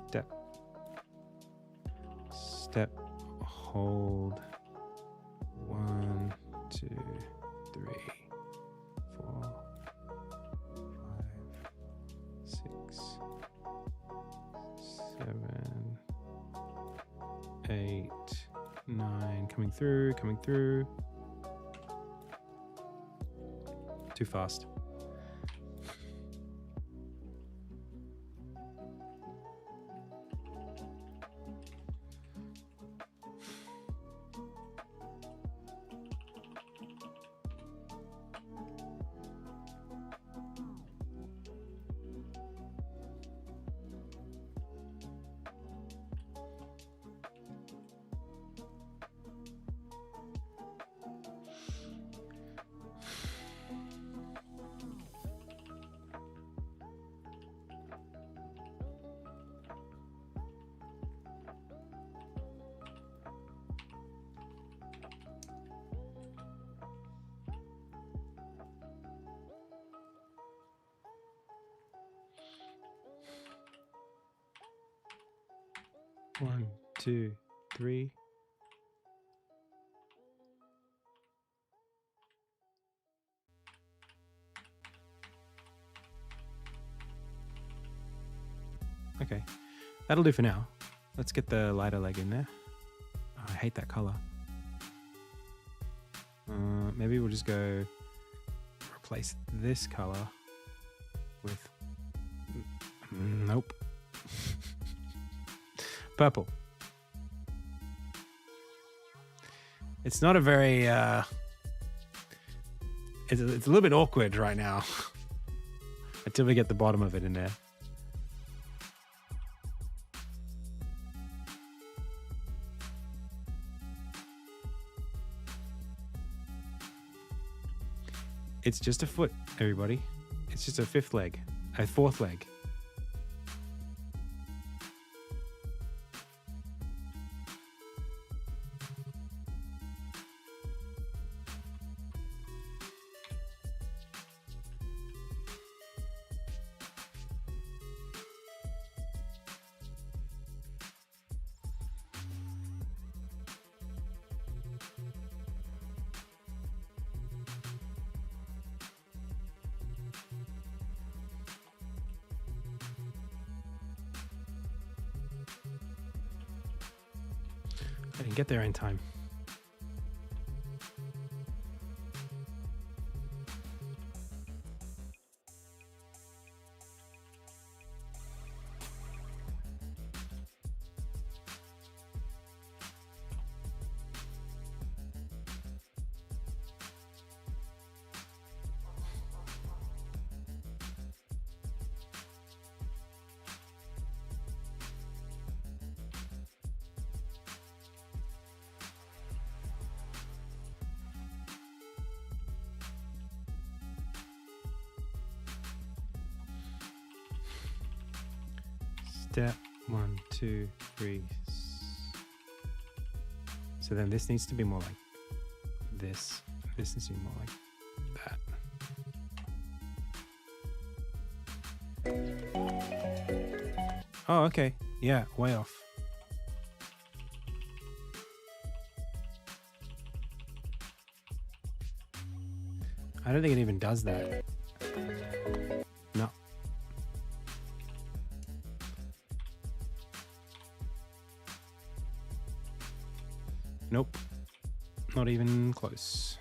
Step. Step. Hold. 1, 2, 3, 4, 5, 6, 7, 8, 9. Coming through, coming through. Too fast. One, 2, 3. Okay. That'll do for now. Let's get the lighter leg in there. Oh, I hate that color. Maybe we'll just go replace this color with... Nope. Purple. It's not a very... It's a little bit awkward right now. Until we get the bottom of it in there. It's just a foot, everybody. It's just a fourth leg. I didn't get there in time. Step 1, 2, 3. So then this needs to be more like this. This needs to be more like that. Oh, okay. Yeah, way off. I don't think it even does that. No. Nope. Not even close.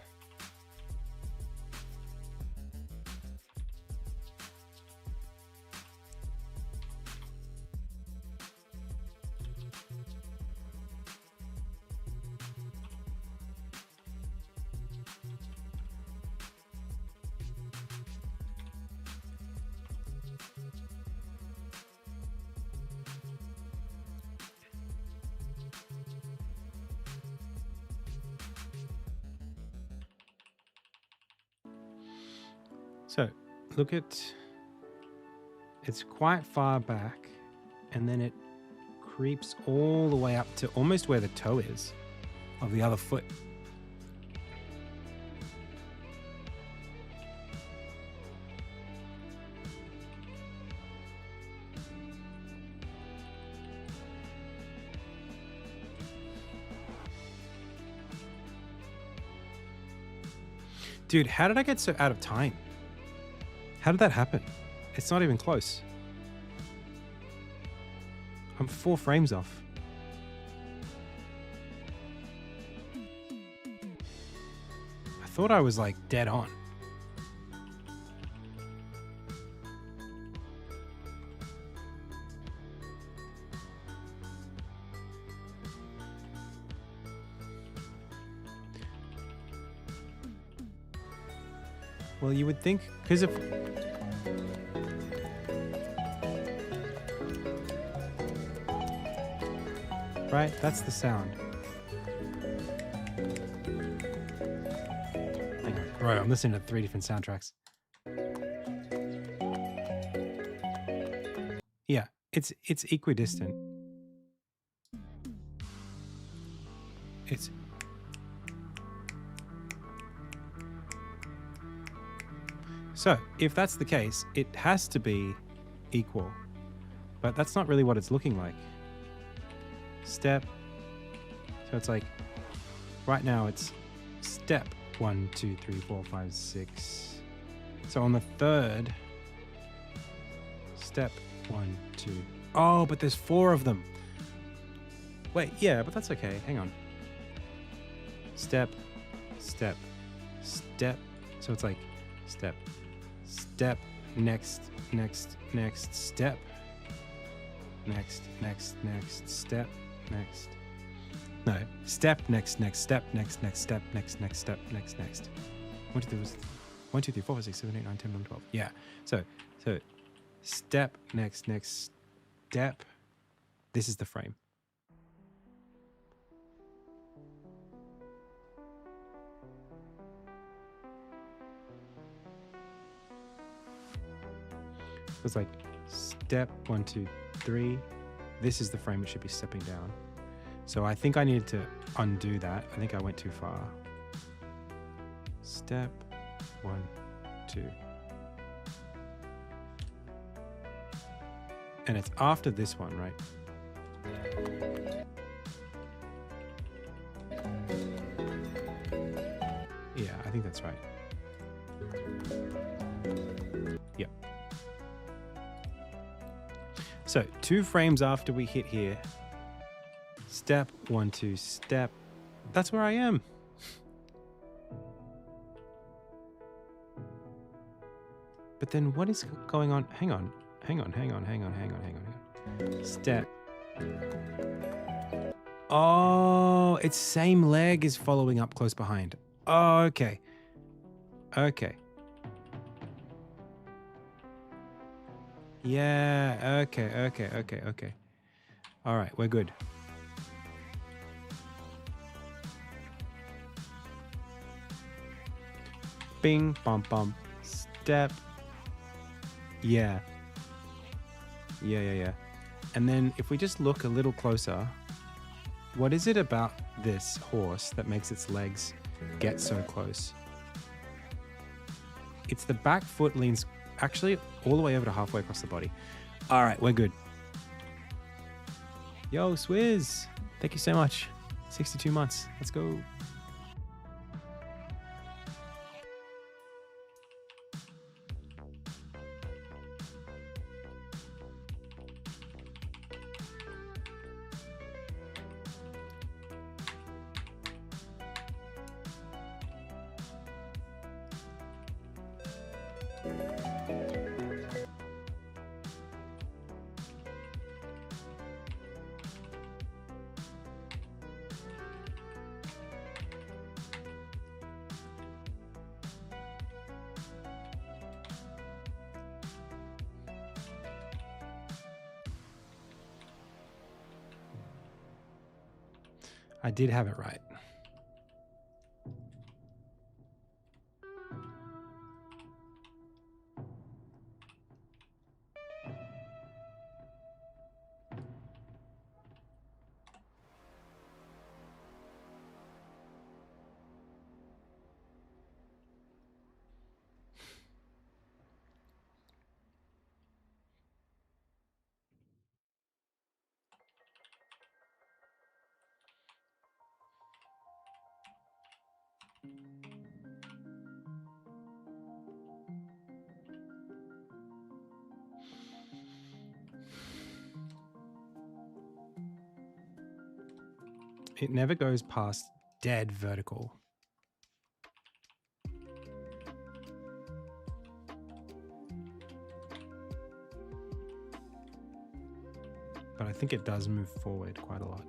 So, look at, it's quite far back, and then it creeps all the way up to almost where the toe is of the other foot. Dude, how did I get so out of time? How did that happen? It's not even close. I'm 4 frames off. I thought I was like dead on. Well, you would think, because if... Right? That's the sound. Hang on. Right, I'm listening to 3 different soundtracks. Yeah, it's equidistant. It's... So, if that's the case, it has to be equal. But that's not really what it's looking like. Step. So it's like, right now it's step 1, 2, 3, 4, 5, 6. So on the third, step 1, 2, Oh, but there's 4 of them. Wait, yeah, but that's okay. Hang on. Step, step, step. So it's like step, step, next, next, next, step, next, next, next, step, next. No, step, next, next, step, next, next, step, next, next, step, next, next. 1, 2, 3, 1, 2, 3, 4, 5, 6, 7, 8, 9, 10, 11, 12. Yeah. So step, next, next, step. This is the frame. It's like step 1, 2, 3. This is the frame it should be stepping down. So I think I needed to undo that. I think I went too far. Step 1, 2. And it's after this one, right? Yeah, I think that's right. Yep. So 2 frames after we hit here. Step 1, 2, step. That's where I am. But then what is going on? Hang on. Step. Oh, its same leg is following up close behind. Oh, okay. Okay. Yeah, okay. All right, we're good. Bing, bum, bum. Step. Yeah. And then if we just look a little closer, what is it about this horse that makes its legs get so close? It's the back foot leans actually all the way over to halfway across the body. All right, we're good. Yo, Swizz. Thank you so much. 62 months. Let's go. I did have it right. It never goes past dead vertical. But I think it does move forward quite a lot.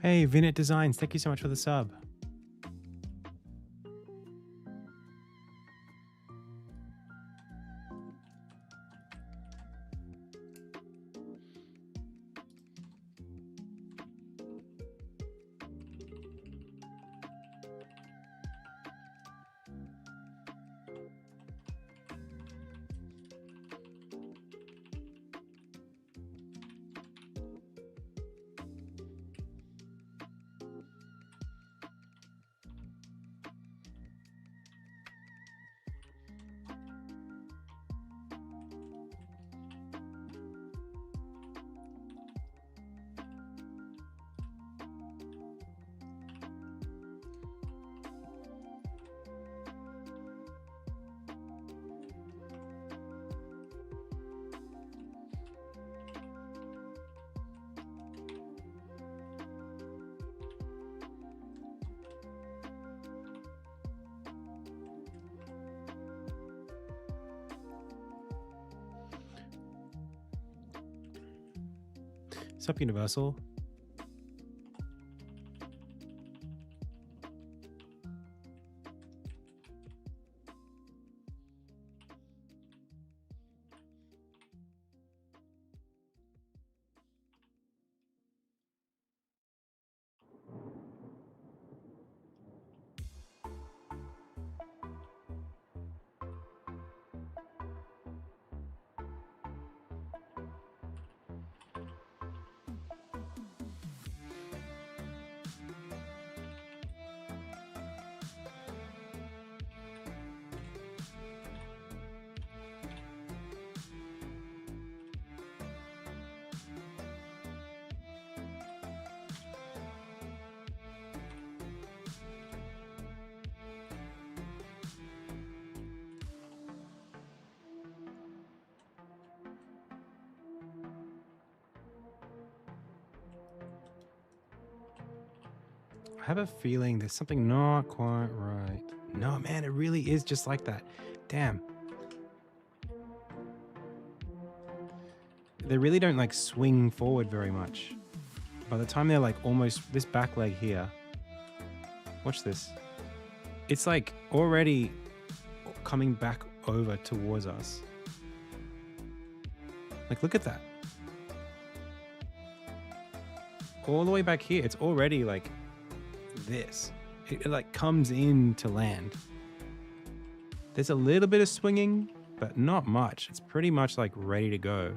Hey, Vinit Designs, thank you so much for the sub. Sup, Universal? I have a feeling there's something not quite right. No, man, it really is just like that. Damn. They really don't like swing forward very much. By the time they're like almost this back leg here, watch this. It's like already coming back over towards us. Like, look at that. All the way back here, it's already like this. It like comes in to land. There's a little bit of swinging, but not much. It's pretty much like ready to go.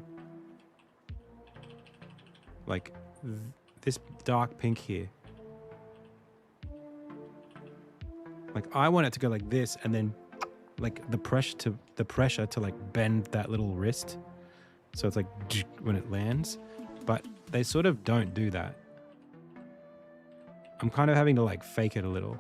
Like this dark pink here. Like I want it to go like this, and then like the pressure to like bend that little wrist. So it's like when it lands, but they sort of don't do that. I'm kind of having to like fake it a little.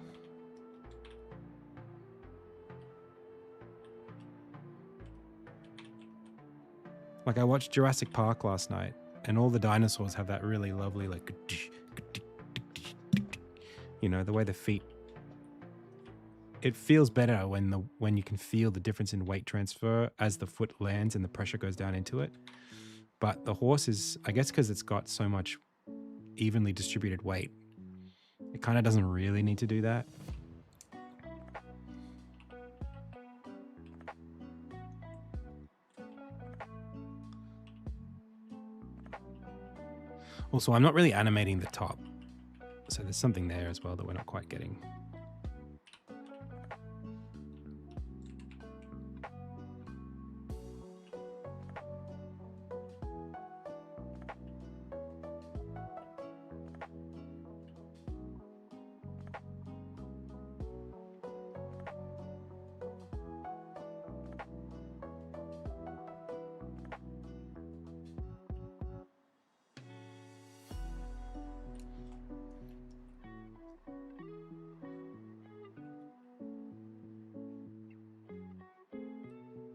Like I watched Jurassic Park last night, and all the dinosaurs have that really lovely like, you know, the way the feet. It feels better when you can feel the difference in weight transfer as the foot lands and the pressure goes down into it. But the horse is, I guess, because it's got so much evenly distributed weight, it kind of doesn't really need to do that. Also, I'm not really animating the top. So there's something there as well that we're not quite getting.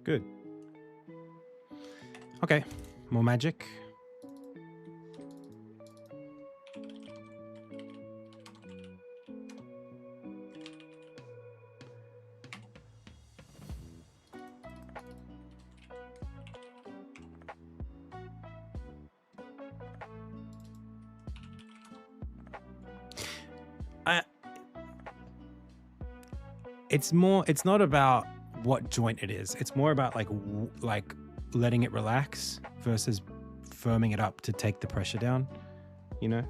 Good. Okay, more magic. it's not about what joint it is. It's more about like letting it relax versus firming it up to take the pressure down, you know?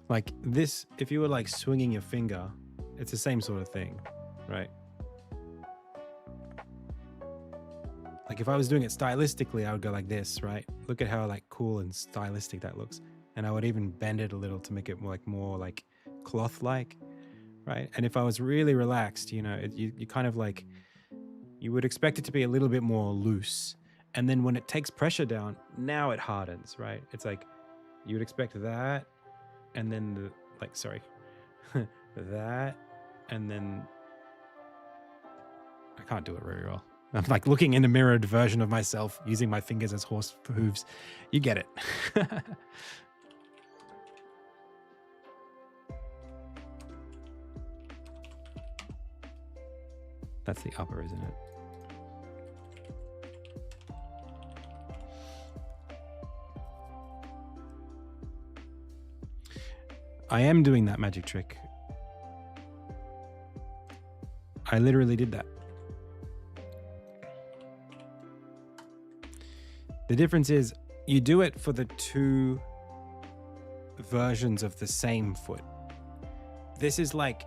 Like this, if you were like swinging your finger, it's the same sort of thing, right? Like if I was doing it stylistically, I would go like this, right? Look at how like cool and stylistic that looks. And I would even bend it a little to make it more like cloth-like, right? And if I was really relaxed, you know, you kind of like, you would expect it to be a little bit more loose. And then when it takes pressure down, now it hardens, right? It's like, you would expect that, and then that, and then, I can't do it very well. I'm like looking in a mirrored version of myself using my fingers as horse hooves. You get it. That's the upper, isn't it? I am doing that magic trick. I literally did that. The difference is you do it for the two versions of the same foot. This is like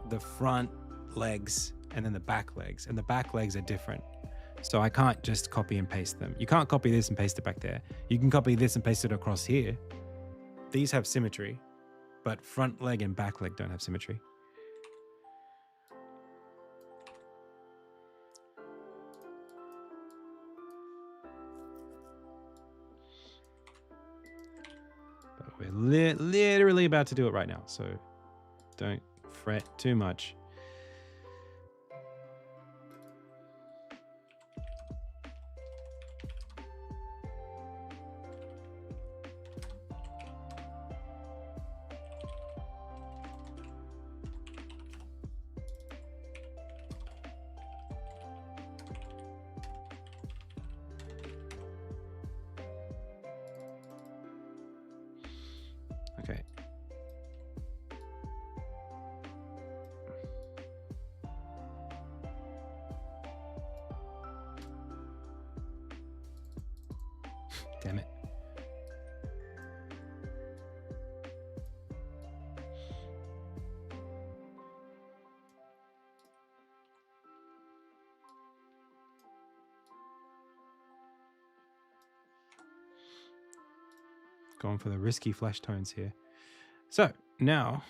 the front legs and then the back legs, and the back legs are different. So I can't just copy and paste them. You can't copy this and paste it back there. You can copy this and paste it across here. These have symmetry, but front leg and back leg don't have symmetry. But we're literally about to do it right now, so don't fret too much. Okay. Damn it. Going for the risky flash tones here. So now,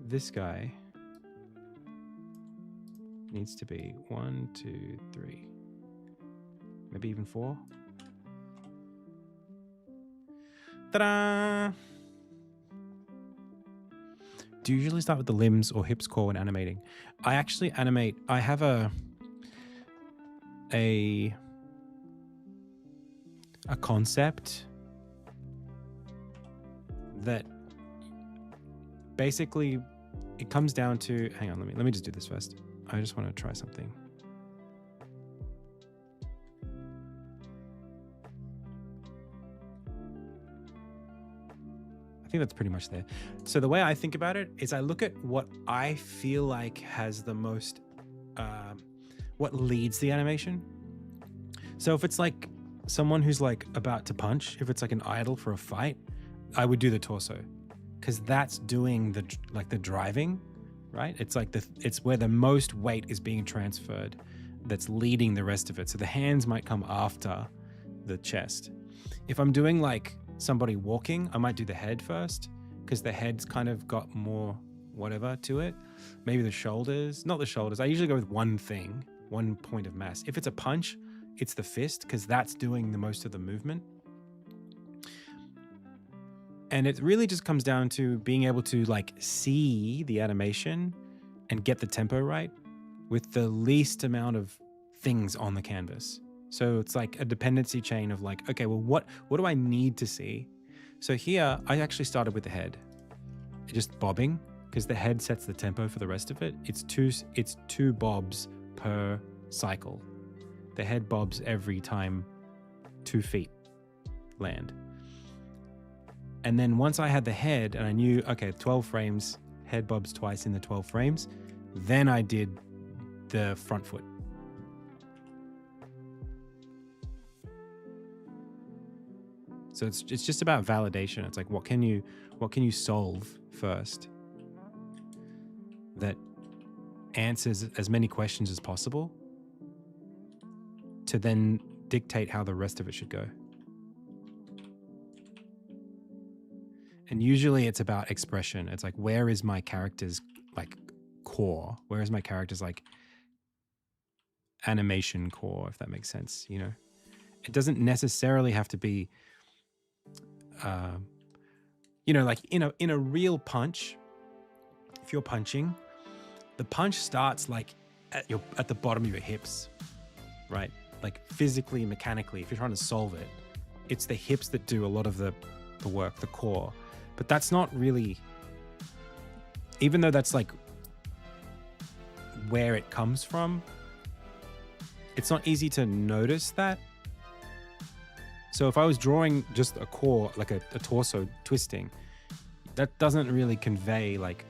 this guy needs to be 1, 2, 3, maybe even 4. Ta-da! Do you usually start with the limbs or hips, core when animating? I actually animate. I have a concept that basically it comes down to, hang on, let me just do this first. I just want to try something. I think that's pretty much there. So the way I think about it is I look at what I feel like has the most, what leads the animation. So if it's like someone who's like about to punch, if it's like an idol for a fight, I would do the torso, because that's doing the driving, right? It's like it's where the most weight is being transferred, that's leading the rest of it. So the hands might come after the chest. If I'm doing like somebody walking, I might do the head first, because the head's kind of got more whatever to it. Maybe the shoulders, not the shoulders. I usually go with one thing, one point of mass. If it's a punch, it's the fist, because that's doing the most of the movement. And it really just comes down to being able to like see the animation and get the tempo right with the least amount of things on the canvas. So it's like a dependency chain of like, okay, well, what do I need to see? So here, I actually started with the head, just bobbing, because the head sets the tempo for the rest of it. It's two bobs per cycle. the head bobs every time 2 feet land. And then once I had the head and I knew, okay, 12 frames, head bobs twice in the 12 frames, then I did the front foot. So it's just about validation. It's like, what can you solve first that answers as many questions as possible to then dictate how the rest of it should go. And usually it's about expression. It's like, where is my character's like core? Where is my character's like animation core, if that makes sense, you know? It doesn't necessarily have to be, you know, like in a real punch, if you're punching, the punch starts like at the bottom of your hips, right? Like physically, mechanically, if you're trying to solve it, it's the hips that do a lot of the work, the core. But that's not really, even though that's like where it comes from, it's not easy to notice that. So if I was drawing just a core, like a torso twisting, that doesn't really convey like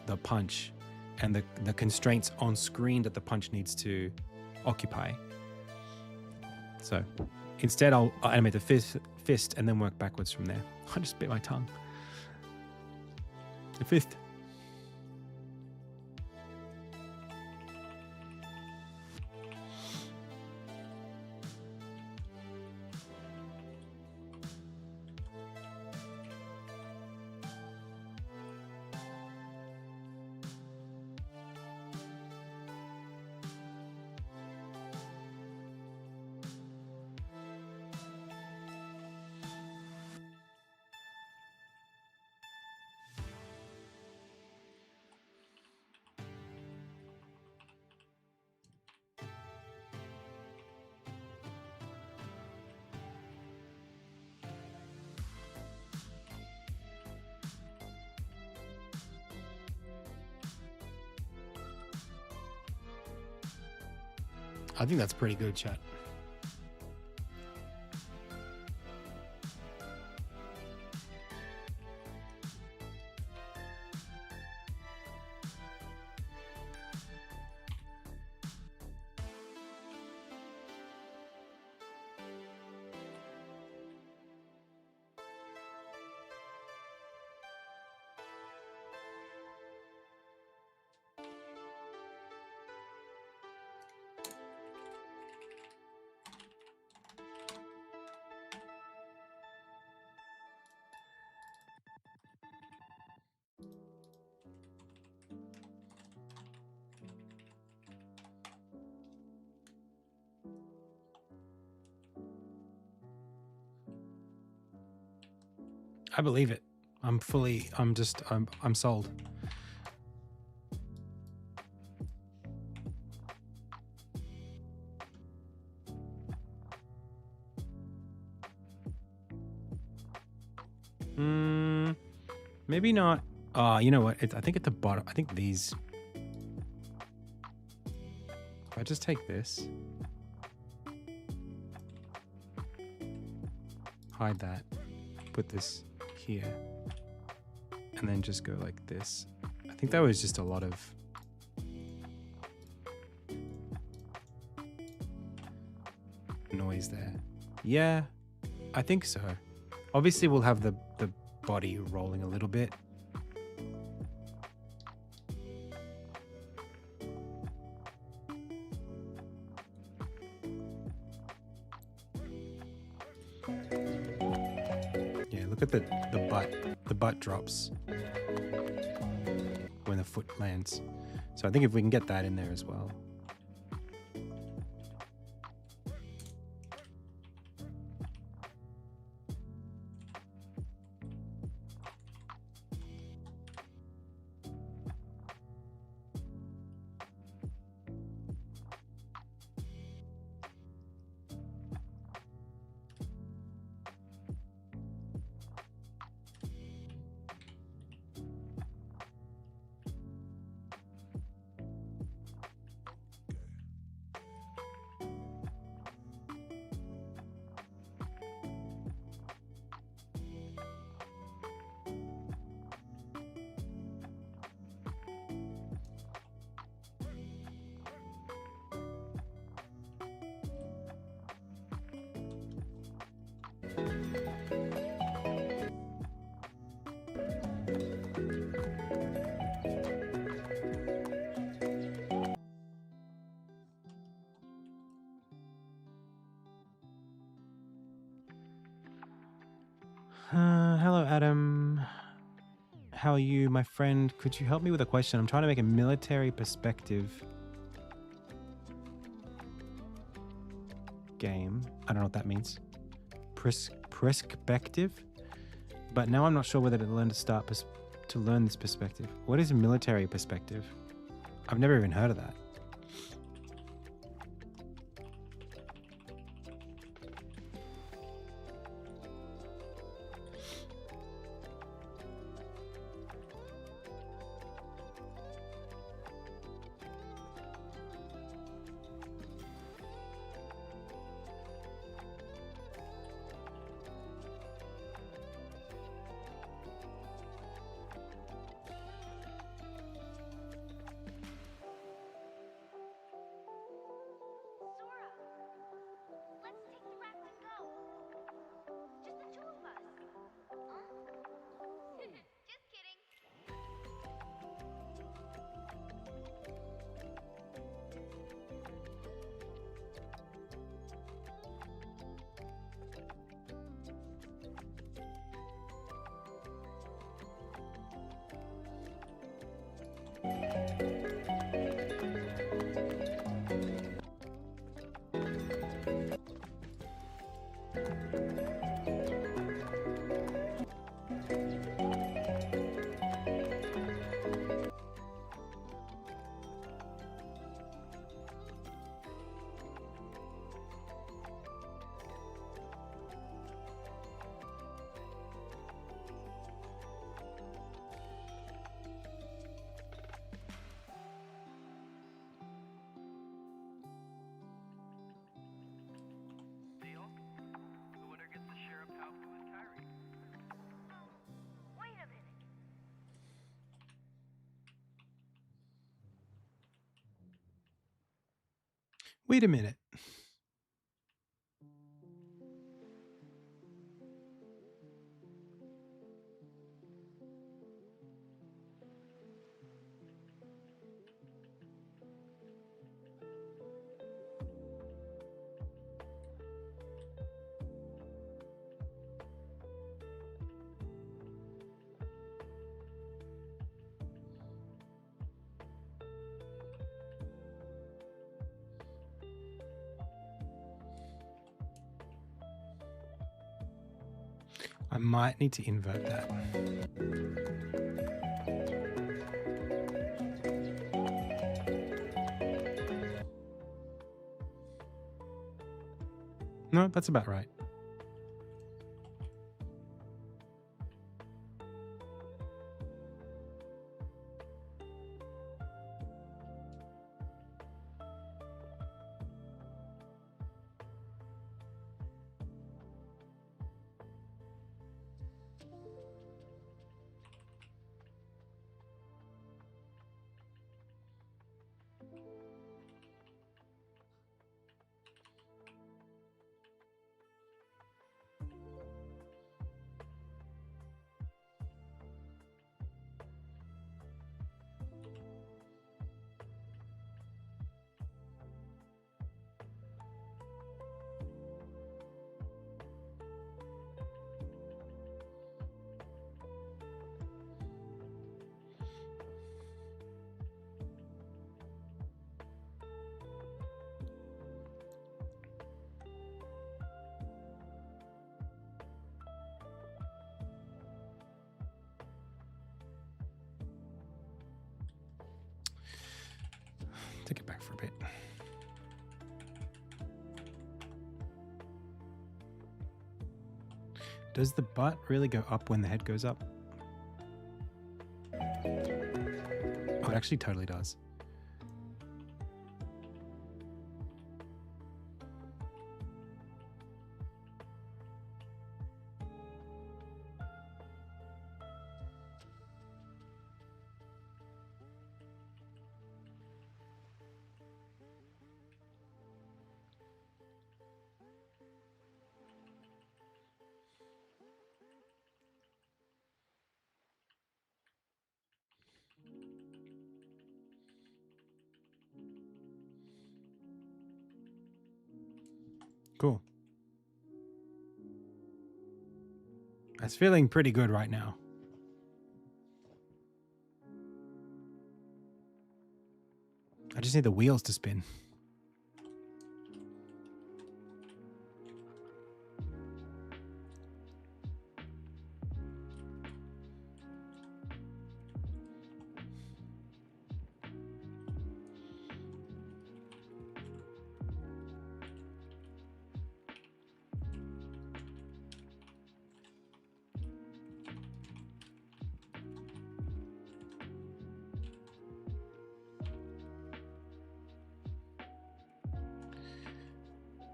the punch and the constraints on screen that the punch needs to occupy. So instead I'll animate the fist and then work backwards from there. I just bit my tongue. The fist. I think that's pretty good, chat. I believe it. I'm sold. Maybe not. You know what? I think at the bottom, I think these, if I just take this, hide that, put this here, and then just go like this. I think that was just a lot of noise there. Yeah, I think so. Obviously we'll have the body rolling a little bit. Yeah, look at the butt. The butt drops when the foot lands. So I think if we can get that in there as well. Hello, Adam. How are you, my friend? Could you help me with a question? I'm trying to make a military perspective game. I don't know what that means. Perspective? But now I'm not sure whether to learn to learn this perspective. What is a military perspective? I've never even heard of that. Wait a minute. I might need to invert that. No, that's about right. Take it back for a bit. Does the butt really go up when the head goes up? Oh, it actually totally does. Cool. It's feeling pretty good right now. I just need the wheels to spin.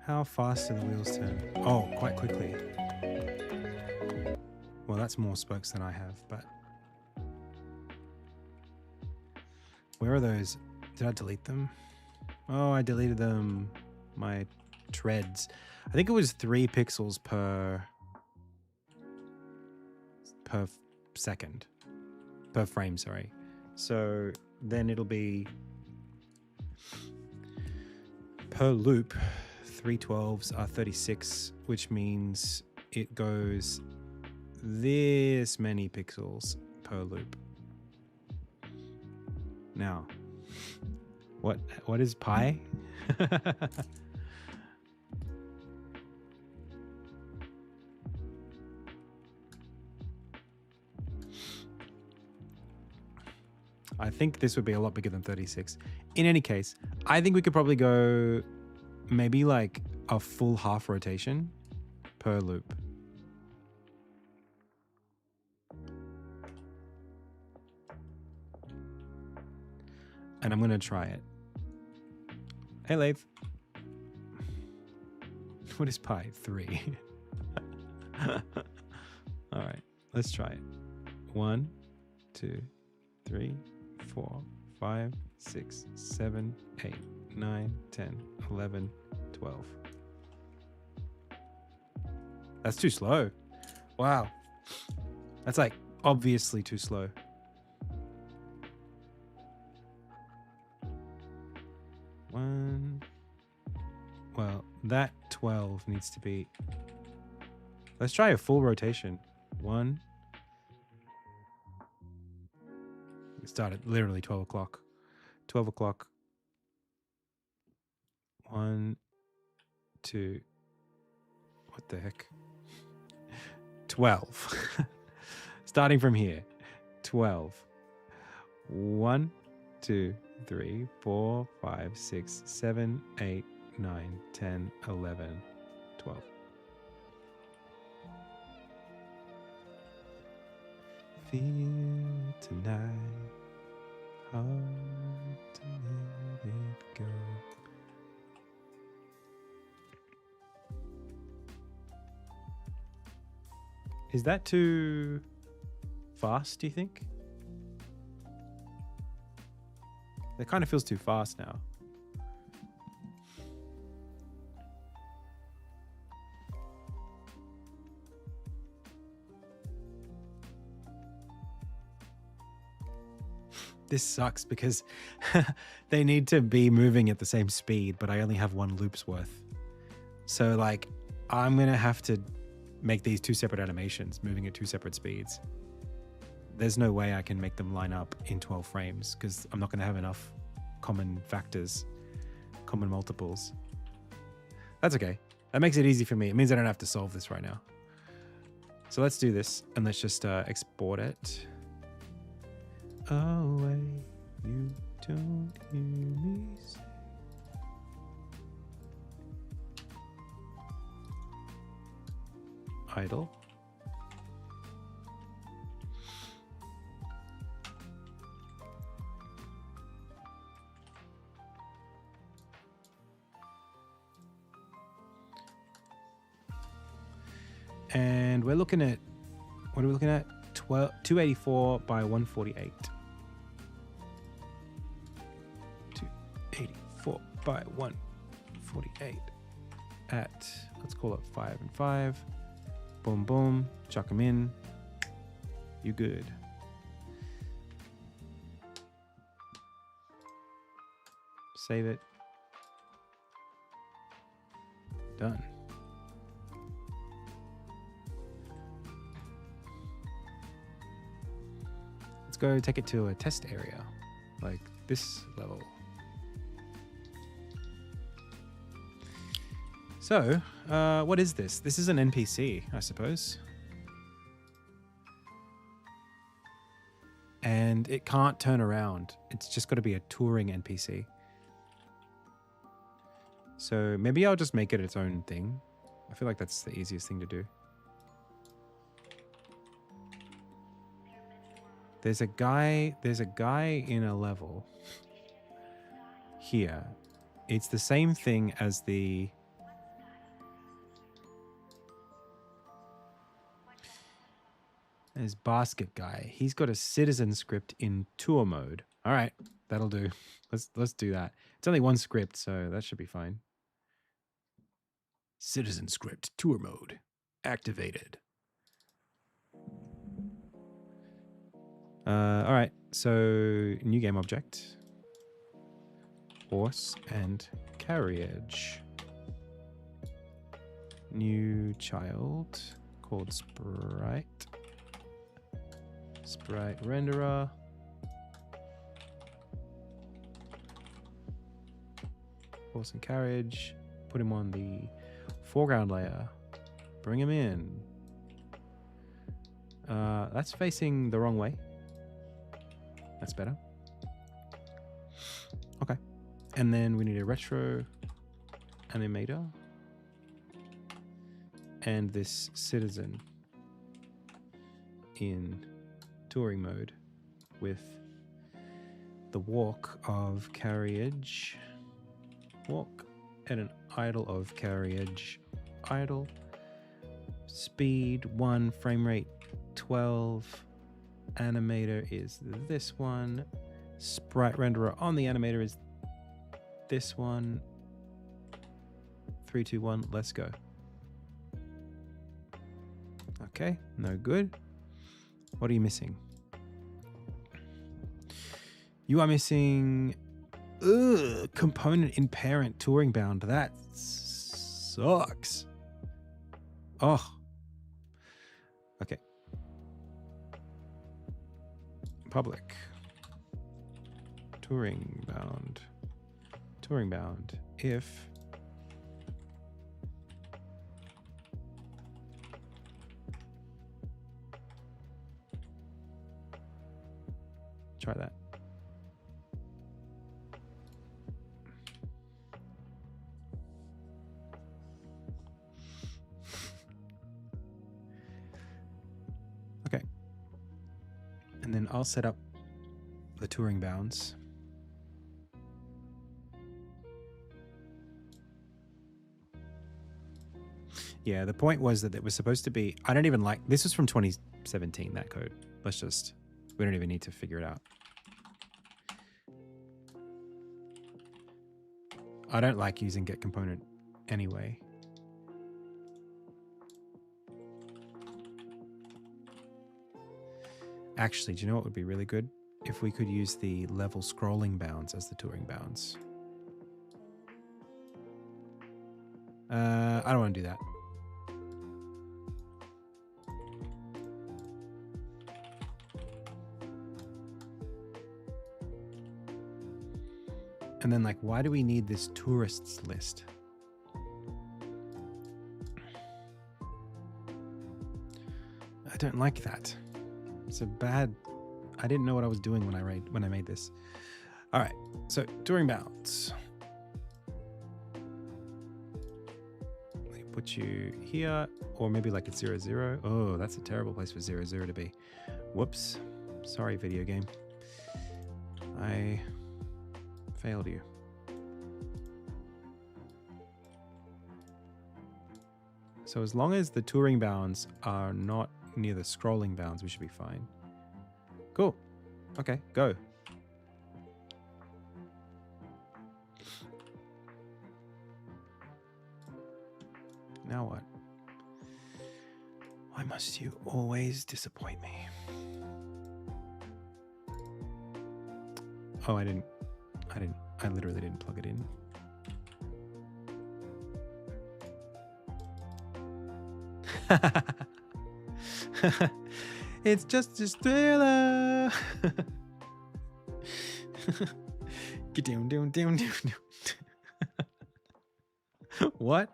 How fast do the wheels turn? Oh, quite quickly. Well, that's more spokes than I have, but... Where are those? Did I delete them? Oh, I deleted them. My treads. I think it was 3 pixels per second. Per frame, sorry. So then it'll be per loop, 312s are 36, which means it goes this many pixels per loop. Now, what is pi? I think this would be a lot bigger than 36. In any case, I think we could probably go maybe like a full half rotation per loop. And I'm going to try it. Hey, Lathe. What is pi? 3. All right, let's try it. 1, 2, 3, 4, 5, 6, 7, 8, 9, 10, 11, 12. That's too slow. Wow. That's like obviously too slow. Well, that 12 needs to be... Let's try a full rotation. 1. It started literally 12 o'clock. 12 o'clock. 1, 2. What the heck? 12. Starting from here. 12. 1, 2, 3, 4, 5, 6, 7, 8, 9, 10, 11, 12. Feel tonight, hard to let it go. Is that too fast, do you think? It kind of feels too fast now. This sucks because they need to be moving at the same speed, but I only have 1 loop's worth. So like, I'm going to have to make these 2 separate animations, moving at 2 separate speeds. There's no way I can make them line up in 12 frames because I'm not going to have enough common factors, common multiples. That's okay. That makes it easy for me. It means I don't have to solve this right now. So let's do this and let's just export it. Away, you don't hear me say. Idle. And we're looking at, what are we looking at? 284 by 148. 284 by 148 at, let's call it 5 and 5. Boom, boom, chuck them in. You good. Save it. Done. Let's go take it to a test area, like this level. So, what is this? This is an NPC, I suppose. And it can't turn around. It's just got to be a touring NPC. So maybe I'll just make it its own thing. I feel like that's the easiest thing to do. There's a guy in a level here. It's the same thing as the basket guy. He's got a citizen script in tour mode. All right, that'll do. Let's do that. It's only one script, so that should be fine. Citizen script tour mode activated. All right, so new game object. Horse and carriage. New child called Sprite. Sprite renderer. Horse and carriage. Put him on the foreground layer. Bring him in. That's facing the wrong way. That's better. Okay. And then we need a retro animator. And this citizen in touring mode with the walk of carriage. Walk and an idle of carriage. Idle. Speed 1, frame rate 12. Animator is this one. Sprite renderer on the animator is this one. 3, 2, 1, let's go. Okay, no good. What are you missing? You are missing component in parent touring bound. That sucks. Oh. Okay. Public. Touring bound. Touring bound. If try that. Okay. And then I'll set up the touring bounds. Yeah, the point was that it was supposed to be, I don't even like, this was from 2017, that code. Let's just, we don't even need to figure it out. I don't like using get component anyway. Actually, do you know what would be really good? If we could use the level scrolling bounds as the touring bounds. I don't want to do that. And then, like, why do we need this tourists list? I don't like that. It's a bad... I didn't know what I was doing when I made this. All right, so touring bounds. Let me put you here, or maybe like it's 0, 0. Oh, that's a terrible place for 0, 0 to be. Whoops. Sorry, video game. I failed you. So as long as the touring bounds are not near the scrolling bounds, we should be fine. Cool. Okay, go. Now what? Why must you always disappoint me? Oh, I literally didn't plug it in. It's just a thriller. Get down, down, down, down, down. What?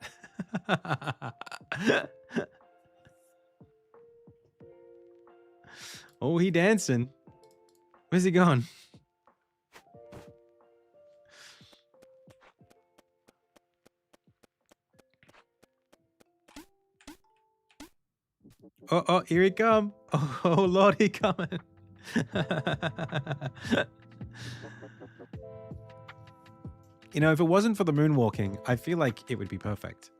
Oh, he dancing. Where's he gone? Oh, here he come. Oh, Lord, he coming. You know, if it wasn't for the moonwalking, I feel like it would be perfect.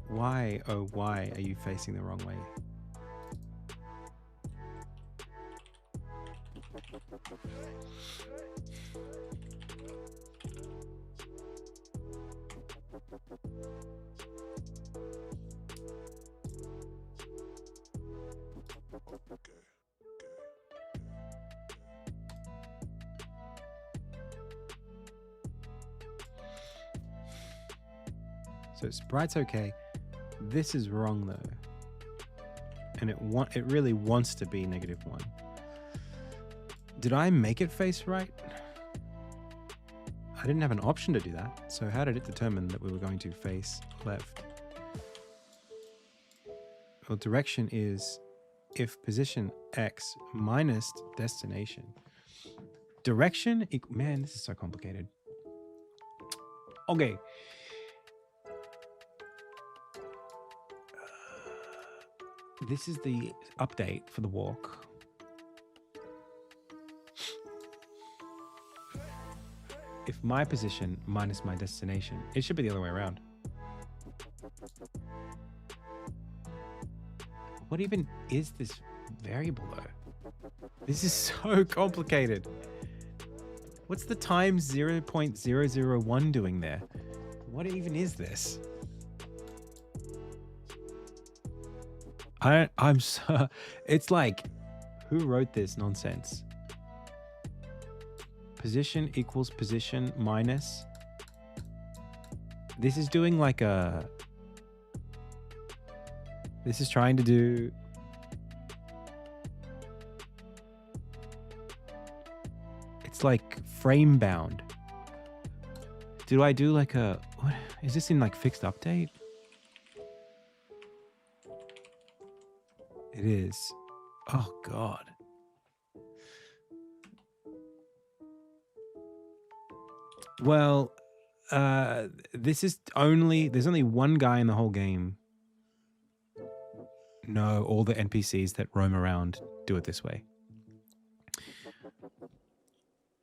Why, oh why are you facing the wrong way? So sprite's okay. This is wrong though. And it really wants to be -1. Did I make it face right? I didn't have an option to do that. So how did it determine that we were going to face left? Well, direction is if position X minus destination. Direction, man, this is so complicated. Okay. This is the update for the walk. If my position minus my destination, it should be the other way around. What even is this variable though? This is so complicated. What's the times 0.001 doing there? What even is this? I'm so, it's like, who wrote this nonsense? Position equals position minus. This is doing like a, this is trying to do, it's like frame bound. Do I do like a, what is this in like fixed update? It is. Oh God. Well, this is only, there's only one guy in the whole game. No, all the NPCs that roam around do it this way.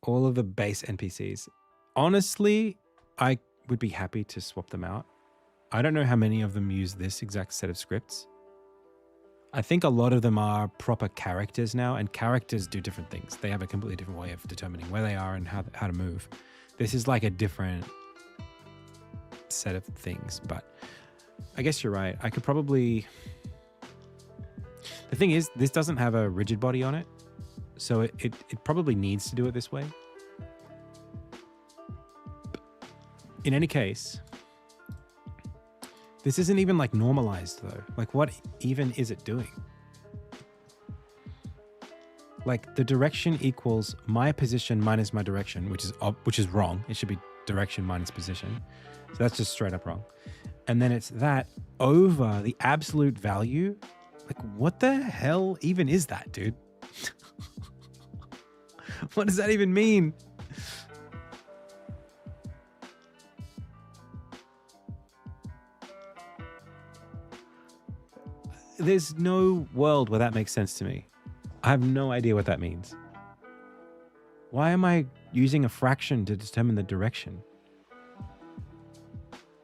All of the base NPCs. Honestly, I would be happy to swap them out. I don't know how many of them use this exact set of scripts. I think a lot of them are proper characters now, and characters do different things. They have a completely different way of determining where they are and how to move. This is like a different set of things, but I guess you're right. I could probably... The thing is, this doesn't have a rigid body on it, so it probably needs to do it this way. In any case... This isn't even like normalized though. Like what even is it doing? Like the direction equals my position minus my direction, which is wrong. It should be direction minus position. So that's just straight up wrong. And then it's that over the absolute value. Like what the hell even is that, dude? What does that even mean? There's no world where that makes sense to me. I have no idea what that means. Why am I using a fraction to determine the direction?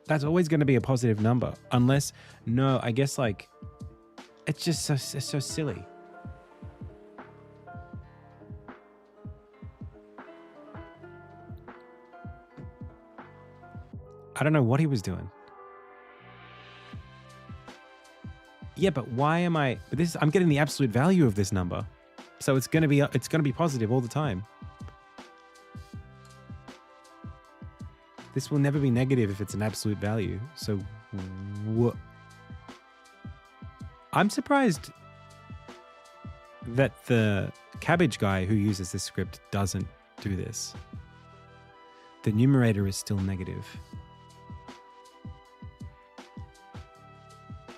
That's always going to be a positive number. Unless, no, I guess like, it's just so silly. I don't know what he was doing. Yeah, but why am I? But this, I'm getting the absolute value of this number, so it's gonna be positive all the time. This will never be negative if it's an absolute value. So what? I'm surprised that the cabbage guy who uses this script doesn't do this. The numerator is still negative.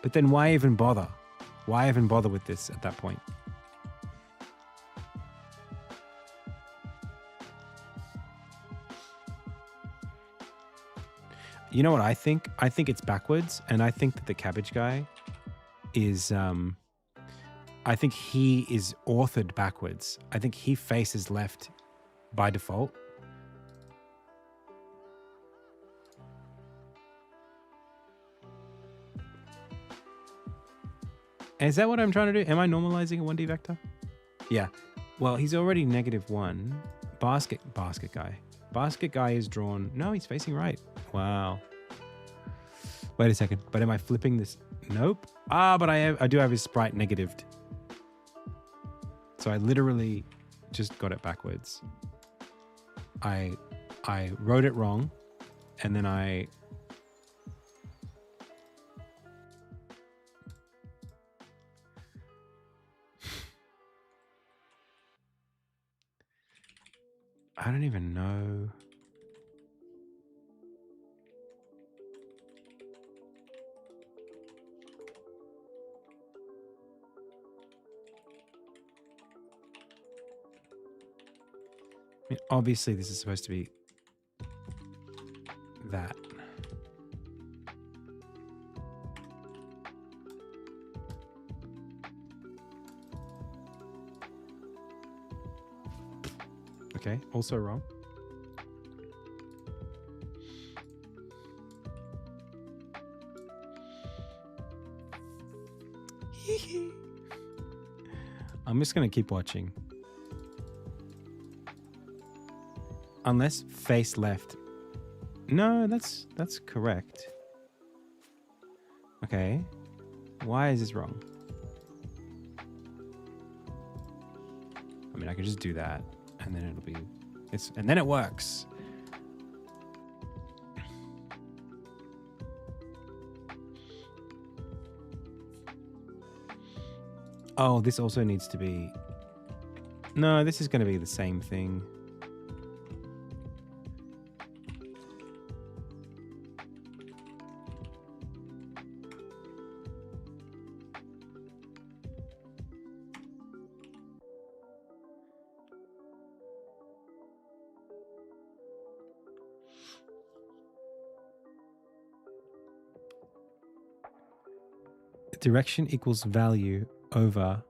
But then why even bother? Why even bother with this at that point? You know what I think? I think it's backwards, and I think that the cabbage guy is I think he is authored backwards. I think he faces left by default. Is that what I'm trying to do? Am I normalizing a 1D vector? Yeah. Well, he's already -1. Basket guy. Basket guy is drawn. No, he's facing right. Wow. Wait a second. But am I flipping this? Nope. But I do have his sprite negatived. So I literally just got it backwards. I wrote it wrong, and then I don't even know. I mean, obviously this is supposed to be that. Okay, also wrong. I'm just going to keep watching. Unless face left. No, that's correct. Okay. Why is this wrong? I mean, I could just do that, and then it'll be... and then it works. Oh, this also needs to be... No, this is going to be the same thing. Direction equals value over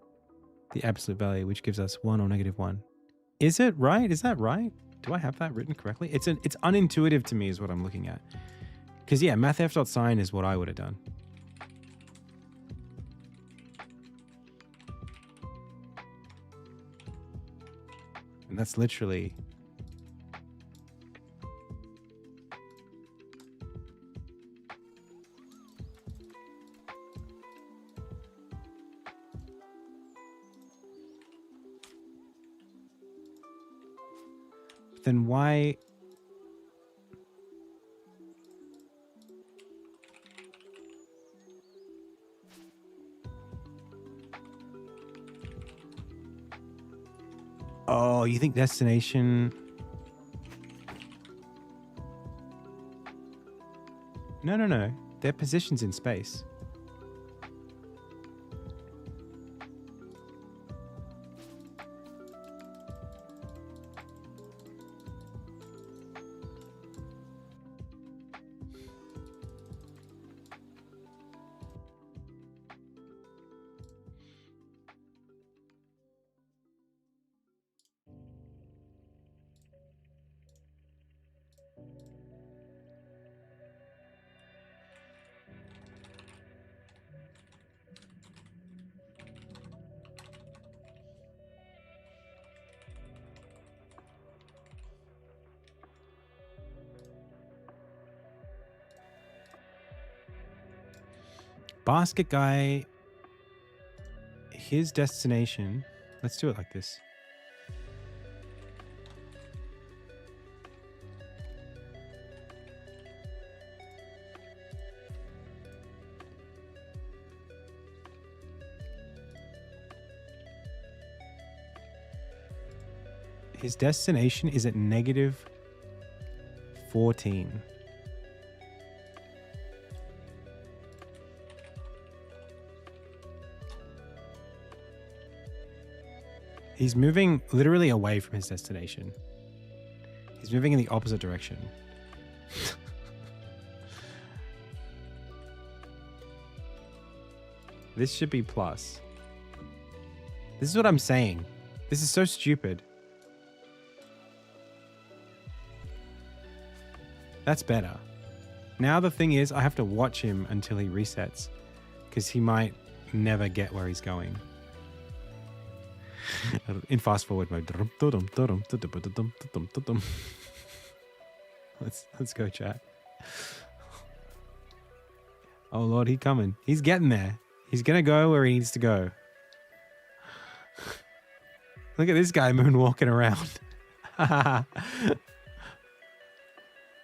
the absolute value, which gives us 1 or -1. Is it right? Is that right? Do I have that written correctly? It's unintuitive to me is what I'm looking at. Because yeah, mathf.sign is what I would have done. And that's literally... Then why... Oh, you think destination... No. They're positions in space. Basket guy, his destination, let's do it like this. His destination is at -14. He's moving literally away from his destination. He's moving in the opposite direction. This should be plus. This is what I'm saying. This is so stupid. That's better. Now the thing is, I have to watch him until he resets, because he might never get where he's going. In fast forward mode. Let's go, chat. Oh Lord, he's coming. He's getting there. He's gonna go where he needs to go. Look at this guy moonwalking around.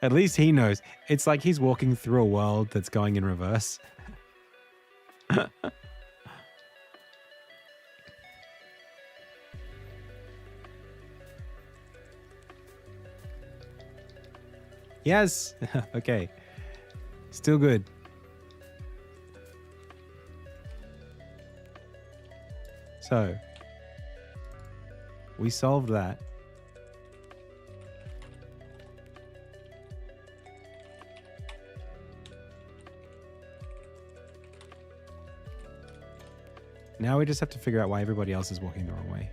At least he knows. It's like he's walking through a world that's going in reverse. Yes. Okay. Still good. So, we solved that. Now we just have to figure out why everybody else is walking the wrong way.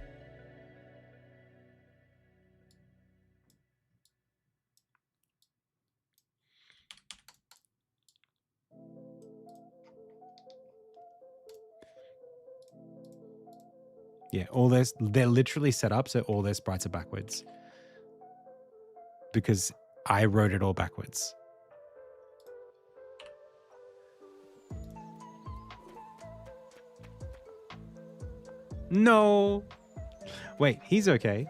Yeah, they're literally set up so all their sprites are backwards. Because I wrote it all backwards. No. Wait, he's okay.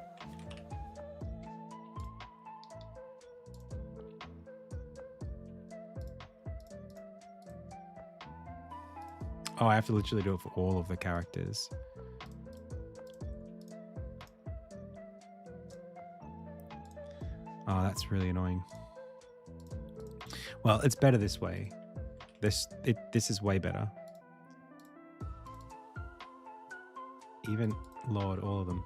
Oh, I have to literally do it for all of the characters. Oh, that's really annoying. Well, it's better this way. This is way better. Even Lord, all of them.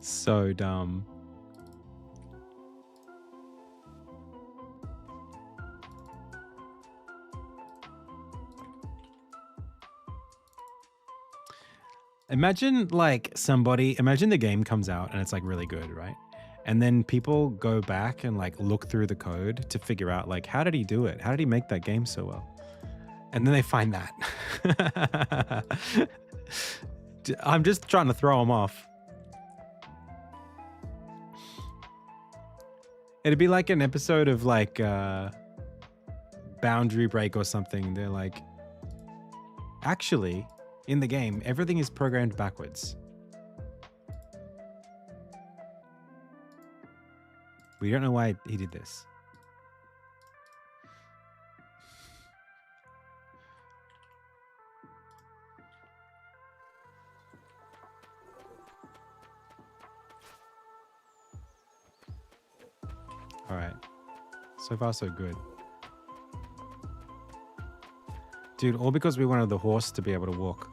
So dumb. Imagine imagine the game comes out and it's like really good, right? And then people go back and like look through the code to figure out like, how did he do it? How did he make that game so well? And then they find that. I'm just trying to throw them off. It'd be like an episode of like Boundary Break or something. They're like, actually, in the game, everything is programmed backwards. We don't know why he did this. All right. So far, so good. Dude, all because we wanted the horse to be able to walk.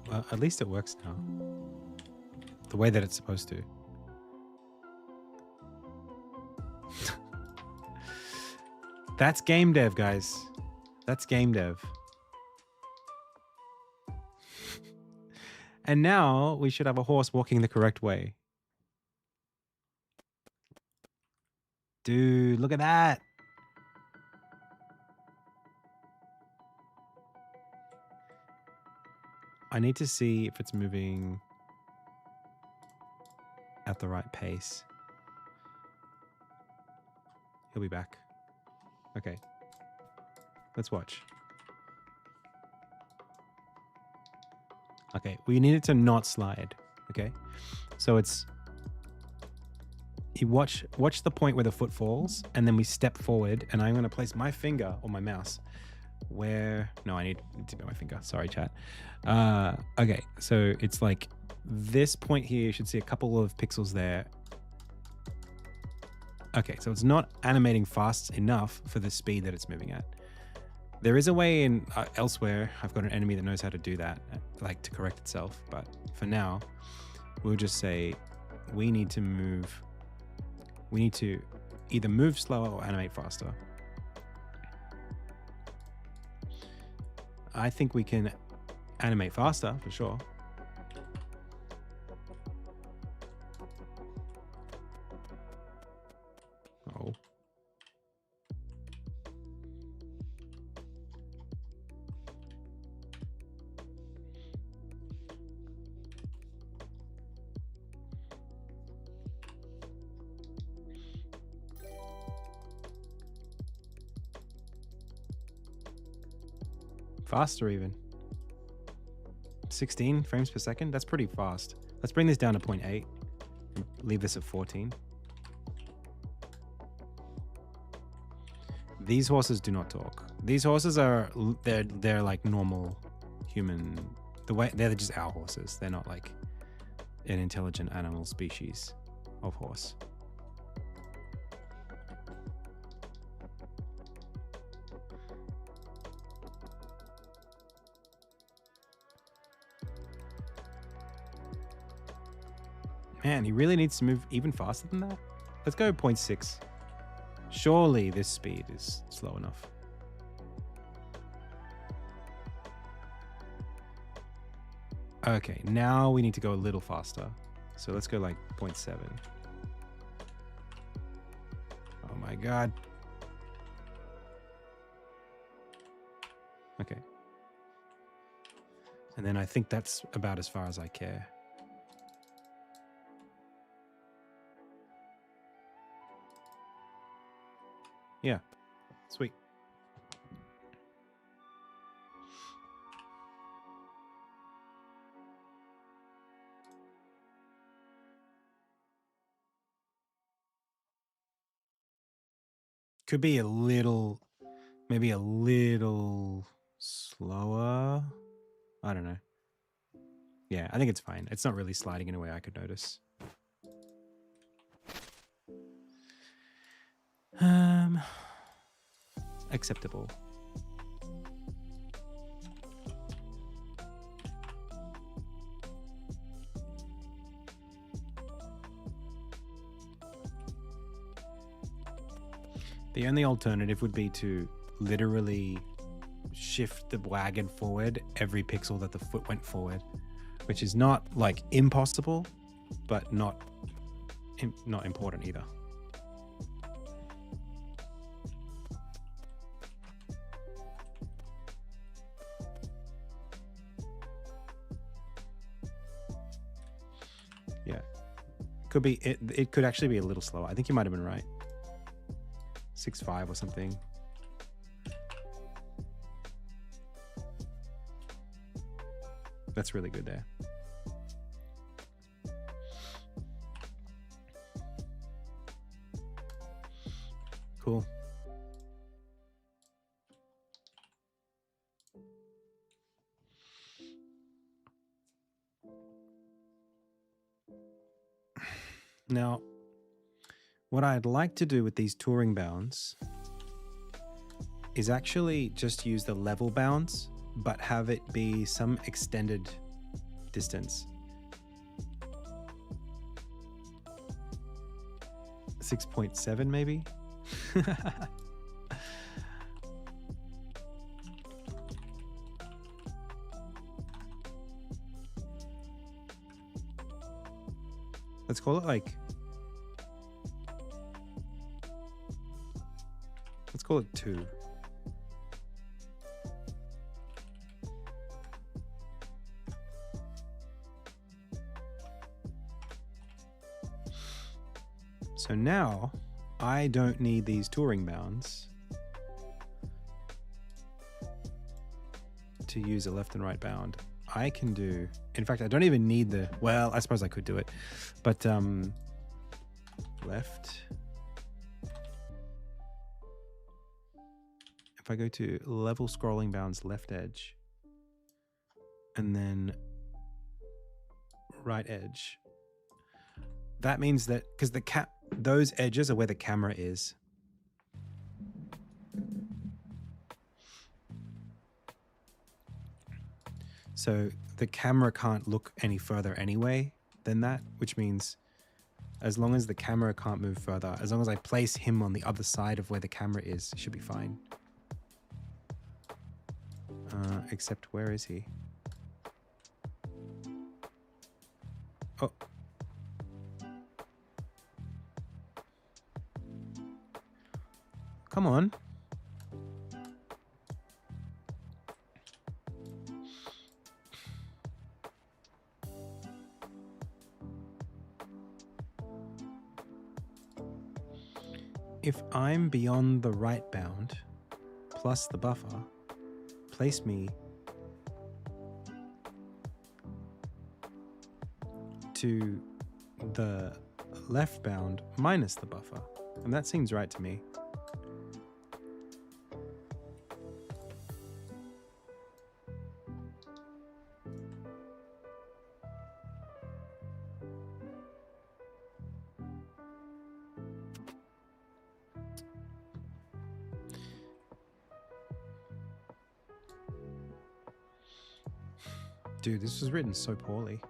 Well, at least it works now. The way that it's supposed to. That's game dev, guys. That's game dev. And now we should have a horse walking the correct way. Dude, look at that. I need to see if it's moving at the right pace. He'll be back. Okay. Let's watch. Okay, we need it to not slide. Okay, so it's you watch the point where the foot falls, and then we step forward, and I'm going to place my finger on my mouse. Where no, I need to be my finger. Sorry, chat. Okay, so it's like this point here. You should see a couple of pixels there. Okay, so it's not animating fast enough for the speed that it's moving at. There is a way in elsewhere. I've got an enemy that knows how to do that, like to correct itself. But for now, we'll just say we need to move. We need to either move slower or animate faster. I think we can animate faster for sure. Oh. Faster even. 16 frames per second. That's pretty fast. Let's bring this down to 0.8 and leave this at 14. These horses do not talk. These horses are they're like normal human. The way they're just our horses. They're not like an intelligent animal species of horse. Man, he really needs to move even faster than that. Let's go 0.6. Surely this speed is slow enough. Okay, now we need to go a little faster. So let's go like 0.7. Oh my God. Okay. And then I think that's about as far as I care. Yeah, sweet. Could be a little, maybe a little slower. I don't know. Yeah, I think it's fine. It's not really sliding in a way I could notice. Acceptable. The only alternative would be to literally shift the wagon forward every pixel that the foot went forward, which is not like impossible, but not important either. Yeah, could be. It could actually be a little slower. I think you might have been right. 6.5 or something. That's really good there. Cool. Now, what I'd like to do with these touring bounds is actually just use the level bounds, but have it be some extended distance. 6.7 maybe? Let's call it like, let's call it 2. So now I don't need these touring bounds. to use a left and right bound, I can do, in fact, I don't even need the, well, I suppose I could do it, but left. If I go to level scrolling bounds left edge and then right edge, that means that because those edges are where the camera is. So the camera can't look any further anyway than that, which means as long as the camera can't move further, as long as I place him on the other side of where the camera is, it should be fine. Except where is he? Oh. Come on. If I'm beyond the right bound plus the buffer, place me to the left bound minus the buffer. And that seems right to me. Dude, this was written so poorly.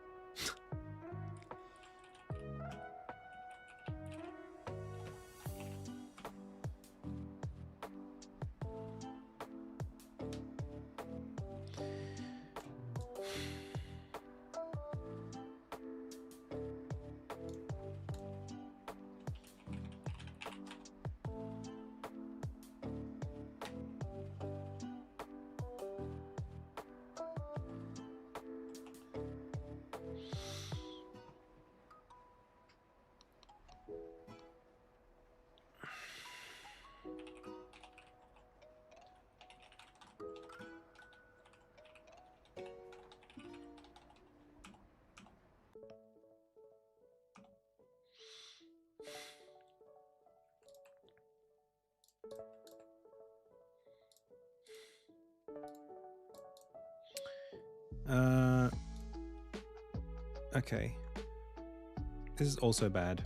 Okay. This is also bad.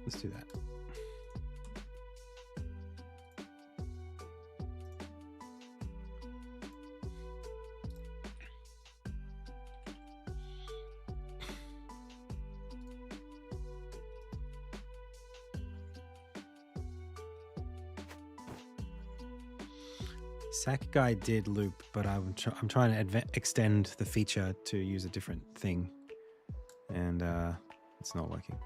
Let's do that. Sack guy did loop, but I'm trying to extend the feature to use a different thing, and it's not working.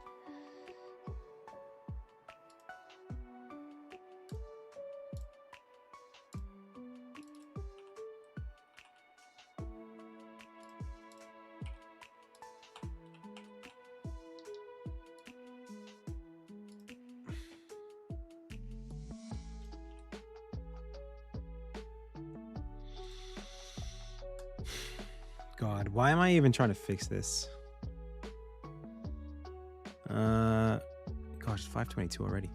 God, why am I even trying to fix this? Gosh, 5:22 already.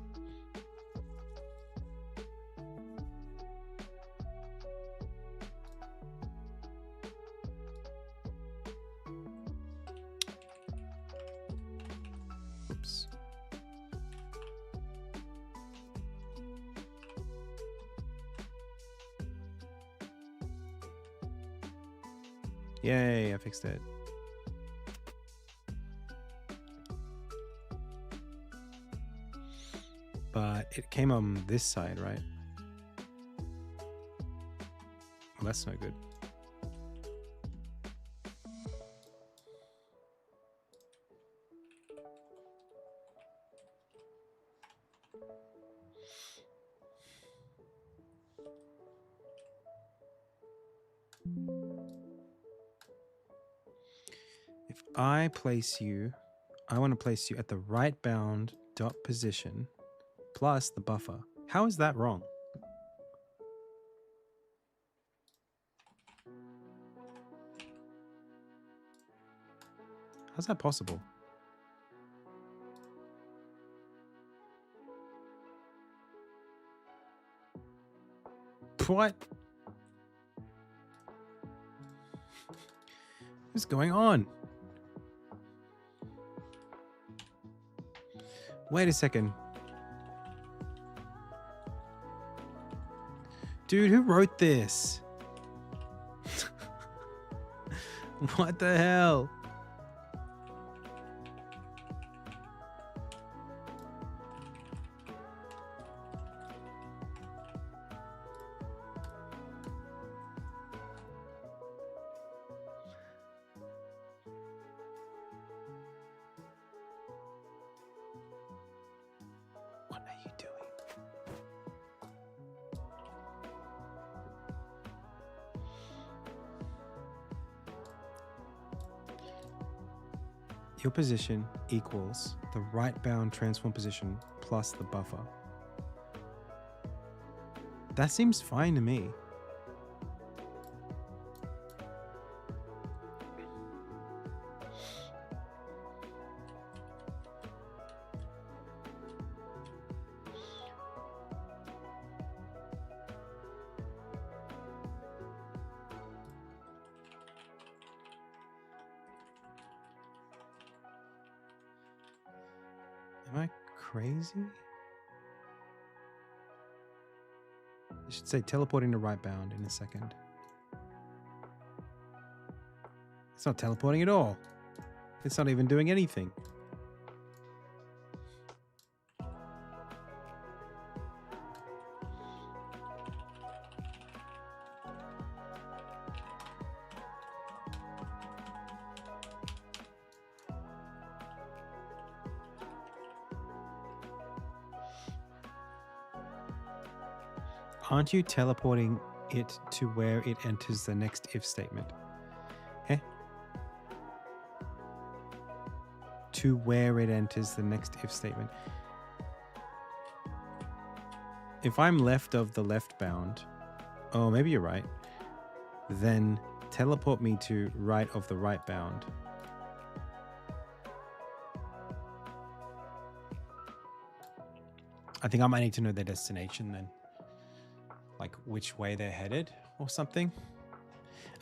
Oops. Yay, I fixed it. But it came on this side, right? Well, that's no good. If I place you, I want to place you at the right bound dot position plus the buffer. How is that wrong? How's that possible? What? What's going on? Wait a second. Dude, who wrote this? What the hell? What are you doing? Your position equals the right bound transform position plus the buffer. That seems fine to me. Am I crazy? I should say teleporting to right bound in a second. It's not teleporting at all. It's not even doing anything. Aren't you teleporting it to where it enters the next if statement? Eh? To where it enters the next if statement. If I'm left of the left bound, oh, maybe you're right. Then teleport me to right of the right bound. I think I might need to know their destination then. Like which way they're headed or something.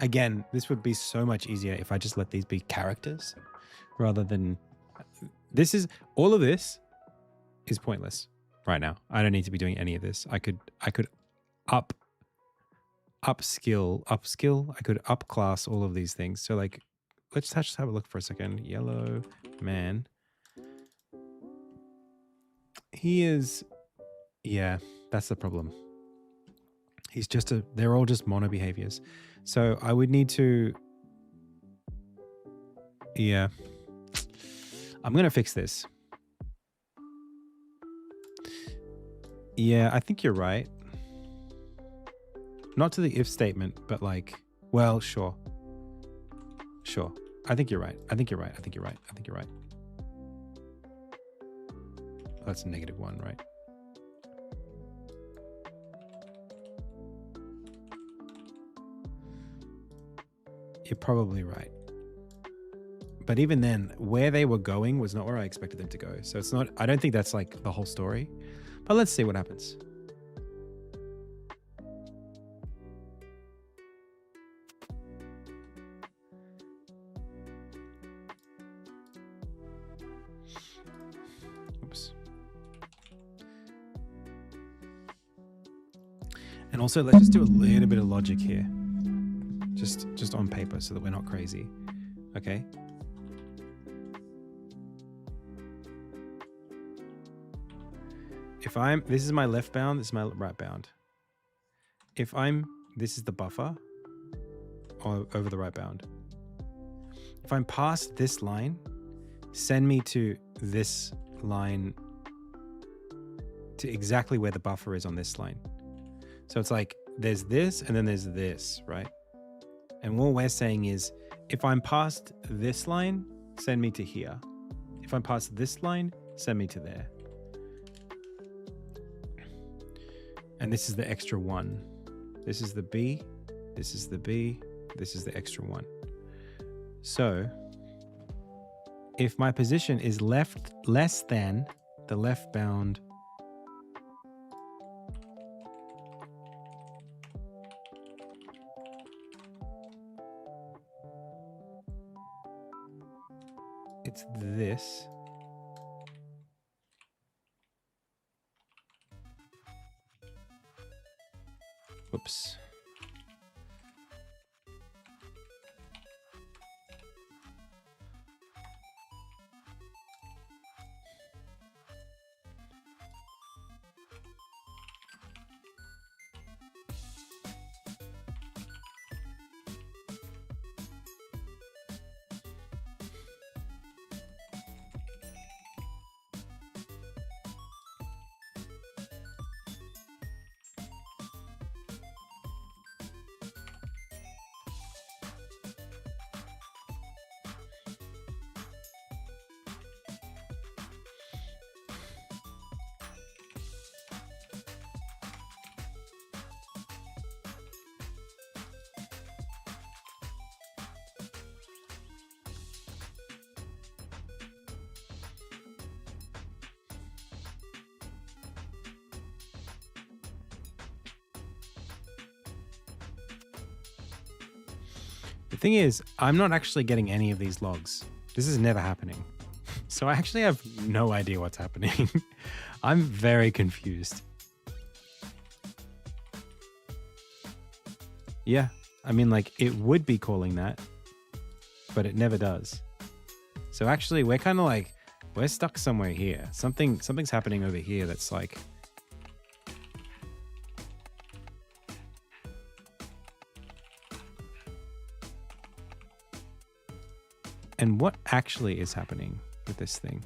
Again, this would be so much easier if I just let these be characters rather than all of this is pointless right now. I don't need to be doing any of this. I could upskill. I could upclass all of these things. So like, let's just have a look for a second. Yellow man. He is, yeah, that's the problem. He's just they're all just mono behaviors. So I would need to, yeah, I'm going to fix this. Yeah, I think you're right. Not to the if statement, but like, well, sure. Sure. I think you're right. I think you're right. I think you're right. I think you're right. That's a -1, right? You're probably right. But even then, where they were going was not where I expected them to go. So it's not, I don't think that's like the whole story. But let's see what happens. Oops. And also, let's just do a little bit of logic here. Just on paper so that we're not crazy. Okay? If this is my left bound, this is my right bound. This is the buffer over the right bound. If I'm past this line, send me to this line to exactly where the buffer is on this line. So it's like there's this and then there's this, right? And what we're saying is if I'm past this line, send me to here. If I'm past this line, send me to there. And this is the extra one. This is the B, this is the B, this is the extra one. So if my position is less than the left bound it's this. Whoops. The thing is, I'm not actually getting any of these logs. This is never happening. So I actually have no idea what's happening. I'm very confused. Yeah, I mean, like, it would be calling that, but it never does. So actually, we're kind of like, we're stuck somewhere here. Something's happening over here that's like... And what actually is happening with this thing?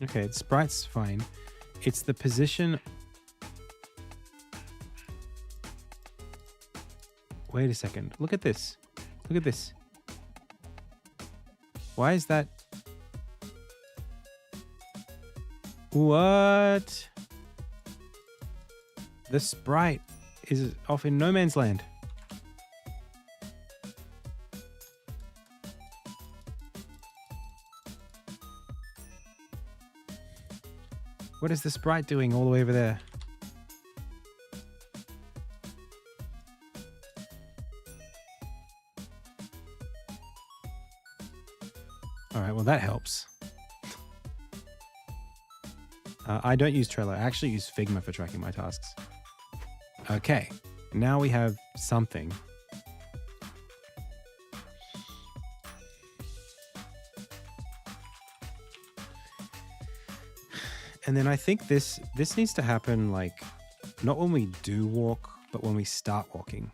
Okay, the sprite's fine. It's the position... Wait a second. Look at this. Look at this. Why is that? What? The sprite is off in no man's land. What is the sprite doing all the way over there? All right, well, that helps. I don't use Trello. I actually use Figma for tracking my tasks. Okay, now we have something. And then I think this needs to happen, like, not when we do walk, but when we start walking.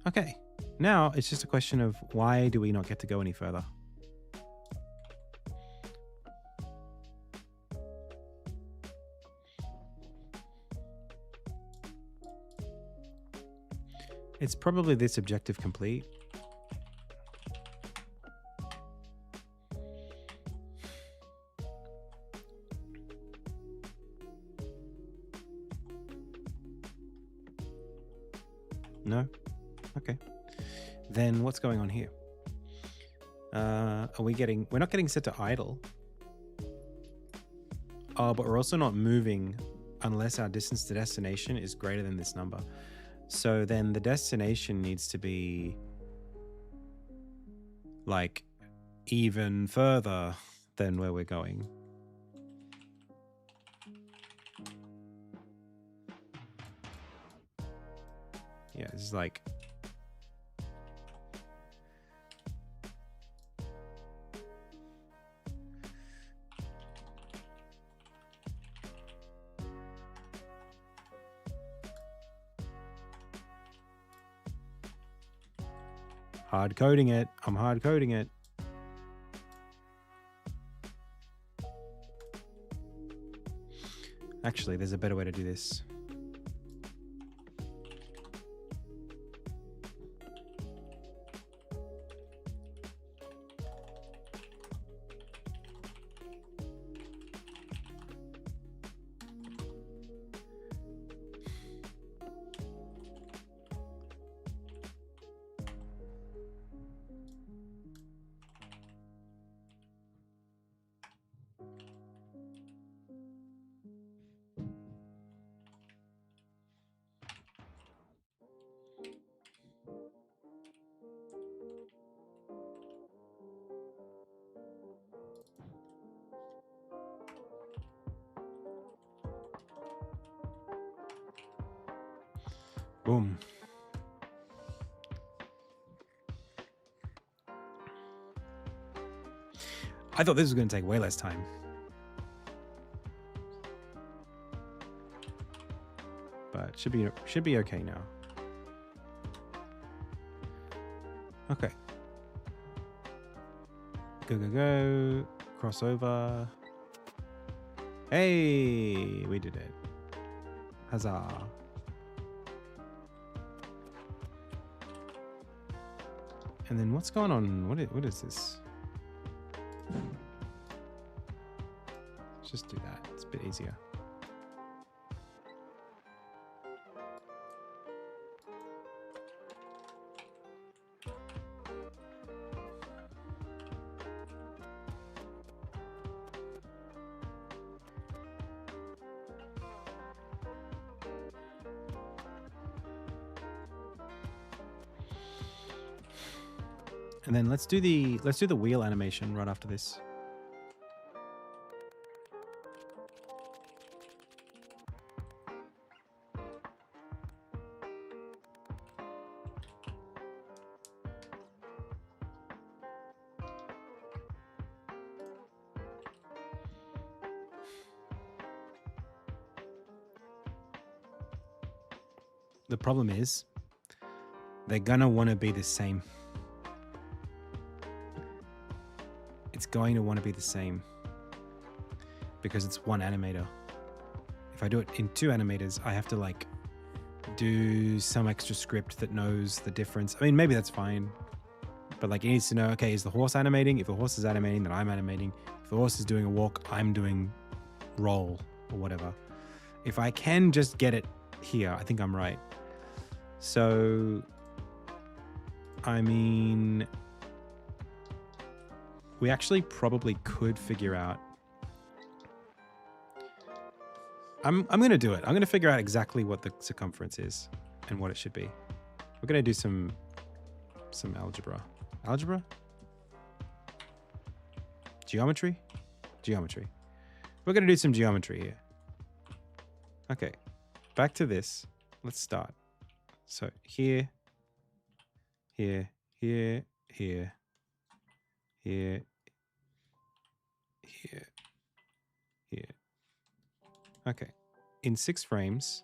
Okay, now it's just a question of why do we not get to go any further? It's probably this objective complete. No? Okay. Then what's going on here? We're not getting set to idle. Oh, but we're also not moving unless our distance to destination is greater than this number. So then the destination needs to be like even further than where we're going. Yeah, it's like hard coding it. I'm hard coding it. Actually, there's a better way to do this. Boom. I thought this was going to take way less time. But should be okay now. Okay. Go. Crossover. Hey, we did it. Huzzah. And then what's going on? What is this? Let's just do that. It's a bit easier. And then let's do the wheel animation right after this. The problem is they're gonna want to be the same. It's going to want to be the same because it's one animator. If I do it in two animators, I have to like do some extra script that knows the difference. I mean, maybe that's fine, but like it needs to know, okay, is the horse animating? If the horse is animating, then I'm animating. If the horse is doing a walk, I'm doing roll or whatever. If I can just get it here, I think I'm right. So, I mean, we actually probably could figure out. I'm going to do it. I'm going to figure out exactly what the circumference is and what it should be. We're going to do some algebra. Algebra? Geometry? Geometry. We're going to do some geometry here. Okay. Back to this. Let's start. So here, here, here, here, here, here, here. Okay. In 6 frames,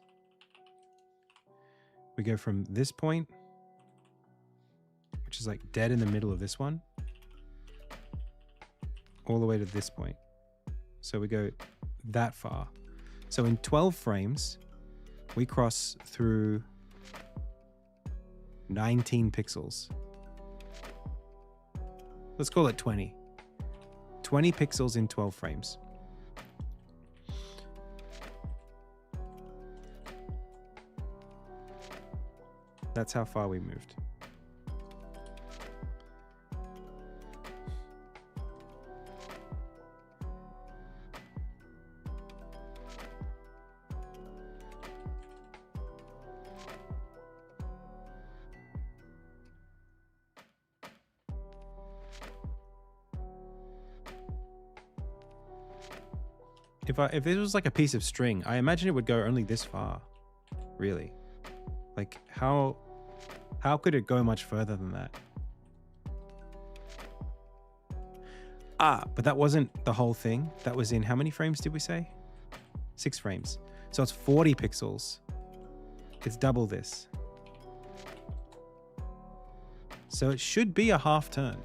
we go from this point, which is like dead in the middle of this one, all the way to this point. So we go that far. So in 12 frames, we cross through 19 pixels. Let's call it 20. 20 pixels in 12 frames. That's how far we moved. If this was like a piece of string, I imagine it would go only this far. Really. Like how could it go much further than that? Ah, but that wasn't the whole thing. That was in how many frames did we say? 6 frames. So it's 40 pixels. It's double this. So it should be a half turn.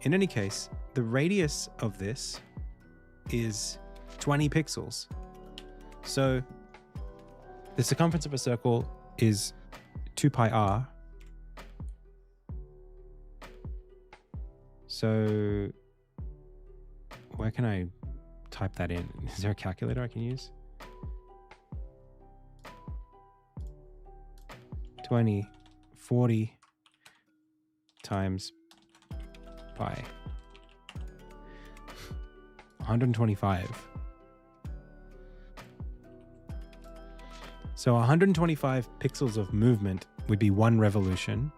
In any case, the radius of this is 20 pixels. So the circumference of a circle is 2 pi r. So where can I type that in? Is there a calculator I can use? 20, 40 times pi. 125. So 125 pixels of movement would be 1 revolution.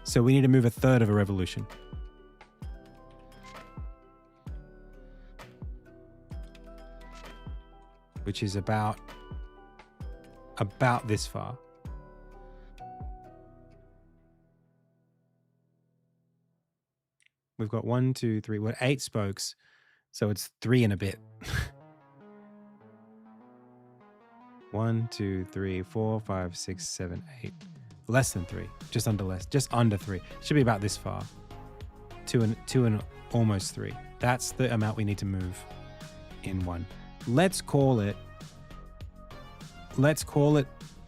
So we need to move a third of a revolution. Which is about this far. We've got 1, 2, 3, we're 8 spokes. So it's 3 and a bit. 1, 2, 3, 4, 5, 6, 7, 8. Less than 3. Just under 3. Should be about this far. 2 and almost 3. That's the amount we need to move in one. Let's call it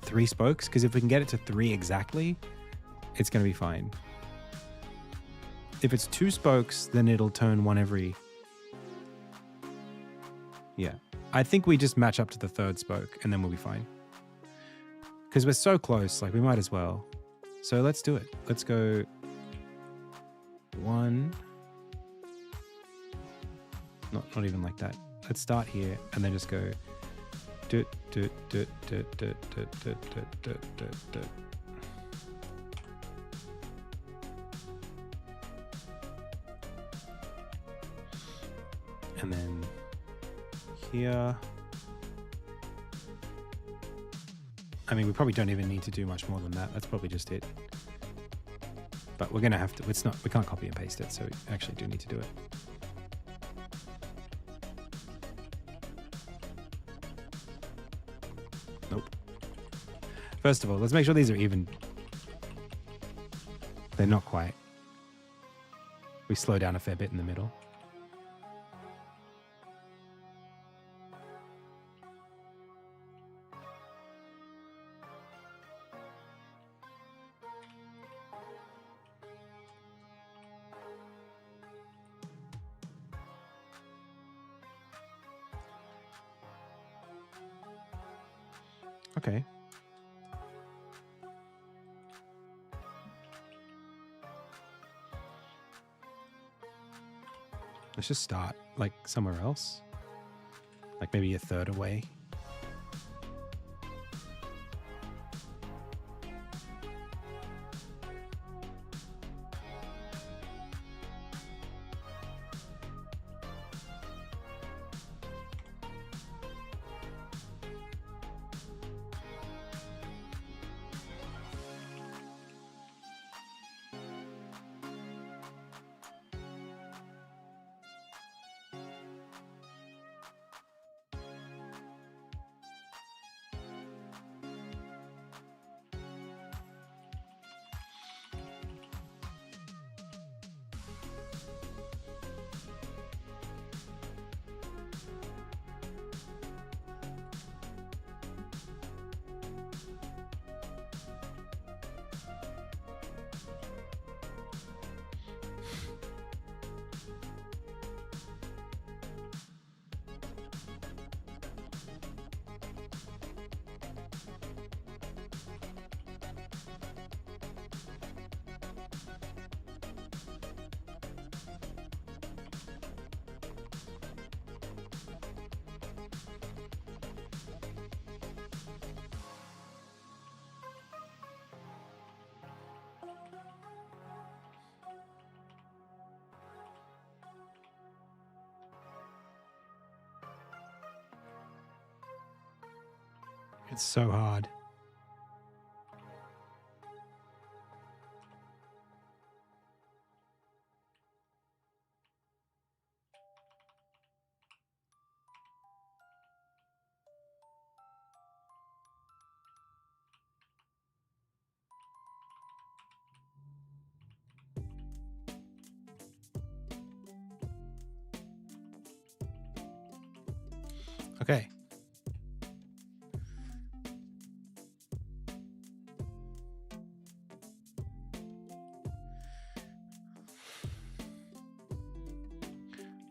3 spokes, because if we can get it to 3 exactly, it's going to be fine. If it's 2 spokes, then it'll turn 1 every... Yeah. I think we just match up to the 3rd spoke, and then we'll be fine. Because we're so close, like we might as well. So let's do it. Let's go 1. Not even like that. Let's start here, and then just go... And then here. I mean, we probably don't even need to do much more than that. That's probably just it. But we're going to have to, we can't copy and paste it, so we actually do need to do it. Nope. First of all, let's make sure these are even. They're not quite. We slow down a fair bit in the middle. Okay. Let's just start like somewhere else. Like maybe a third away. It's so hard. Okay.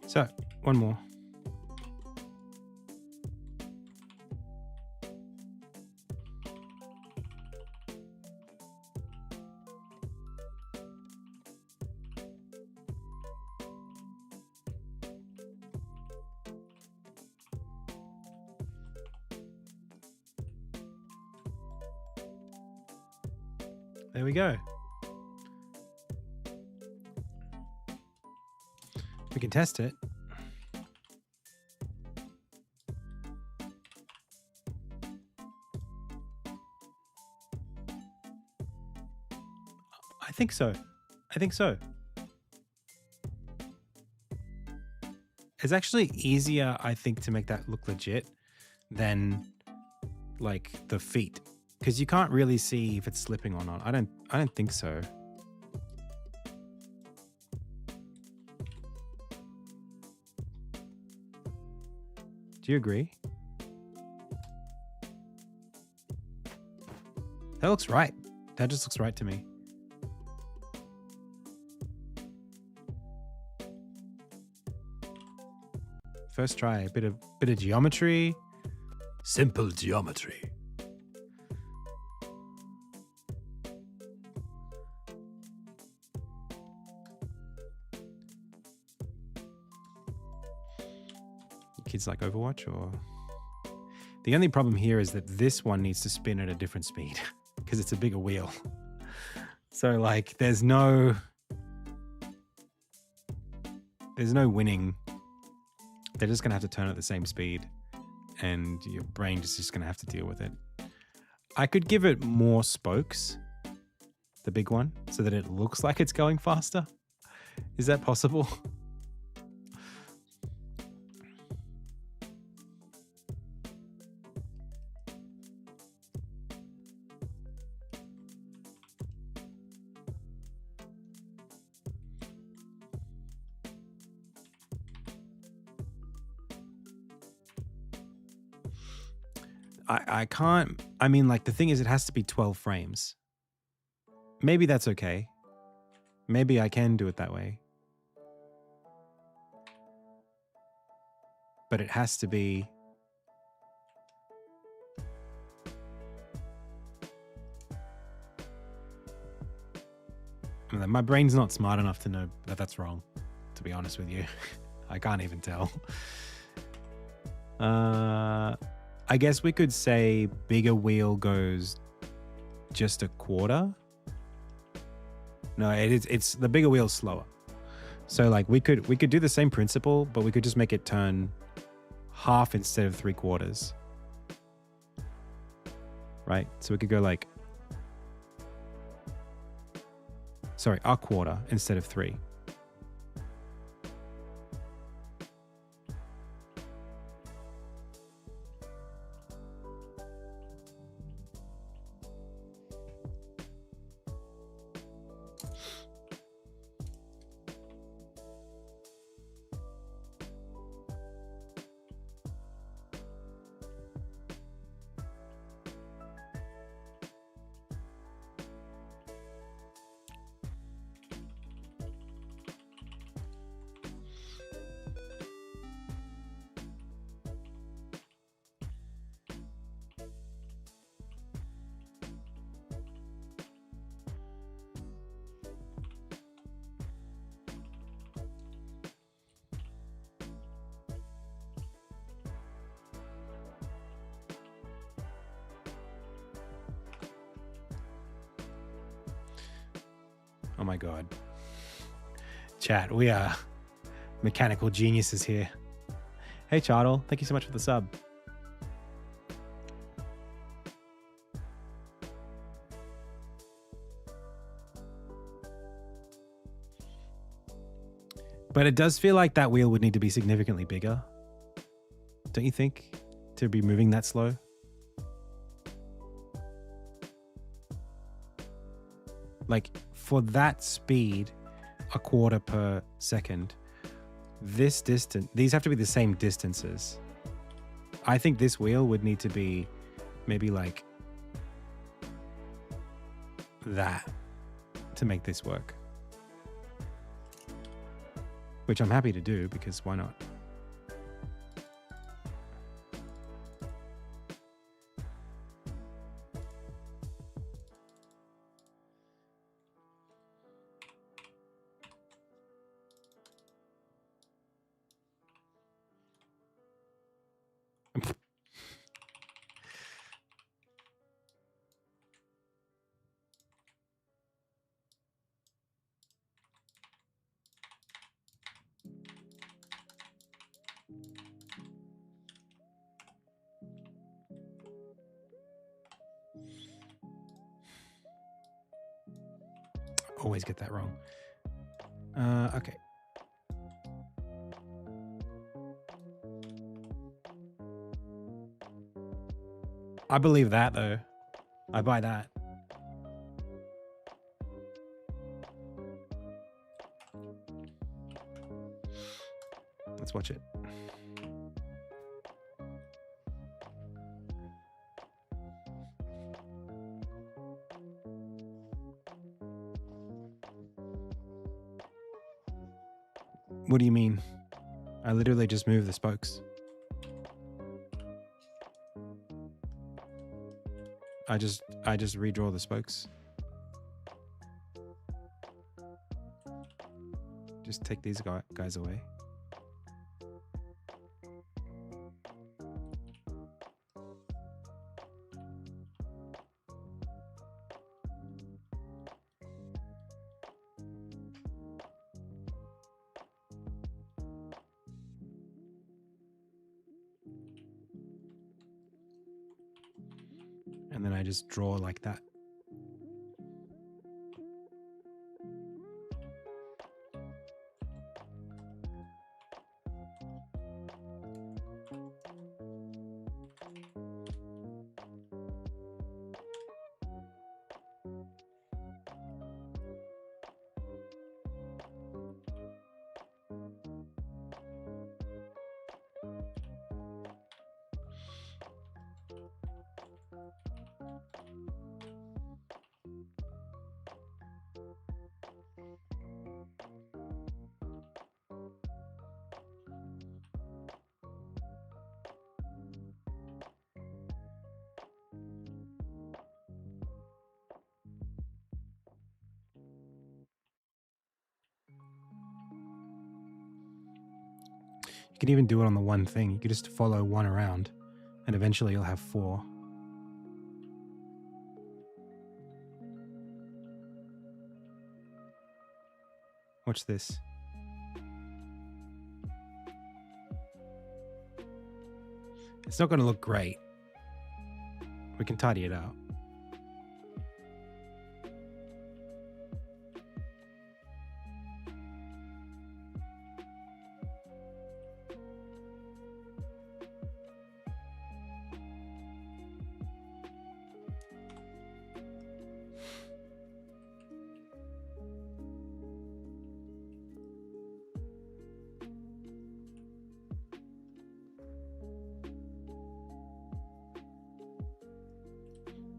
So, one more. There we go. We can test it. I think so. I think so. It's actually easier, I think, to make that look legit than like the feet, because you can't really see if it's slipping or not. I don't think so. Do you agree? That looks right. That just looks right to me. First try, a bit of geometry. Simple geometry. Kids like Overwatch, or? The only problem here is that this one needs to spin at a different speed because it's a bigger wheel. So like there's no winning. They're just going to have to turn at the same speed and your brain is just going to have to deal with it. I could give it more spokes, the big one, so that it looks like it's going faster. Is that possible? I can't, I mean, like the thing is it has to be 12 frames. Maybe that's okay. Maybe I can do it that way. But it has to be. My brain's not smart enough to know that that's wrong, to be honest with you. I can't even tell. I guess we could say bigger wheel goes just a quarter. No, it's the bigger wheel's slower. So like we could do the same principle, but we could just make it turn half instead of 3/4. Right? So we could go like, sorry, a quarter instead of 3. Oh my God. Chat, we are mechanical geniuses here. Hey, Chartle, thank you so much for the sub. But it does feel like that wheel would need to be significantly bigger. Don't you think? To be moving that slow? Like, for that speed, a quarter per second, this distance, these have to be the same distances. I think this wheel would need to be maybe like that to make this work. Which I'm happy to do, because why not? Always get that wrong. Okay. I believe that, though. I buy that. Let's watch it. What do you mean? I literally just moved the spokes. I just redraw the spokes. Just take these guys away. And then I just draw like that. You can even do it on the one thing. You could just follow one around and eventually you'll have 4. Watch this. It's not going to look great. We can tidy it out.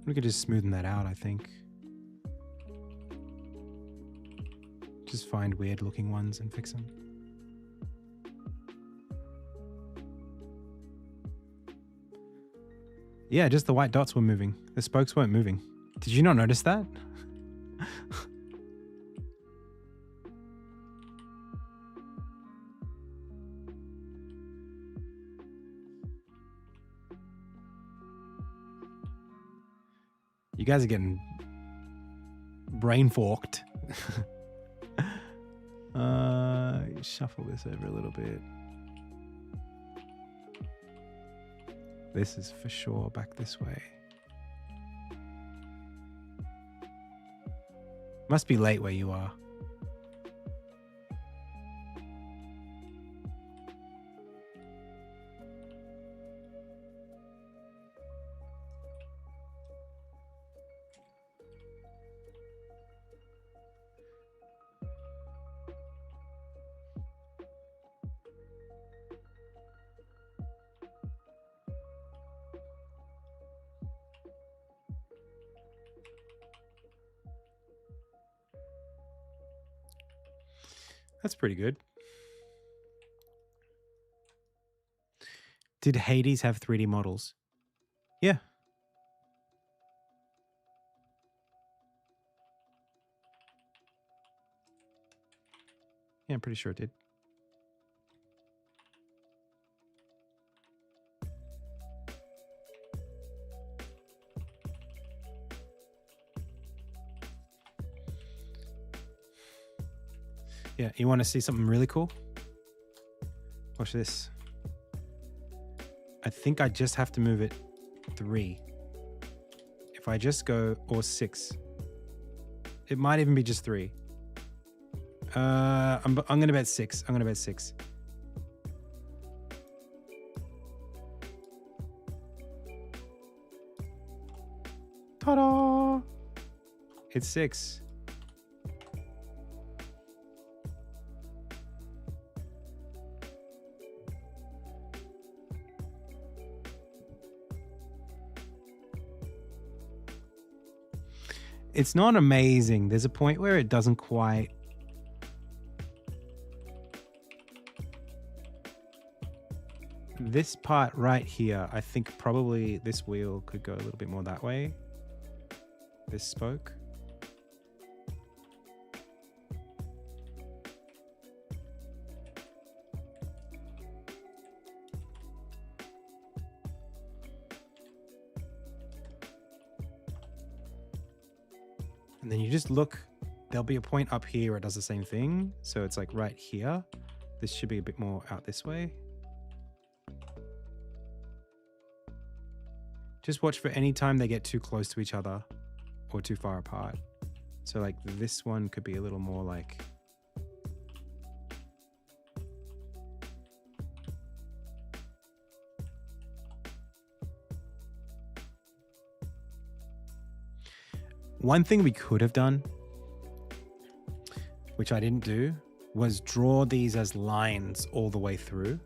We could just smoothen that out, I think. Just find weird looking ones and fix them. Yeah, just the white dots were moving. The spokes weren't moving. Did you not notice that? You guys are getting brain forked. Shuffle this over a little bit. This is for sure back this way. Must be late where you are. That's pretty good. Did Hades have 3D models? Yeah. Yeah, I'm pretty sure it did. Yeah, you want to see something really cool? Watch this. I think I just have to move it 3. If I just go, or 6. It might even be just 3. I'm going to bet 6. I'm going to bet 6. Ta-da! It's 6. It's not amazing. There's a point where it doesn't quite... This part right here, I think probably this wheel could go a little bit more that way. This spoke. And then you just look, there'll be a point up here where it does the same thing. So it's like right here. This should be a bit more out this way. Just watch for any time they get too close to each other or too far apart. So like this one could be a little more like... One thing we could have done, which I didn't do, was draw these as lines all the way through.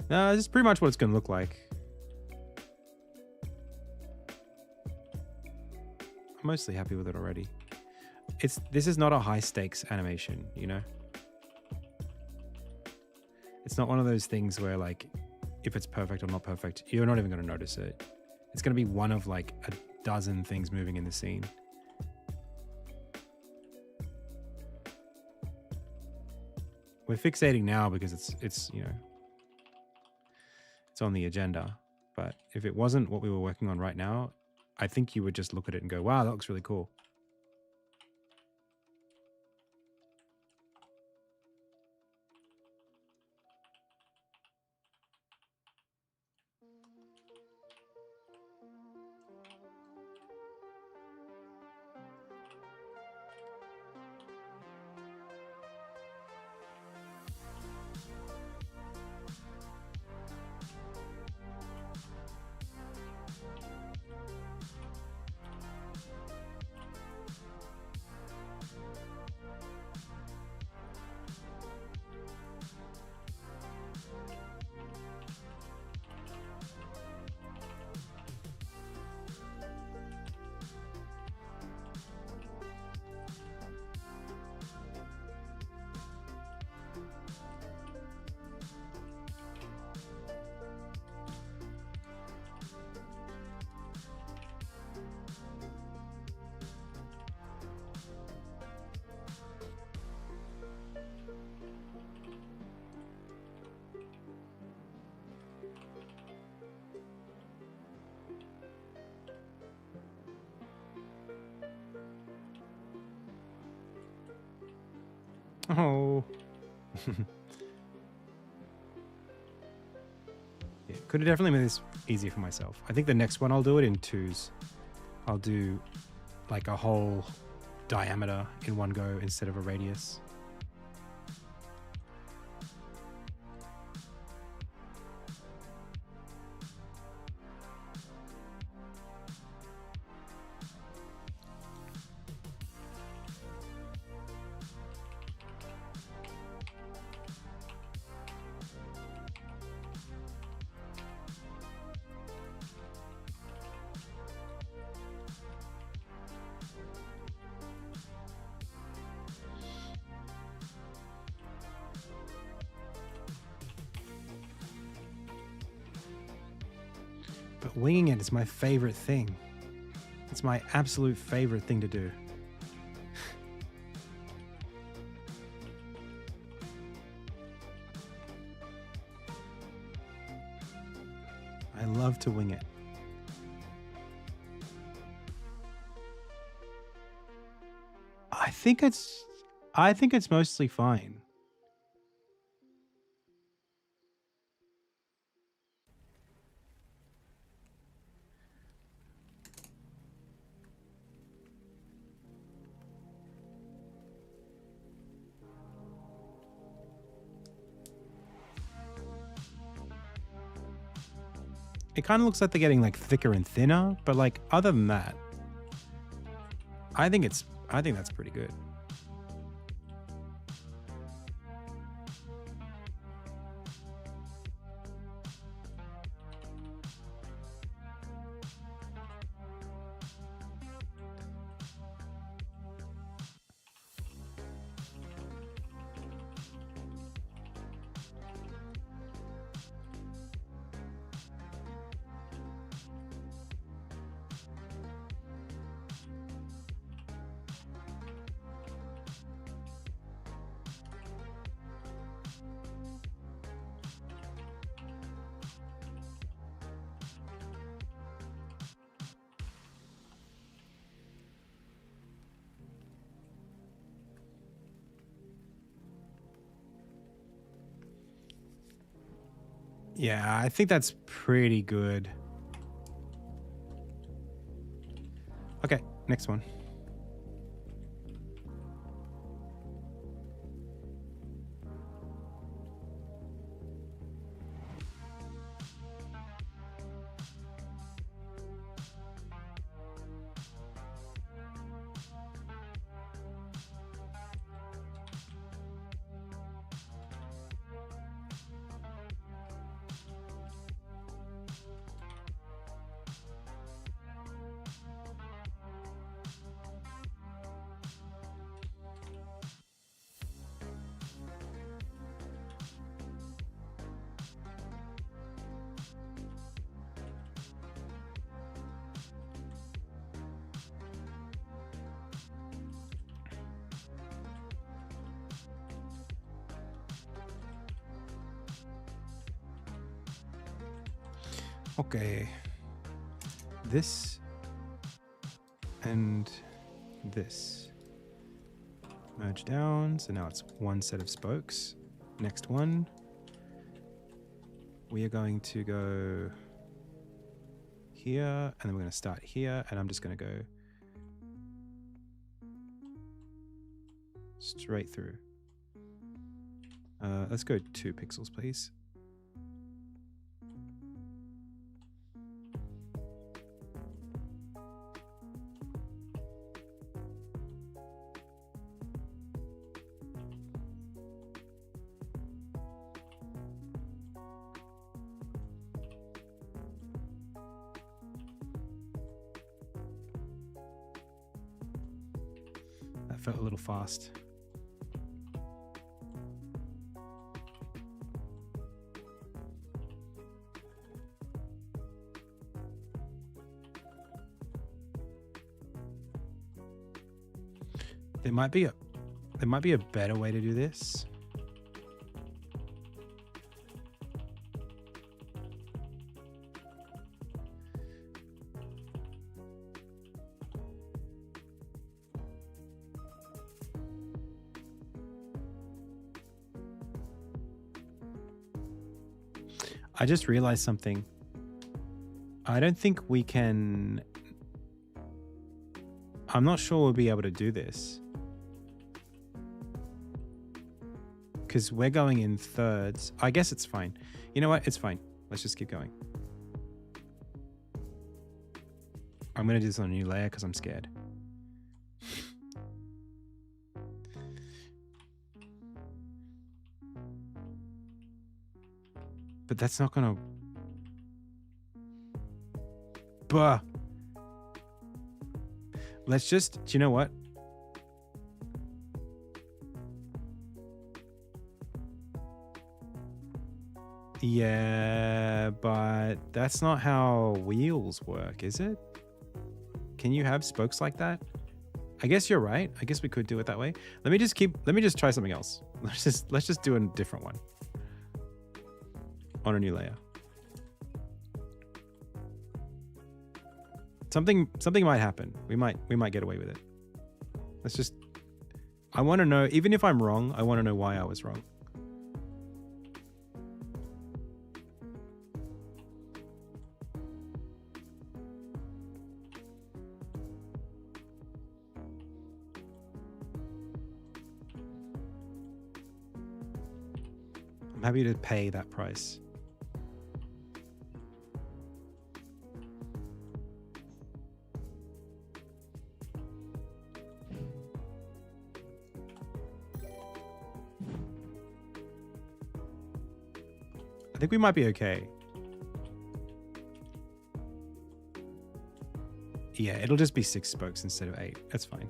No, this is pretty much what it's going to look like. I'm mostly happy with it already. This is not a high stakes animation, you know? It's not one of those things where like, if it's perfect or not perfect, you're not even going to notice it. It's going to be one of like a dozen things moving in the scene. We're fixating now because it's you know, it's on the agenda. But if it wasn't what we were working on right now, I think you would just look at it and go, wow, that looks really cool. Oh. Yeah, could have definitely made this easier for myself. I think the next one I'll do it in 2s. I'll do like a whole diameter in one go instead of a radius. But winging it is my favorite thing. It's my absolute favorite thing to do. I love to wing it. I think it's mostly fine. It kind of looks like they're getting like thicker and thinner, but like other than that, I think that's pretty good. Yeah, I think that's pretty good. Okay, next one. Okay, this and this merge down, so now it's one set of spokes. Next one, we are going to go here, and then we're going to start here, and I'm just going to go straight through. Let's go 2 pixels, please. That felt a little fast. There might be a better way to do this. I just realized something. I don't think we can... I'm not sure we'll be able to do this. Because we're going in thirds. I guess it's fine. You know what? It's fine. Let's just keep going. I'm going to do this on a new layer because I'm scared. But that's not going to... Bah. Let's just... Do you know what? Yeah, but that's not how wheels work, is it? Can you have spokes like that? I guess you're right. I guess we could do it that way. Let me just try something else. Let's just do a different one on a new layer. Something might happen. We might get away with it. Let's just, I want to know, even if I'm wrong, I want to know why I was wrong. I'm happy to pay that price. I think we might be okay. Yeah, it'll just be 6 spokes instead of 8. That's fine.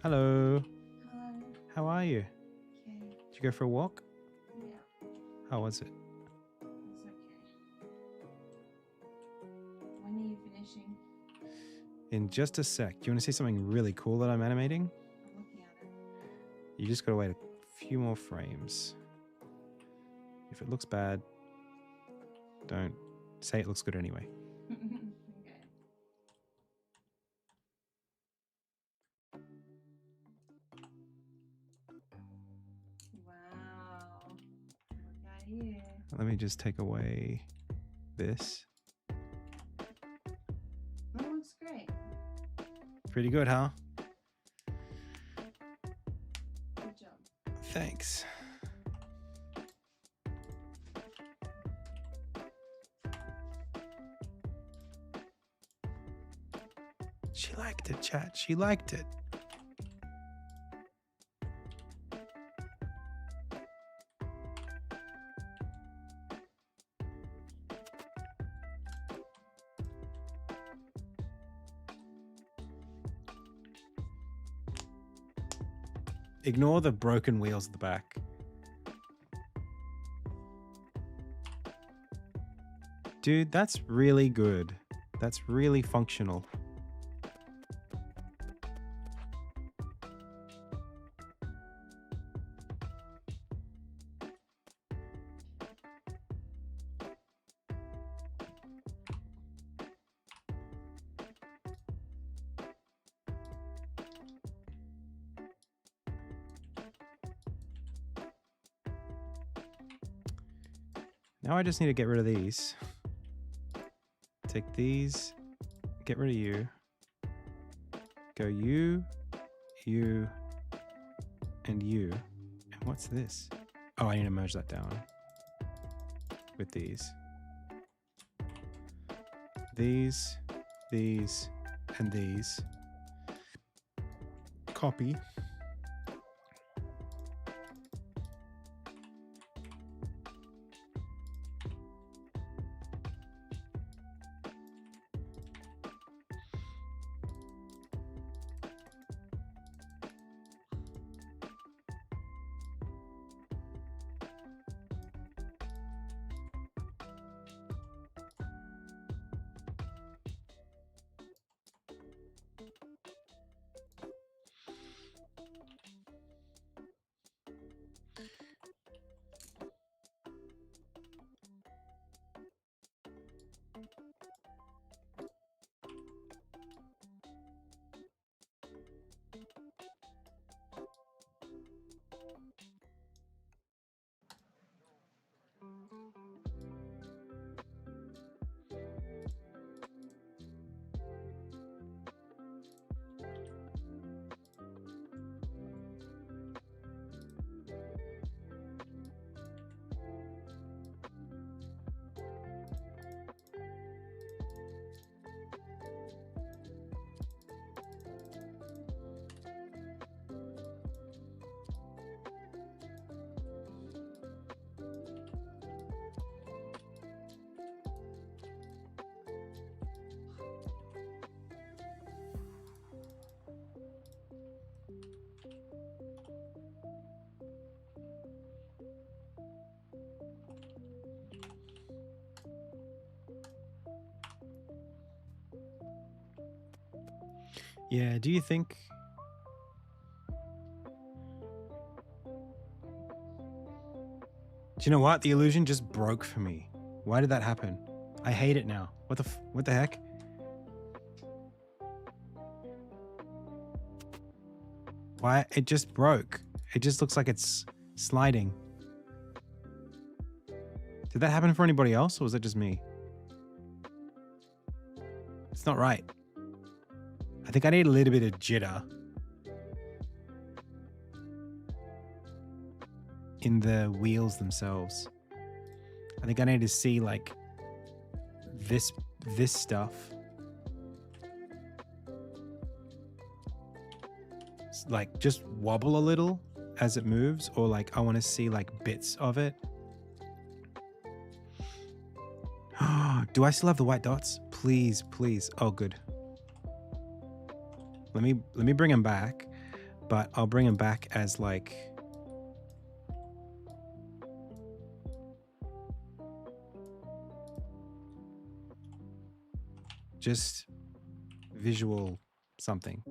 Hello. Hello. How are you? Okay. Did you go for a walk? Yeah, How was it? it's okay. When are you finishing? In just a sec. Do you want to see something really cool that I'm animating? I'm looking at it. You just gotta wait a few more frames. If it looks bad, don't say it looks good anyway. Okay. Wow. Look at you. Let me just take away this. That looks great. Pretty good, huh? Good job. Thanks. She liked it, chat. She liked it. Ignore the broken wheels at the back. Dude, that's really good. That's really functional. Now I just need to get rid of these. Take these, get rid of you. Go you, you, and you. And what's this? Oh, I need to merge that down with these. These, and these. Copy. Yeah, do you think... Do you know what? The illusion just broke for me. Why did that happen? I hate it now. What the heck? Why? It just broke. It just looks like it's sliding. Did that happen for anybody else, or was it just me? It's not right. I think I need a little bit of jitter in the wheels themselves. I think I need to see like this stuff like just wobble a little as it moves, or like I want to see like bits of it. Do I still have the white dots? Please, please. Oh, good. Let me bring them back, but I'll bring them back as like... just visual something.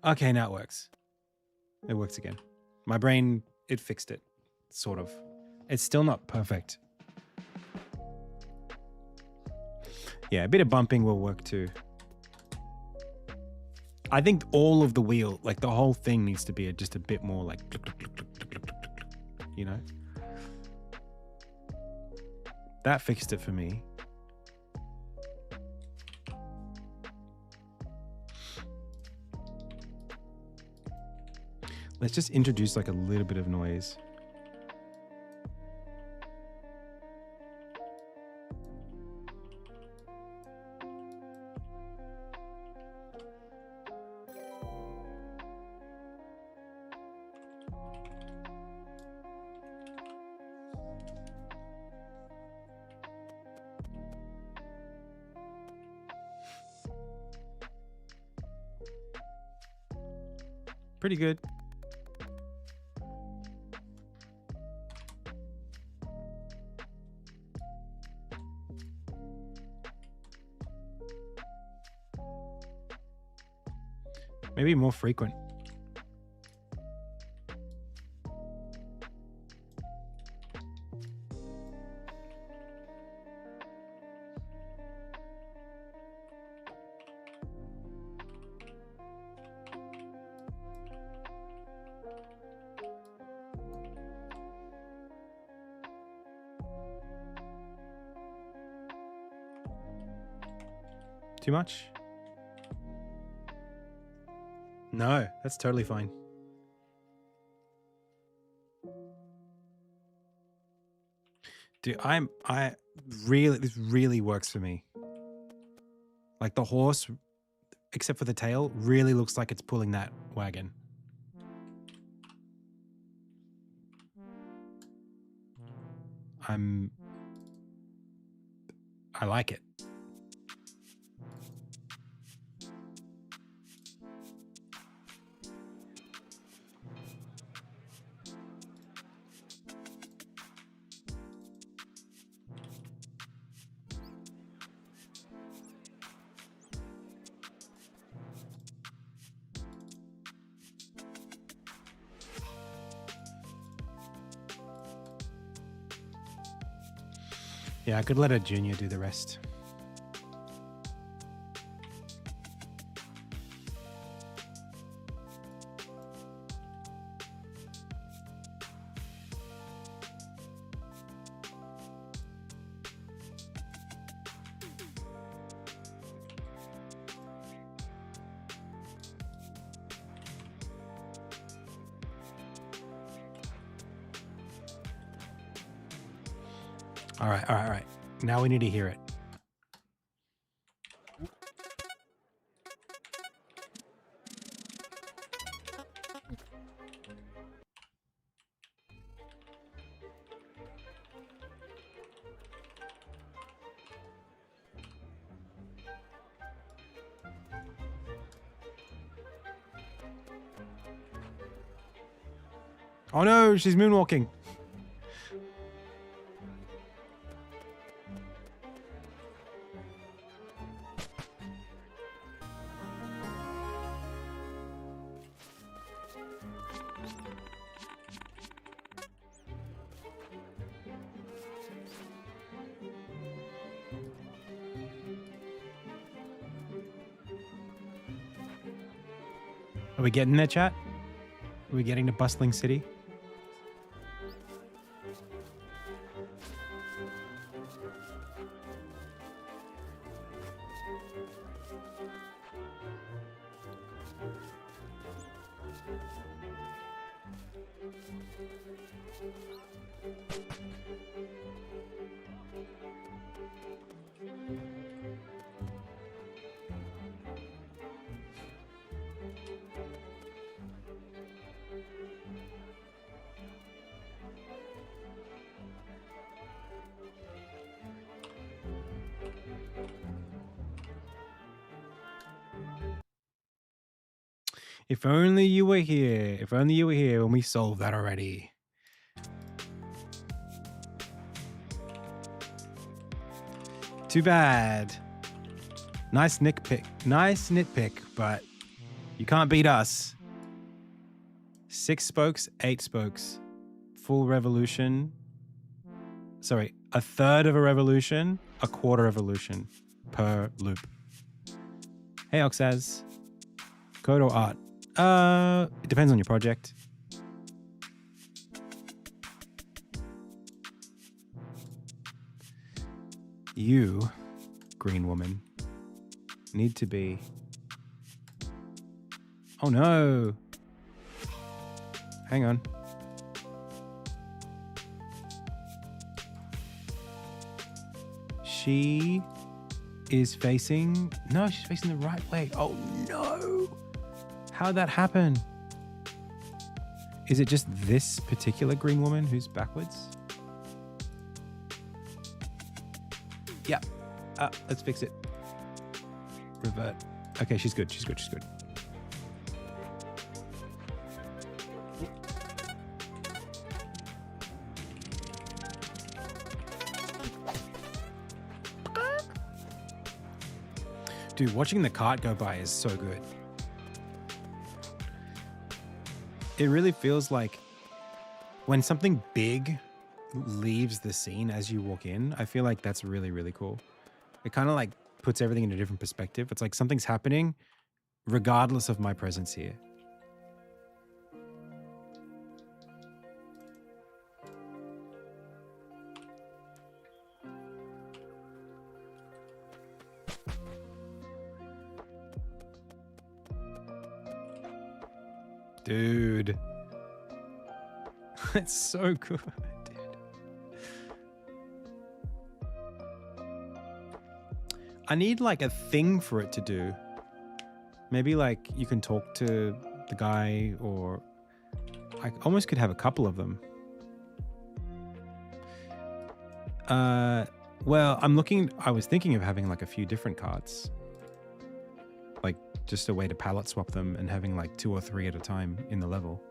Okay, now it works. It works again. My brain, it fixed it, sort of. It's still not perfect. Yeah, a bit of bumping will work too. I think all of the wheel, like the whole thing needs to be just a bit more like, you know? That fixed it for me. Let's just introduce like a little bit of noise. Pretty good. Maybe more frequent. Too much? No, that's totally fine. Dude, this really works for me. Like the horse, except for the tail, really looks like it's pulling that wagon. I like it. Yeah, I could let a junior do the rest. All right. Now we need to hear it. Oh no, she's moonwalking. Are we getting there, chat? Are we getting to bustling city? If only you were here. If only you were here when we solved that already. Too bad. Nice nitpick. Nice nitpick, but you can't beat us. 6 spokes, 8 spokes. Full revolution. Sorry, a third of a revolution, a quarter revolution per loop. Hey, Oxaz. Code or art? It depends on your project. You, green woman, need to be... Oh no! Hang on. She is facing... No, she's facing the right way. Oh no! How'd that happen? Is it just this particular green woman who's backwards? Yeah. Let's fix it. Revert. Okay, she's good. She's good. She's good. Dude, watching the cart go by is so good. It really feels like when something big leaves the scene as you walk in, I feel like that's really, really cool. It kind of like puts everything in a different perspective. It's like something's happening regardless of my presence here. Dude. It's so good, dude. I need like a thing for it to do. Maybe like you can talk to the guy, or I almost could have a couple of them. Well, I was thinking of having like a few different carts. Like just a way to palette swap them and having like 2 or 3 at a time in the level.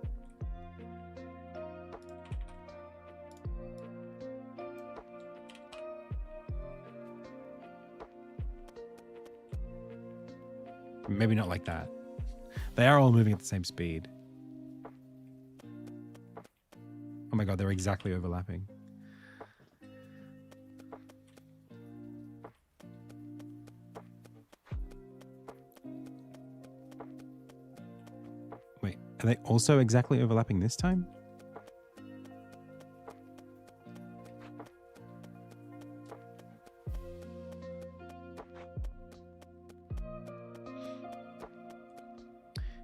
Maybe not like that. They are all moving at the same speed. Oh my god, they're exactly overlapping. Wait, are they also exactly overlapping this time?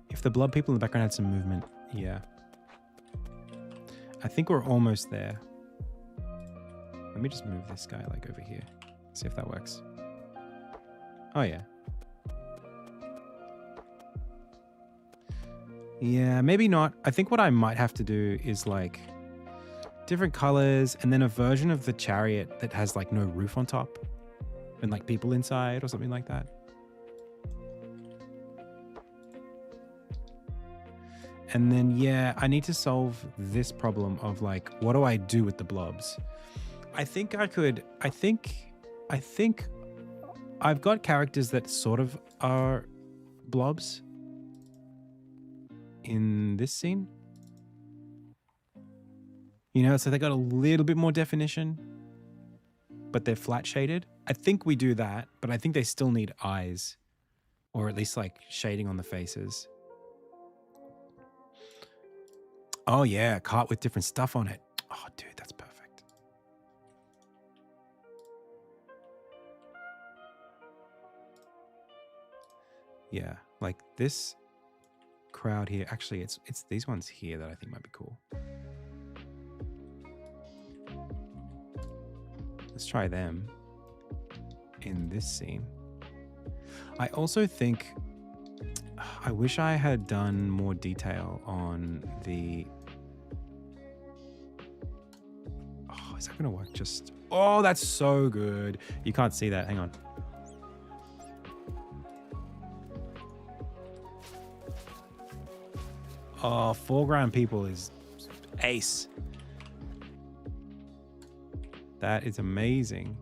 If the blood people in the background had some movement, yeah. I think we're almost there. Let me just move this guy like over here. See if that works. Oh yeah. Yeah, maybe not. I think what I might have to do is like different colors and then a version of the chariot that has like no roof on top and like people inside or something like that. And then, yeah, I need to solve this problem of like, what do I do with the blobs? I think I've got characters that sort of are blobs in this scene. You know, so they got a little bit more definition, but they're flat shaded. I think we do that, but I think they still need eyes, or at least like shading on the faces. Oh yeah, a cart with different stuff on it. Oh, dude, that's perfect. Yeah, like this crowd here. Actually, it's these ones here that I think might be cool. Let's try them in this scene. I also think I wish I had done more detail on the... Oh, is that going to work? Just... Oh, that's so good. You can't see that. Hang on. Oh, foreground people is ace. That is amazing.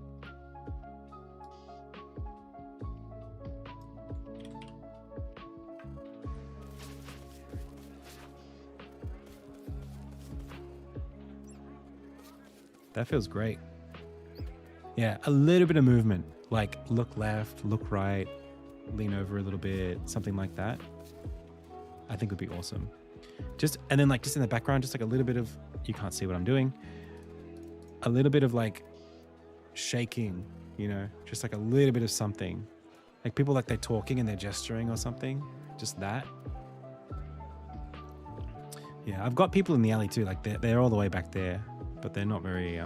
That feels great. Yeah, a little bit of movement, like look left, look right, lean over a little bit, something like that. I think would be awesome. And then like just in the background, just like a little bit of, you can't see what I'm doing, a little bit of like shaking, you know, just like a little bit of something. Like people like they're talking and they're gesturing or something, just that. Yeah, I've got people in the alley too, like they're all the way back there, but they're not very...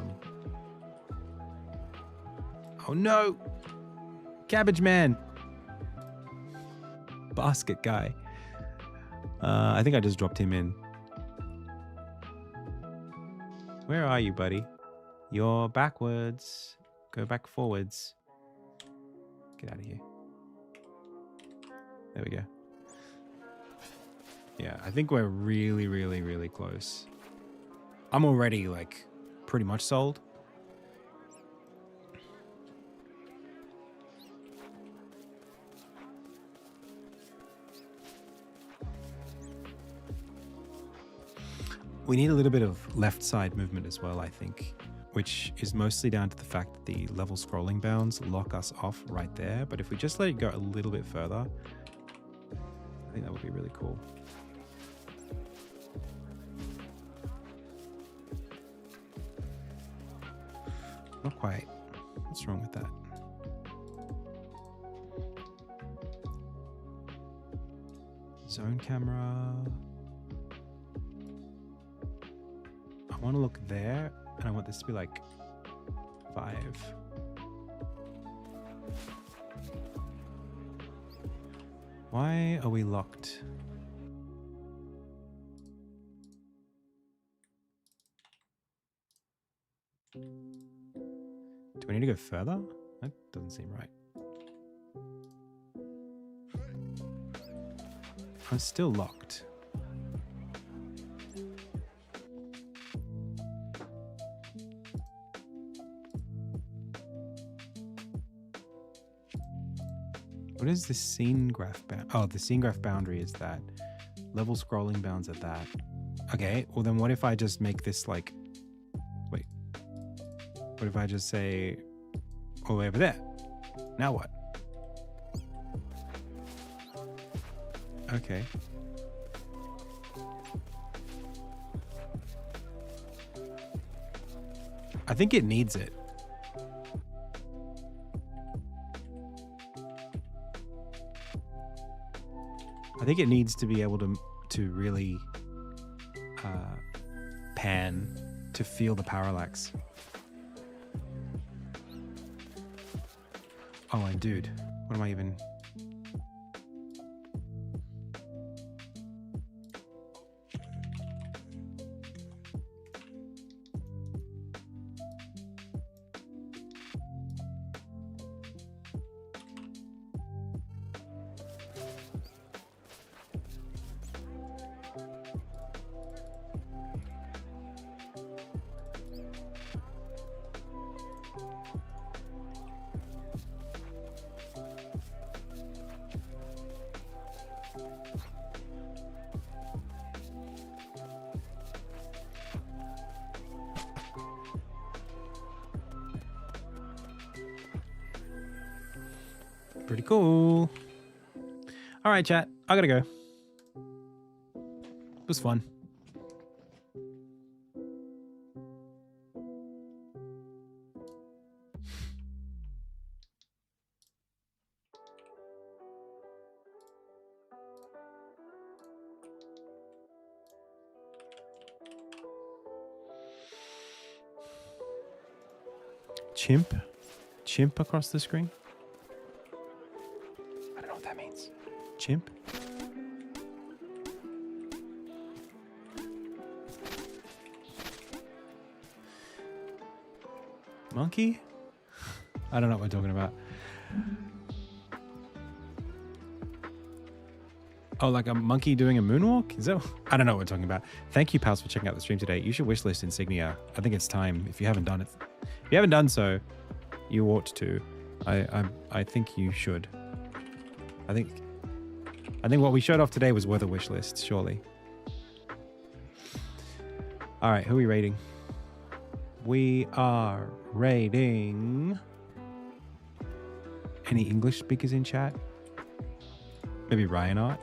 Oh no! Cabbage man! Basket guy. I think I just dropped him in. Where are you, buddy? You're backwards. Go back forwards. Get out of here. There we go. Yeah, I think we're really, really, really close. I'm already, like, pretty much sold. We need a little bit of left side movement as well, I think, which is mostly down to the fact that the level scrolling bounds lock us off right there. But if we just let it go a little bit further, I think that would be really cool. Not quite. What's wrong with that? Zone camera. I want to look there, and I want this to be like 5. Why are we locked? Do we need to go further? That doesn't seem right. I'm still locked. What is the scene graph bound? Oh, the scene graph boundary is that. Level scrolling bounds are that. Okay, well then what if I just make this like... Wait. What if I just say... Oh, over there. Now what? Okay. I think it needs it. I think it needs to be able to really pan to feel the parallax. Oh, and dude, what am I even... Pretty cool. All right, chat. I gotta go. It was fun. chimp across the screen. I don't know what that means. Chimp? Monkey? I don't know what we're talking about. Oh, like a monkey doing a moonwalk? Is that? I don't know what we're talking about. Thank you, pals, for checking out the stream today. You should wishlist Insignia. I think it's time. If you haven't done it, if you haven't done so, you ought to. I think you should. I think what we showed off today was worth a wish list, surely. All right, who are we rating? We are rating. Any English speakers in chat? Maybe Ryan Art.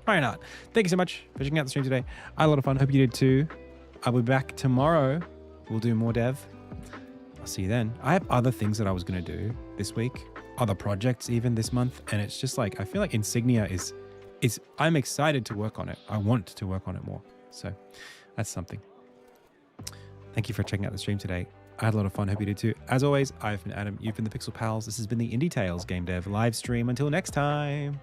Ryan Art. Thank you so much for checking out the stream today. I had a lot of fun. Hope you did too. I'll be back tomorrow. We'll do more dev. I'll see you then. I have other things that I was going to do this week, other projects even this month, and it's just like I feel like Insignia is I'm excited to work on it. I want to work on it more. So that's something. Thank you for checking out the stream today. I had a lot of fun. Hope you did too. As always, I've been Adam. You've been the Pixel Pals. This has been the Indie Tales Game Dev live stream. Until next time.